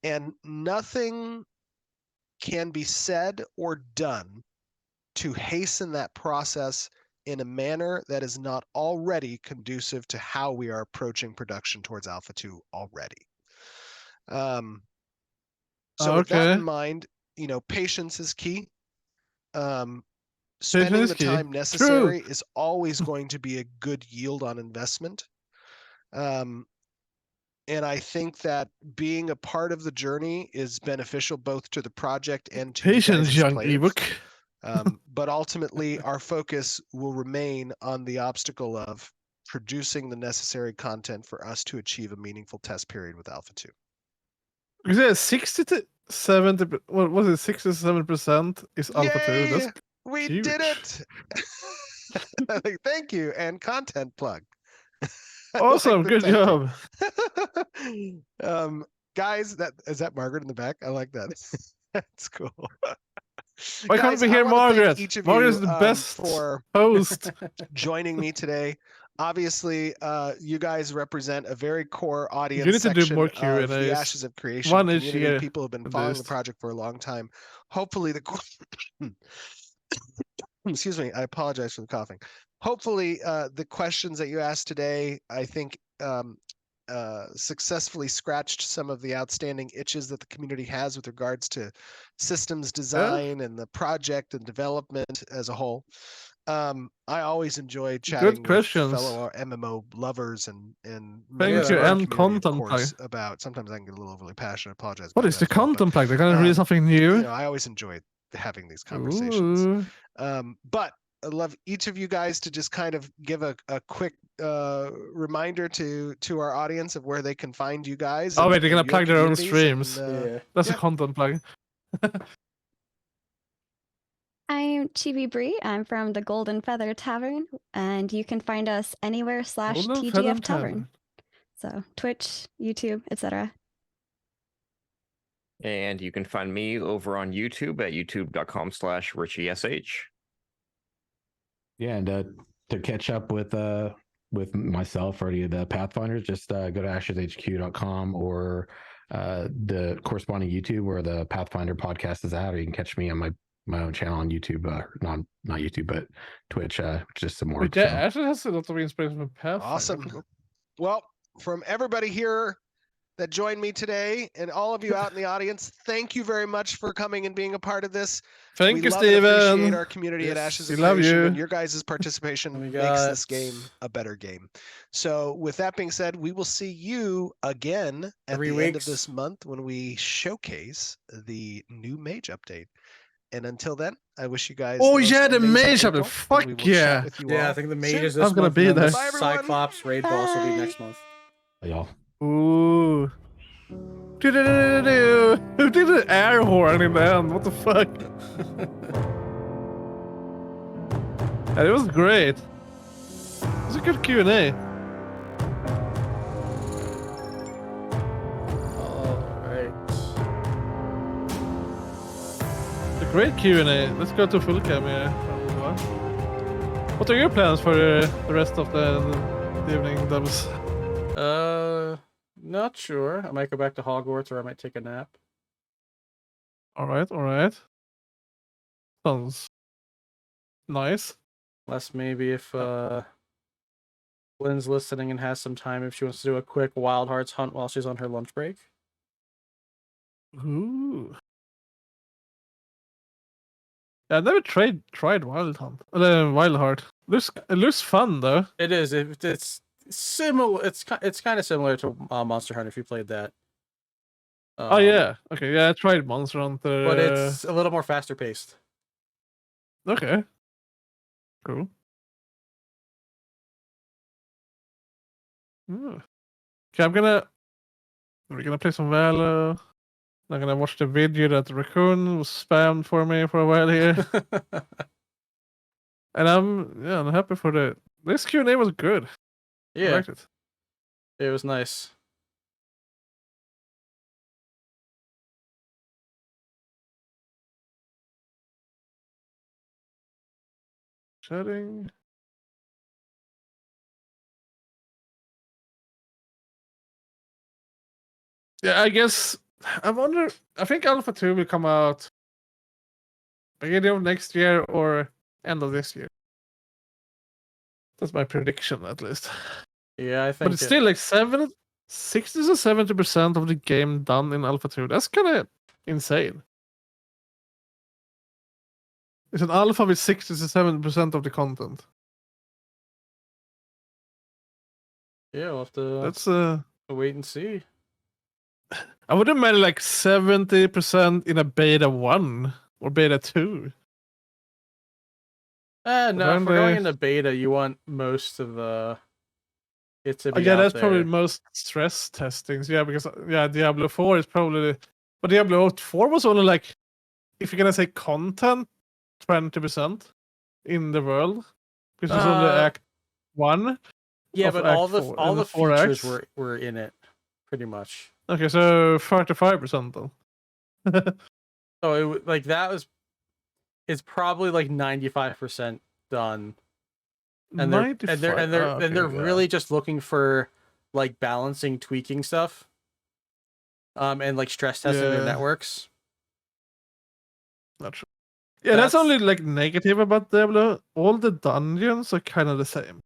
And nothing can be said or done to hasten that process in a manner that is not already conducive to how we are approaching production towards Alpha 2 already. So with that in mind, patience is key. Spending the time necessary is always going to be a good yield on investment. And I think that being a part of the journey is beneficial both to the project and to Patience, you guys as young players. ebook. But ultimately, our focus will remain on the obstacle of producing the necessary content for us to achieve a meaningful test period with Alpha 2. Is it 60 to 70? What was it? 60 to 7% is Alpha 2. That's we huge. did it. Thank you, and content plug. Awesome, good job. Guys, is that Margaret in the back? I like that. That's cool. Why can't we hear Margaret? Margaret is the best for host. Joining me today. Obviously, you guys represent a very core audience You need to do section more of Q&As. the Ashes of Creation One each community. year, People have been at following least. the project for a long time. Hopefully excuse me, I apologize for the coughing. Hopefully, the questions that you asked today, I think, successfully scratched some of the outstanding itches that the community has with regards to systems design and the project and development as a whole. I always enjoy chatting with fellow MMO lovers and members of our community, of course, about. Sometimes I can get a little overly passionate. I apologize. What is the content plug? They're gonna read something new. I always enjoy having these conversations. Ooh. But I'd love each of you guys to just kind of give a quick reminder to our audience of where they can find you guys. Oh wait, they're gonna plug their own streams. That's a content plug. I'm Chibi Bree. I'm from the Golden Feather Tavern, and you can find us anywhere /TGF Tavern. So Twitch, YouTube, etc. And you can find me over on YouTube at youtube.com/RichieSH. Yeah, and to catch up with myself or any of the Pathfinders, just go to asheshq.com or the corresponding YouTube where the Pathfinder podcast is at, or you can catch me on my own channel on YouTube, not YouTube, but Twitch, just some more. Wait, yeah, Ashes has a lot of inspiration from Pathfinder. Awesome. Well, from everybody here that joined me today and all of you out in the audience, thank you very much for coming and being a part of this. Thank you, love Steven. And appreciate our community at Ashes of love Creation, you. and your guys' participation makes this game a better game. So with that being said, we will see you again at the end of this month when we showcase the new Mage update. And until then, I wish you guys. Oh yeah, the Mage update. Fuck yeah. Yeah, I think the Mage is this I'm gonna month, be and then there. the Cyclops raid boss will be next month. Y'all. Ooh. Who did an air horn in the end? What the fuck? And it was great. It was a good Q&A. Alright. A great Q&A. Let's go to full cam here. What are your plans for the rest of the evening, Dubs? Not sure. I might go back to Hogwarts or I might take a nap. All right. Sounds nice. Unless maybe if Lynn's listening and has some time, if she wants to do a quick Wild Hearts hunt while she's on her lunch break. Ooh. Yeah, I never tried Wild Heart. It looks fun though. It is. It's similar. It's kind of similar to Monster Hunter if you played that. Oh yeah. Okay. Yeah, I tried Monster Hunter. But it's a little more faster paced. Okay. Cool. Okay, we're gonna play some Valo. I'm gonna watch the video that Raccoon was spammed for me for a while here. And I'm happy for this Q&A was good. Yeah. I liked it. It was nice. Chatting. Yeah, I guess I wonder. I think Alpha 2 will come out beginning of next year or end of this year. That's my prediction, at least. Yeah, I think. But it's still like 60 to 70% of the game done in Alpha 2. That's kind of insane. It's an alpha with 60 to 70% of the content. Yeah, we'll have to. That's wait and see. I would imagine like 70% in a beta 1 or beta 2. No, if we're going into beta, you want most of it to be yeah, out that's there. probably most stress testings. Yeah, because Diablo 4 is probably, but Diablo 4 was only like, if you're gonna say content, 20% in the world, because it's only Act 1. Yeah, but all the features acts. were in it, pretty much. Okay, so 35% then. So that was. It's probably like 95% done. And they're really just looking for like balancing, tweaking stuff. And like stress testing their networks. Not true. Yeah, that's only like negative about Diablo. All the dungeons are kind of the same.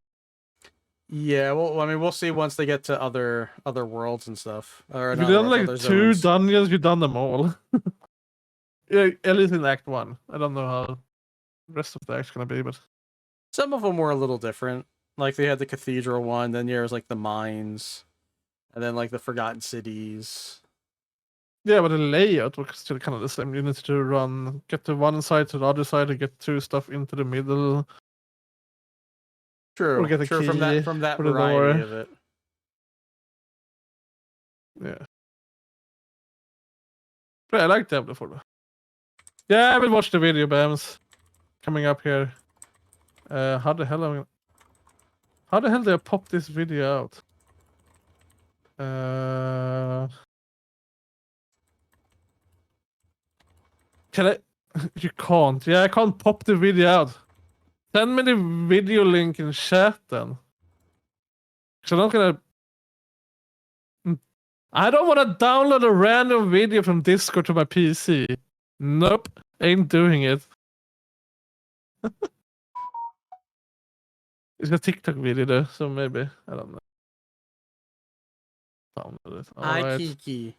Yeah, well, I mean, we'll see once they get to other worlds and stuff. Or if you've done like 2 dungeons, you've done them all. Yeah, at least in Act 1. I don't know how the rest of the act's gonna be, but some of them were a little different. Like they had the cathedral one, then there was like the mines, and then like the forgotten cities. Yeah, but the layout was still kind of the same. You need to get to one side to the other side to get 2 stuff into the middle. True. Or get a key from that for the variety door. of it. Yeah. But I like Diablo 4 though. Yeah, I will watch the video, Bams. Coming up here. How the hell did I pop this video out? Can I? You can't. Yeah, I can't pop the video out. Send me the video link in chat then. Because I'm not gonna. I don't want to download a random video from Discord to my PC. Nope, ain't doing it. It's a TikTok video though, so maybe I don't know. Download it. Hi, Kiki.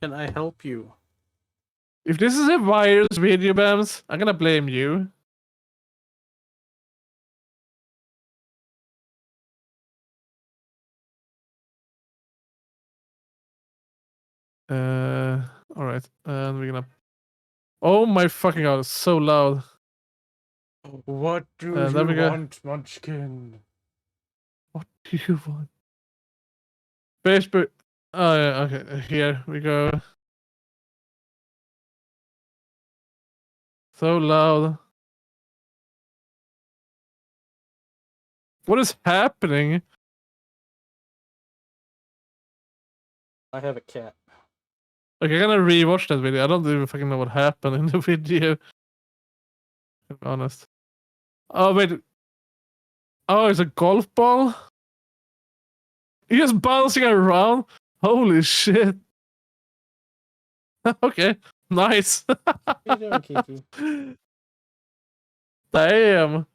Can I help you? If this is a virus video, Bams, I'm gonna blame you. Alright, and we're gonna. Oh my fucking god, it's so loud. What do you want, Munchkin? What do you want? Facebook. Oh yeah, okay. Here we go. So loud. What is happening? I have a cat. Okay, I'm gonna rewatch that video. I don't even fucking know what happened in the video. To be honest. Oh wait. Oh, it's a golf ball? You're just bouncing around? Holy shit. Okay, nice. What are you doing, Kiki? Damn.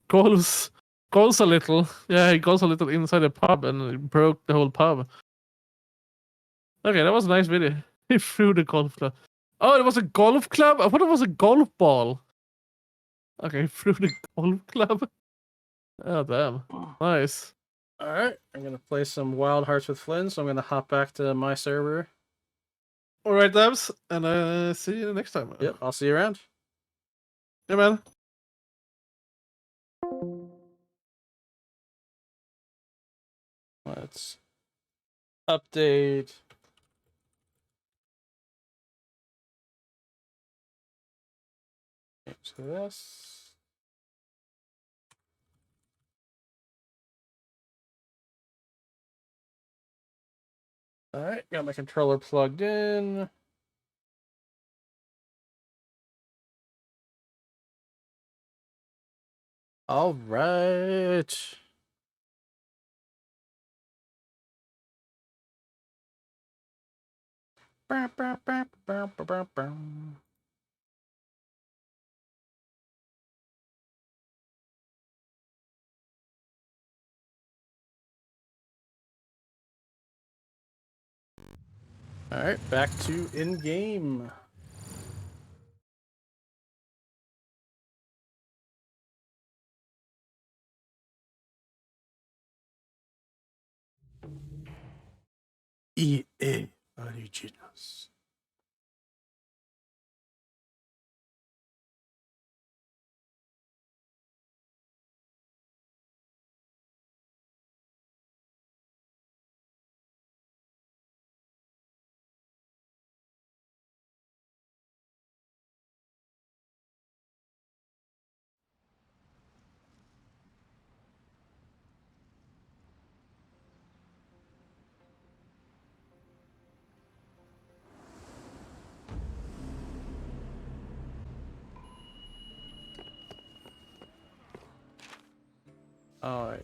Goes a little. Yeah, he goes a little inside the pub and it broke the whole pub. Okay, that was a nice video. He threw the golf club. Oh, it was a golf club? I thought it was a golf ball. Okay, he threw the golf club. Oh, damn. Nice. Alright, I'm going to play some Wild Hearts with Flynn, so I'm going to hop back to my server. Alright, devs, and see you next time. Yep, I'll see you around. Yeah, man. Let's update. To this. Alright, got my controller plugged in. Alright. Alright, back to in-game. EA Originals. Alright,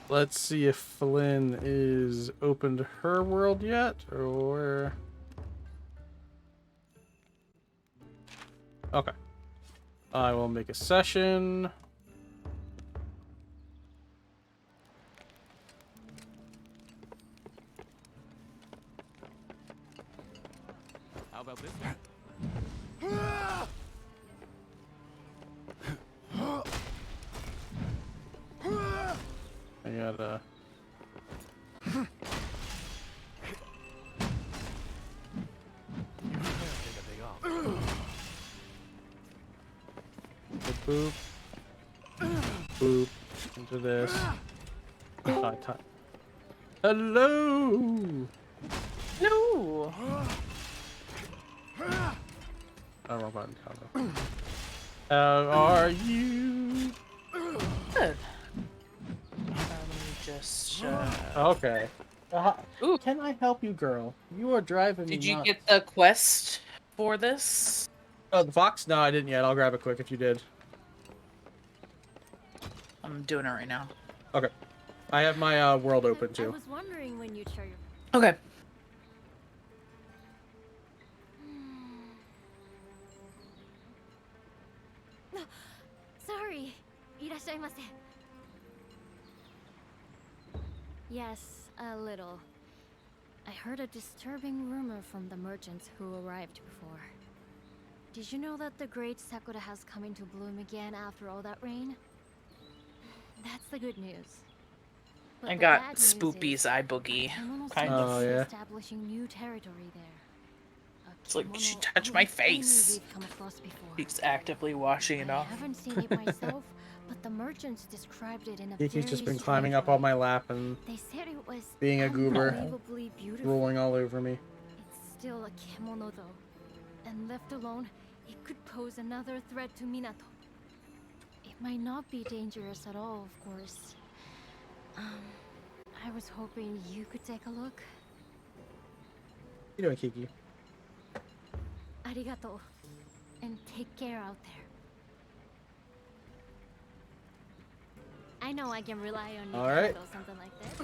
let's see if Flynn is open to her world yet, or... Okay. I will make a session. How about this I gotta... Boop. Boop. Into this. Hello! No. Oh, wrong button. How are you? Good. Let me just. Okay. Can I help you, girl? You are driving me Did you nuts. get the quest for this? Oh, the fox? No, I didn't yet. I'll grab it quick if you did. I'm doing it right now. Okay. I have my world open too. I was wondering when you'd share your... Okay. Sorry. Irashaimase. Yes, a little. I heard a disturbing rumor from the merchants who arrived before. Did you know that the great Sakura has come into bloom again after all that rain? That's the good news. But I the got bad news Spoopy's is eye boogie. Kind Kind of of. yeah. establishing new territory there. It's like, she touched my face. He's actively washing it off. I haven't seen it myself, but the merchants described it in a Kiki's very just been strange climbing up way. on my lap and They said it was being a goober, unbelievably beautiful. rolling all over me. It's still a kemono though, and left alone, it could pose another threat to Minato. It might not be dangerous at all, of course. I was hoping you could take a look. How you doing, Kiki? Arigato. And take care out there. I know I can rely on you All to right. handle something like this.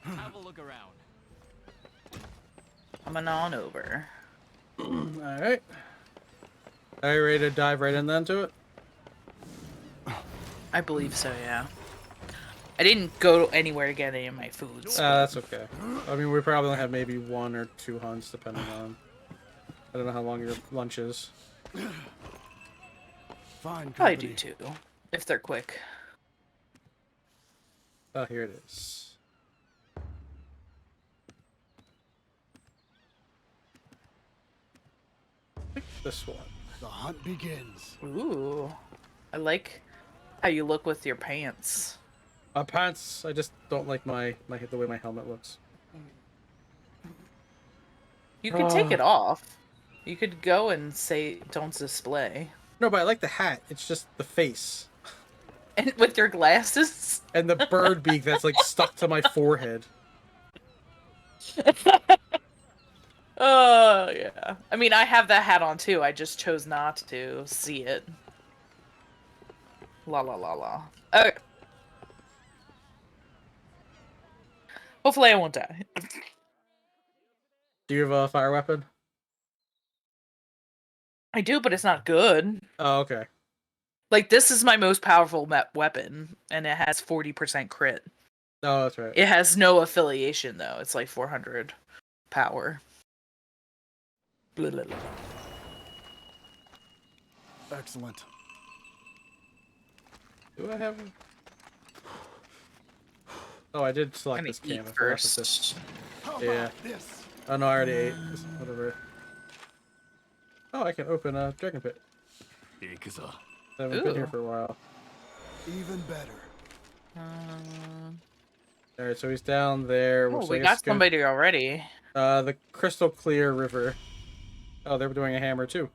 Have a look around. Coming on over. Alright. Are you ready to dive right in then to it? I believe so, yeah. I didn't go anywhere to get any of my foods. That's okay. I mean, we probably only have maybe 1 or 2 hunts, depending on... I don't know how long your lunch is. Fine. Probably do 2, if they're quick. Oh, here it is. Pick this one. The hunt begins. Ooh. I like how you look with your pants. Pants, I just don't like the way my helmet looks. You could take it off. You could go and say, don't display. No, but I like the hat. It's just the face. And with your glasses? And the bird beak that's like stuck to my forehead. Oh, yeah. I mean, I have that hat on too. I just chose not to see it. La la la la. Okay. Hopefully I won't die. Do you have a fire weapon? I do, but it's not good. Oh, okay. Like, this is my most powerful weapon, and it has 40% crit. Oh, that's right. It has no affiliation, though. It's like 400 power. Blah, blah, blah. Excellent. Do I have... Oh, I did select this eat can. first. Yeah. Oh, no, I already ate. Whatever. Oh, I can open a dragon pit. I haven't been here for a while. Even better. Alright, so he's down there. Oh, so we I got guess somebody already. The crystal clear river. Oh, they were doing a hammer too.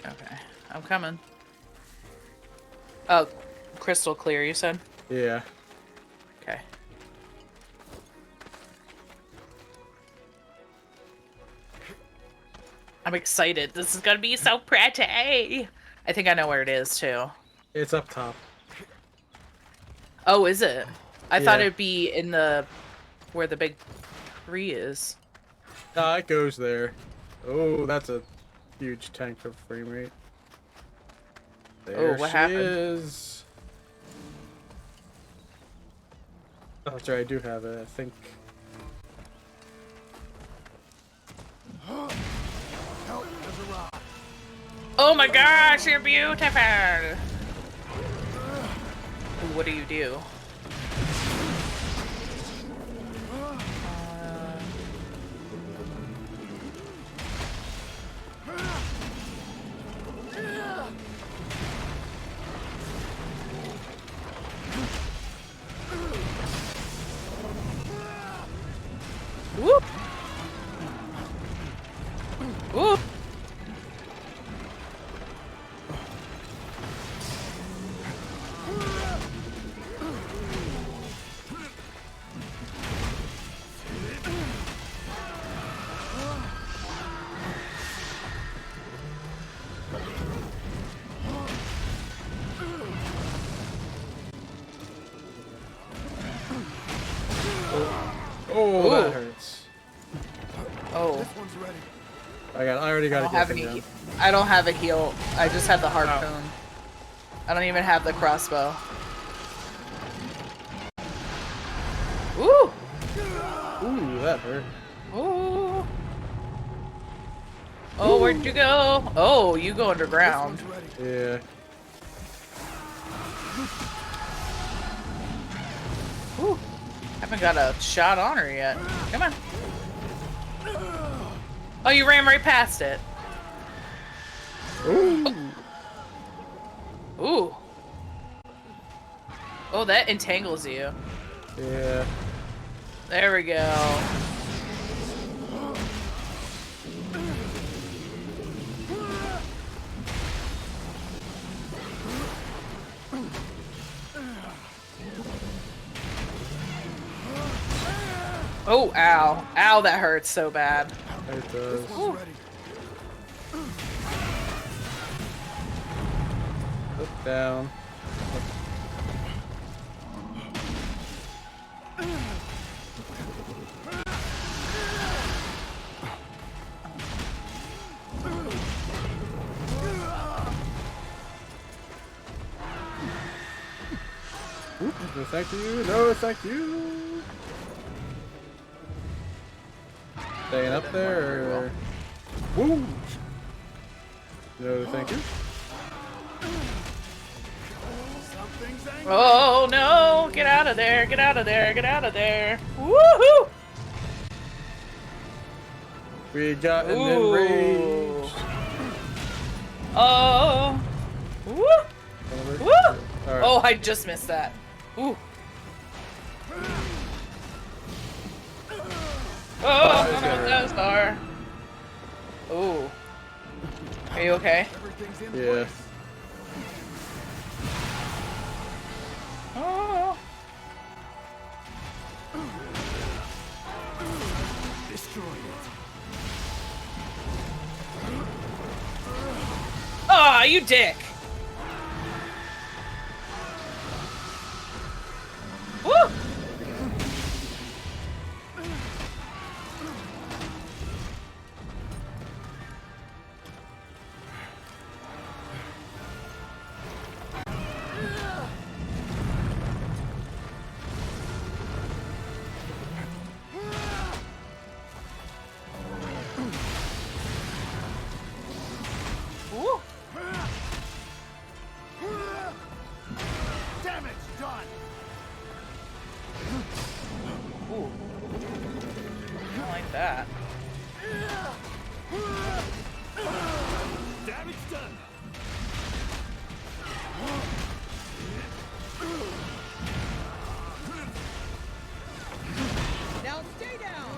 Okay, I'm coming. Oh, crystal clear, you said? Yeah. Okay. I'm excited. This is gonna be so pretty. I think I know where it is too. It's up top. Oh, is it? I thought Yeah. it'd be in the where the big tree is. It goes there. Oh, that's a huge tank of frame rate. There what she happened? is. Oh, that's right, I do have it, I think. Oh my gosh, you're beautiful! Ooh, what do you do? Whoop! Whoop! Oh, that hurts. Oh. This one's ready. I already got I don't have any. I don't have a heal. I just have the harpoon. I don't even have the crossbow. Ooh! Ooh, that hurt. Ooh! Oh, where'd you go? Oh, you go underground. Yeah. Ooh. Haven't got a shot on her yet. Come on. Oh, you ran right past it. Ooh. Ooh. Oh, that entangles you. Yeah. There we go. Oh, ow. Ow, that hurts so bad. It does. Look down. No, thank you. No, thank you. Staying up there or... Woo! No, thank you. Oh no! Get out of there! Get out of there! Get out of there! Woohoo! We got an enraged. Oh! Woo! Woo! Right. Oh, I just missed that. Ooh. Oh, I don't know what those are. Ooh. Are you okay? Yeah. Oh. Destroy it. Aw, you dick! Woo! Ooh. Damage done. Ooh. I don't like that. Damage done. Now stay down.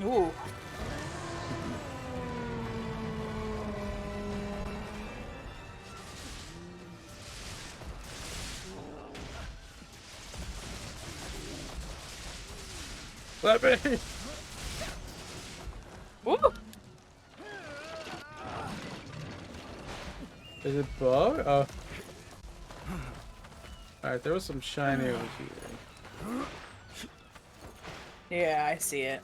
Ooh. Let me. Ooh. Is it bug? Oh. Alright, there was some shiny over here. Yeah, I see it.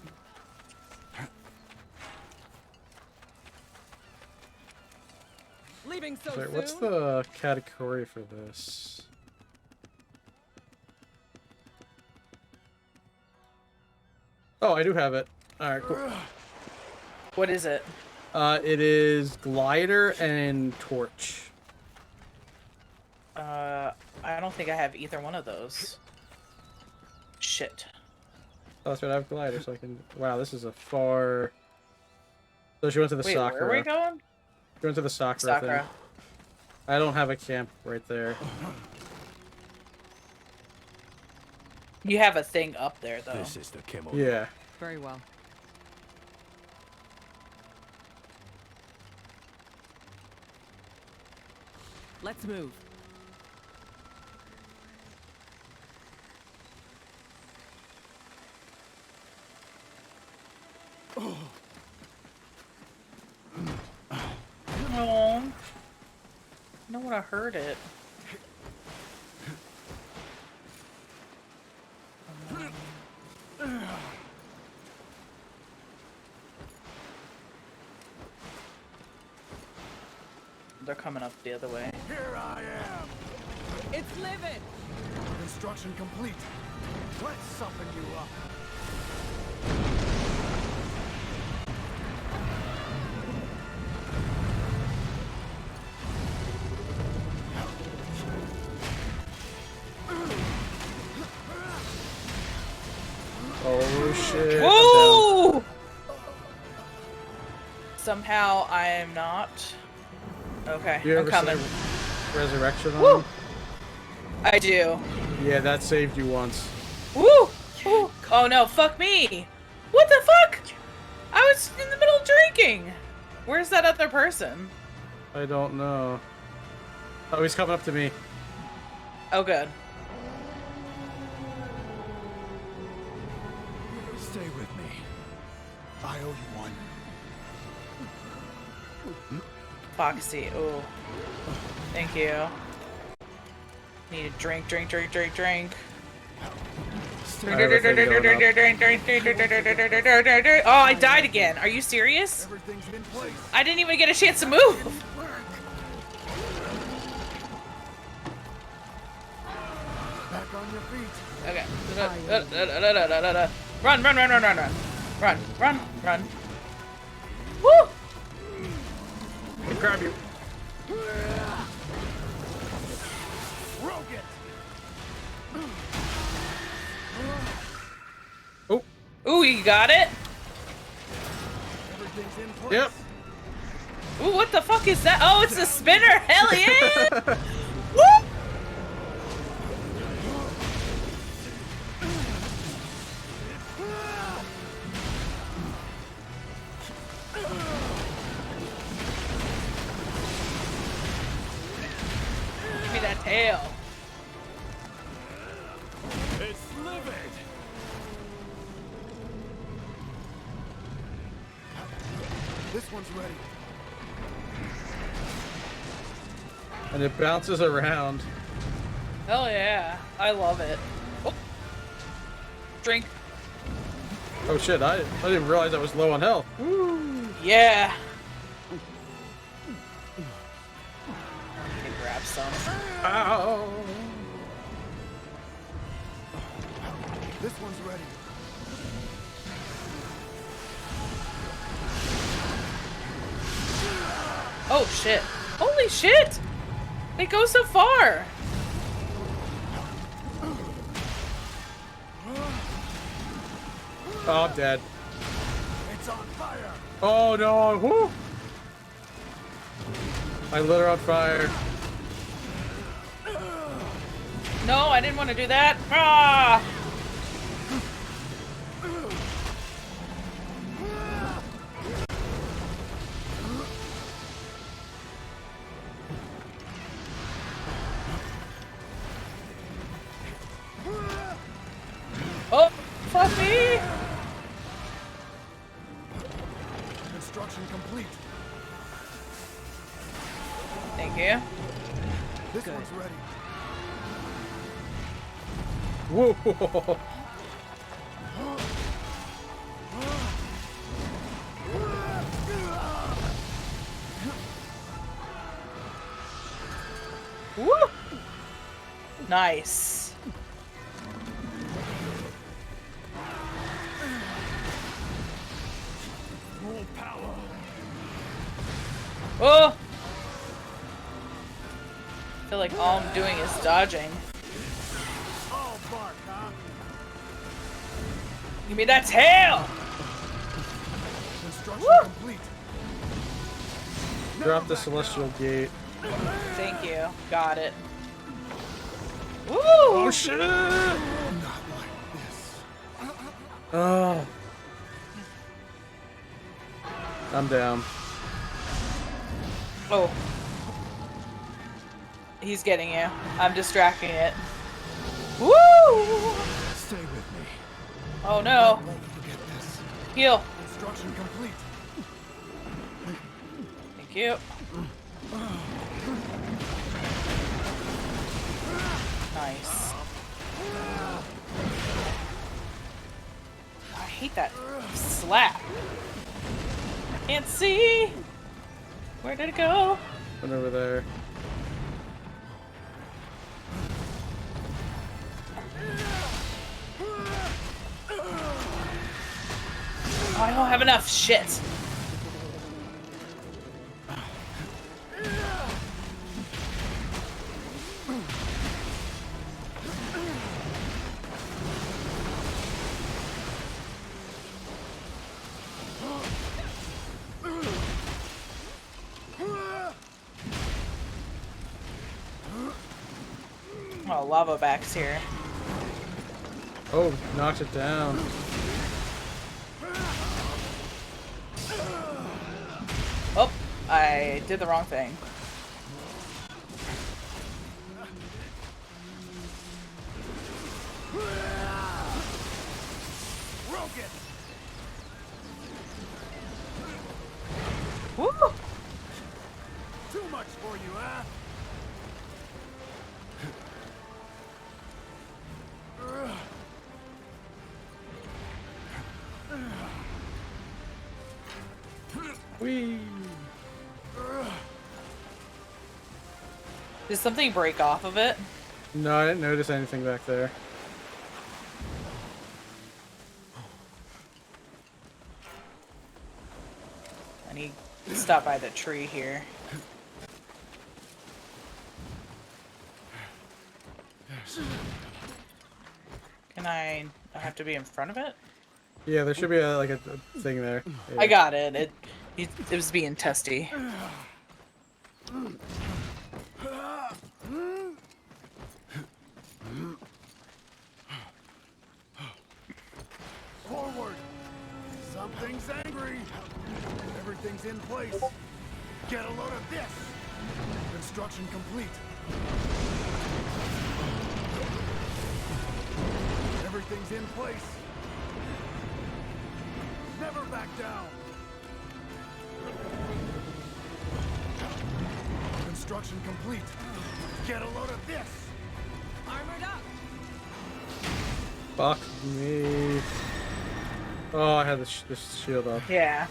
Leaving so Wait, soon? what's the category for this? Oh, I do have it. Alright, cool. What is it? It is glider and torch. I don't think I have either one of those. Shit. Oh, that's right, I have glider, so I can... Wow, this is a far... So she went to the Wait, Sakura. where are we going? She went to the Sakura Sakura. thing. I don't have a camp right there. You have a thing up there, though. This is the Kimmel. Yeah. Very well. Let's move. No. I don't want to hurt it. They're coming up the other way. Here I am. It's living. Construction complete. Let's soften you up. Oh shit. Whoa! Somehow I am not. Okay, You I'm ever coming. seen Resurrection on? Woo! I do. Yeah, that saved you once. Woo! Ooh. Oh no, fuck me! What the fuck? I was in the middle of drinking! Where's that other person? I don't know. Oh, he's coming up to me. Oh, good. Stay with me. I owe you one. Foxy, ooh. Thank you. Need a drink. Oh, I died again. Are you serious? I didn't even get a chance to move. Back on your feet. Okay. Run. Woo! I grab you. Oh. Ooh, you got it? Yep. Ooh, what the fuck is that? Oh, it's a spinner! Hell yeah! Woo! Give me that tail. It's livid. This one's ready. And it bounces around. Hell yeah. I love it. Oh. Drink. Oh shit, I didn't realize I was low on health. Woo. Yeah. Let me grab some. Ow. This one's ready. Oh shit. Holy shit! They go so far! Oh, I'm dead. It's on fire. Oh no! Woo. I lit her on fire. No, I didn't want to do that. Ah! Oh, fuck me! Construction complete. Thank you. This one's ready. Whoa! Woo! Nice. Full power. Oh! I feel like all I'm doing is dodging. All bark, huh? Give me that tail! Construction complete. Drop the celestial gate. Thank you. Got it. Woo! Oh shit! Not like this. Oh. I'm down. Oh. He's getting you. I'm distracting it. Woo! Stay with me. Oh no. Won't forget this. Heal. Construction complete. Thank you. Nice. I hate that slap. I can't see. Where did it go? Went over there. Oh, I don't have enough shit. Oh, lava back's here. Oh, knocked it down. Oh, I did the wrong thing. Woo! Too much for you, huh? Whee! Did something break off of it? No, I didn't notice anything back there. I need to stop by the tree here. Can I have to be in front of it? Yeah, there should be like a thing there. Yeah. I got it. It was being testy. Forward! Something's angry! Everything's in place. Get a load of this! Construction complete. Everything's in place. Never back down. Construction complete. Get a load of this. Armored up. Fuck me. Oh, I had this shield up. Yeah.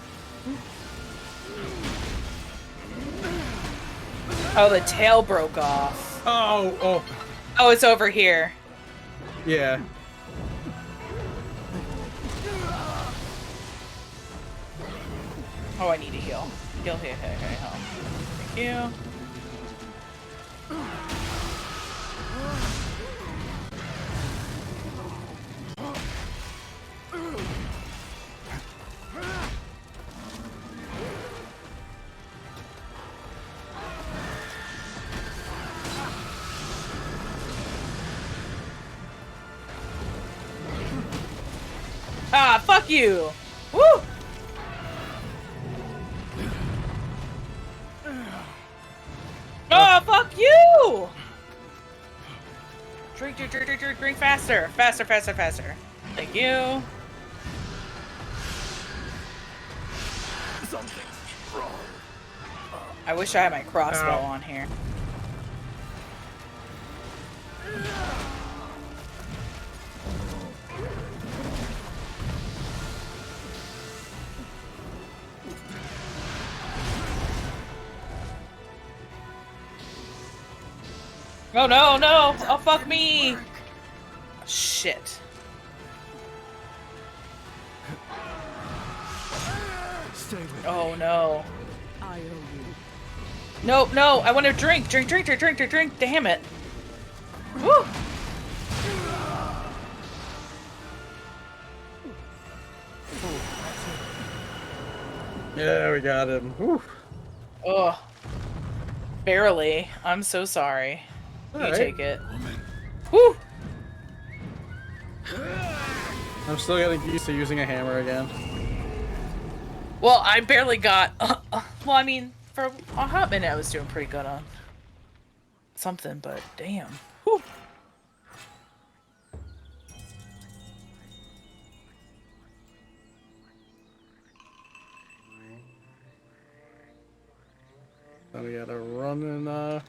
Oh, the tail broke off. Oh. Oh, it's over here. Yeah. Oh, I need a heal. Heal. Thank you. Ah, fuck you! Woo! Oh, fuck you! Drink faster. Faster. Thank you. Something's wrong. I wish I had my crossbow on here. Oh no! Oh fuck me! Shit. Stay with Oh no. I owe you. Nope, no! I want to drink! Damn it! Woo! Yeah, we got him. Whew. Oh. Barely. I'm so sorry. You Alright. take it. Woo! I'm still getting used to using a hammer again. Well, I barely got... well, I mean, for a hot minute I was doing pretty good on something, but damn. Whew. Then we gotta run and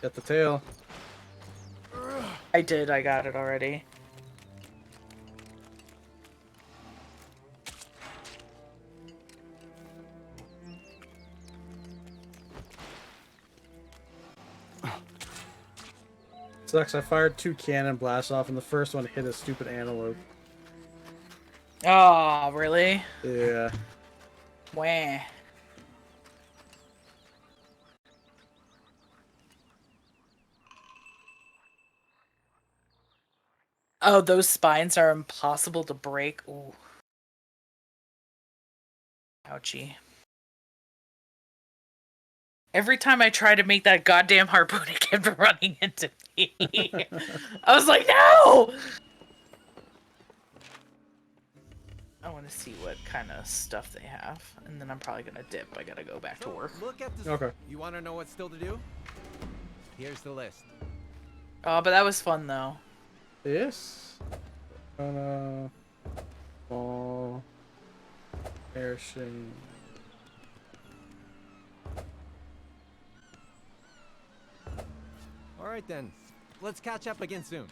get the tail. I did, I got it already. Sucks, I fired 2 cannon blasts off and the first one hit a stupid antelope. Oh, really? Yeah. Wah. Oh, those spines are impossible to break. Ooh. Ouchie. Every time I try to make that goddamn harpoon, it kept running into me. I was like, no! I want to see what kind of stuff they have, and then I'm probably gonna dip. I gotta go back to work. Look at the. Okay. You want to know what's still to do? Here's the list. Oh, but that was fun though. This. Ball. Airship. All right then. Let's catch up again soon.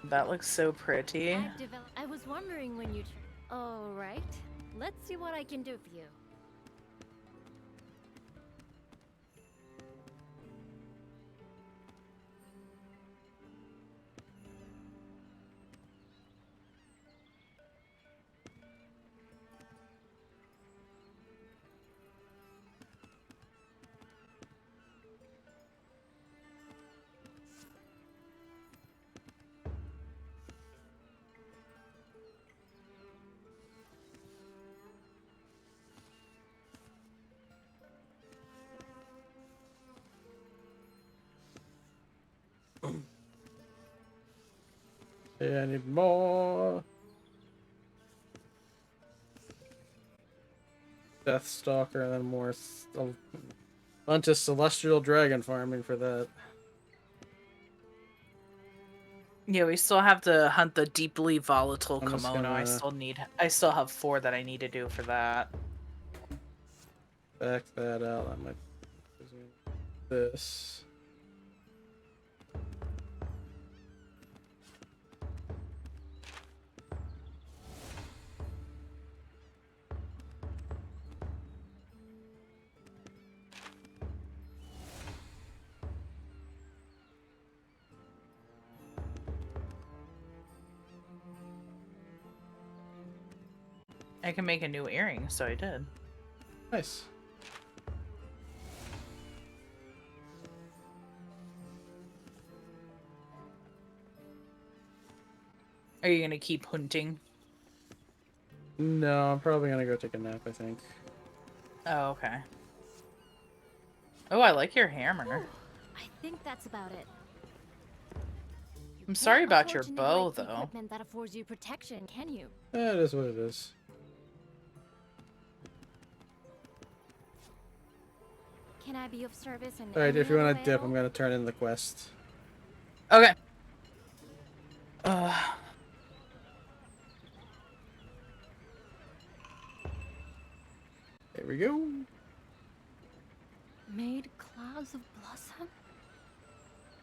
That looks so pretty. I was wondering when you. All right. Let's see what I can do for you. Yeah, I need more. Deathstalker, and then more. A bunch of celestial dragon farming for that. Yeah, we still have to hunt the deeply volatile I'm just kimono. I still have 4 that I need to do for that. Back that out. I might. This. I can make a new earring, so I did. Nice. Are you gonna keep hunting? No, I'm probably gonna go take a nap, I think. Oh, okay. Oh, I like your hammer. I think that's about it. I'm sorry about your Unfortunately, bow, like the though. equipment that affords you protection, can you? Yeah, it is what it is. Can I be of service in Alright, any if you want other to way dip, at all? I'm gonna turn in the quest. Okay. There we go. Made clouds of blossom?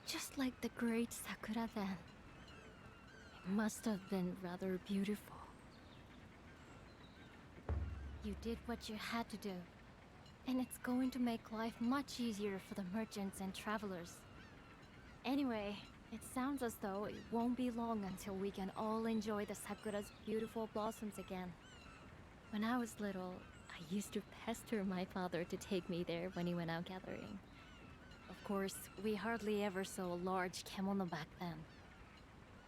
Just like the great Sakura then. It must have been rather beautiful. You did what you had to do. And it's going to make life much easier for the merchants and travelers. Anyway, it sounds as though it won't be long until we can all enjoy the Sakura's beautiful blossoms again. When I was little, I used to pester my father to take me there when he went out gathering. Of course, we hardly ever saw a large kemono back then.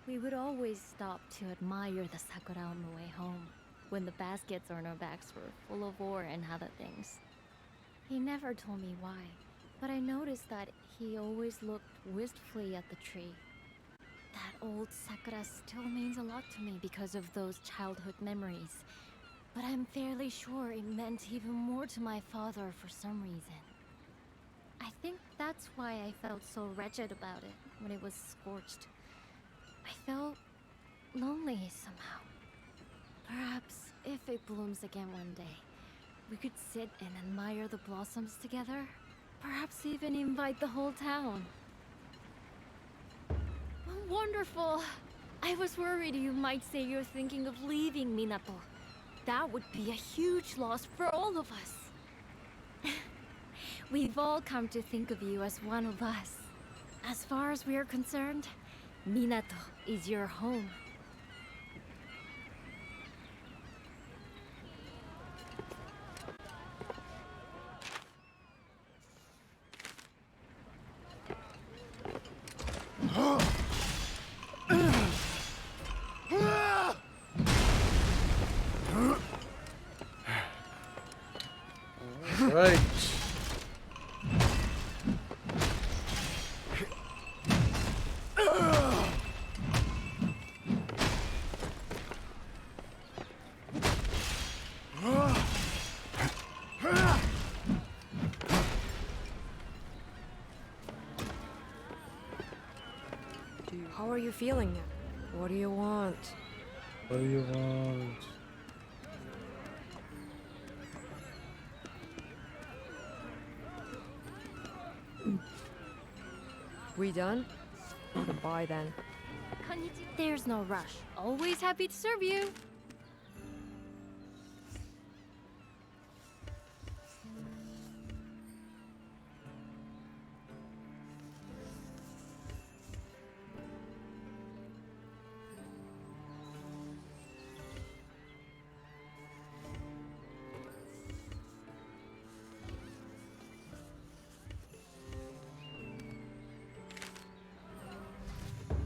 We would always stop to admire the sakura on the way home, when the baskets on our backs were full of ore and other things. He never told me why, but I noticed that he always looked wistfully at the tree. That old sakura still means a lot to me because of those childhood memories. But I'm fairly sure it meant even more to my father for some reason. I think that's why I felt so wretched about it when it was scorched. I felt lonely somehow. Perhaps if it blooms again one day, we could sit and admire the blossoms together. Perhaps even invite the whole town. Wonderful! I was worried you might say you're thinking of leaving Minato. That would be a huge loss for all of us. We've all come to think of you as one of us. As far as we're concerned, Minato is your home. right. How are you feeling? What do you want? What do you want? We done? Goodbye then. There's no rush. Always happy to serve you.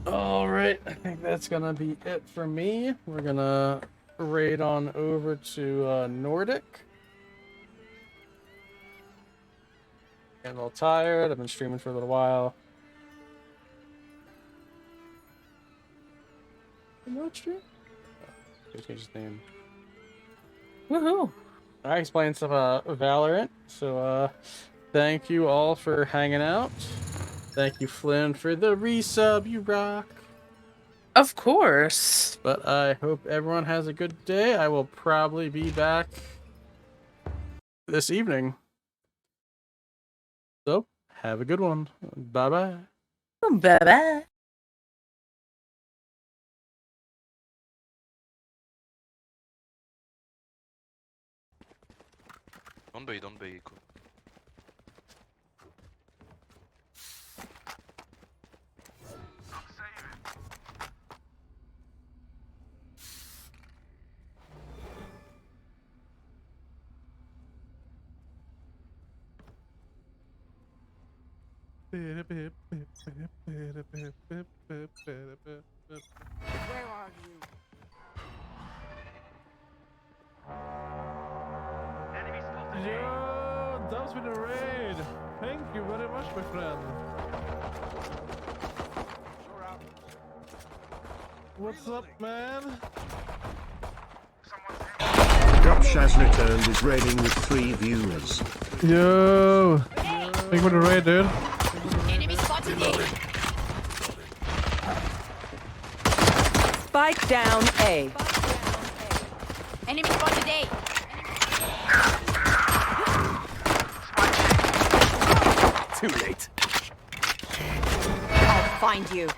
All right, I think that's gonna be it for me. We're gonna raid on over to Nordic. Getting a little tired. I've been streaming for a little while. What stream? Just changed his name. Woohoo! I he's playing some Valorant. So thank you all for hanging out. Thank you, Flynn, for the resub. You rock. Of course. But I hope everyone has a good day. I will probably be back this evening. So, have a good one. Bye-bye. Bye-bye. Don't be cool. Where are you? Yo, that was with a raid. Thank you very much, my friend. What's up, man? Josh has returned is raiding with 3 viewers. Yo, thank you for the raid, dude. Enemy spotted A. Spike down A. Enemy spotted A. Too late. I'll find you.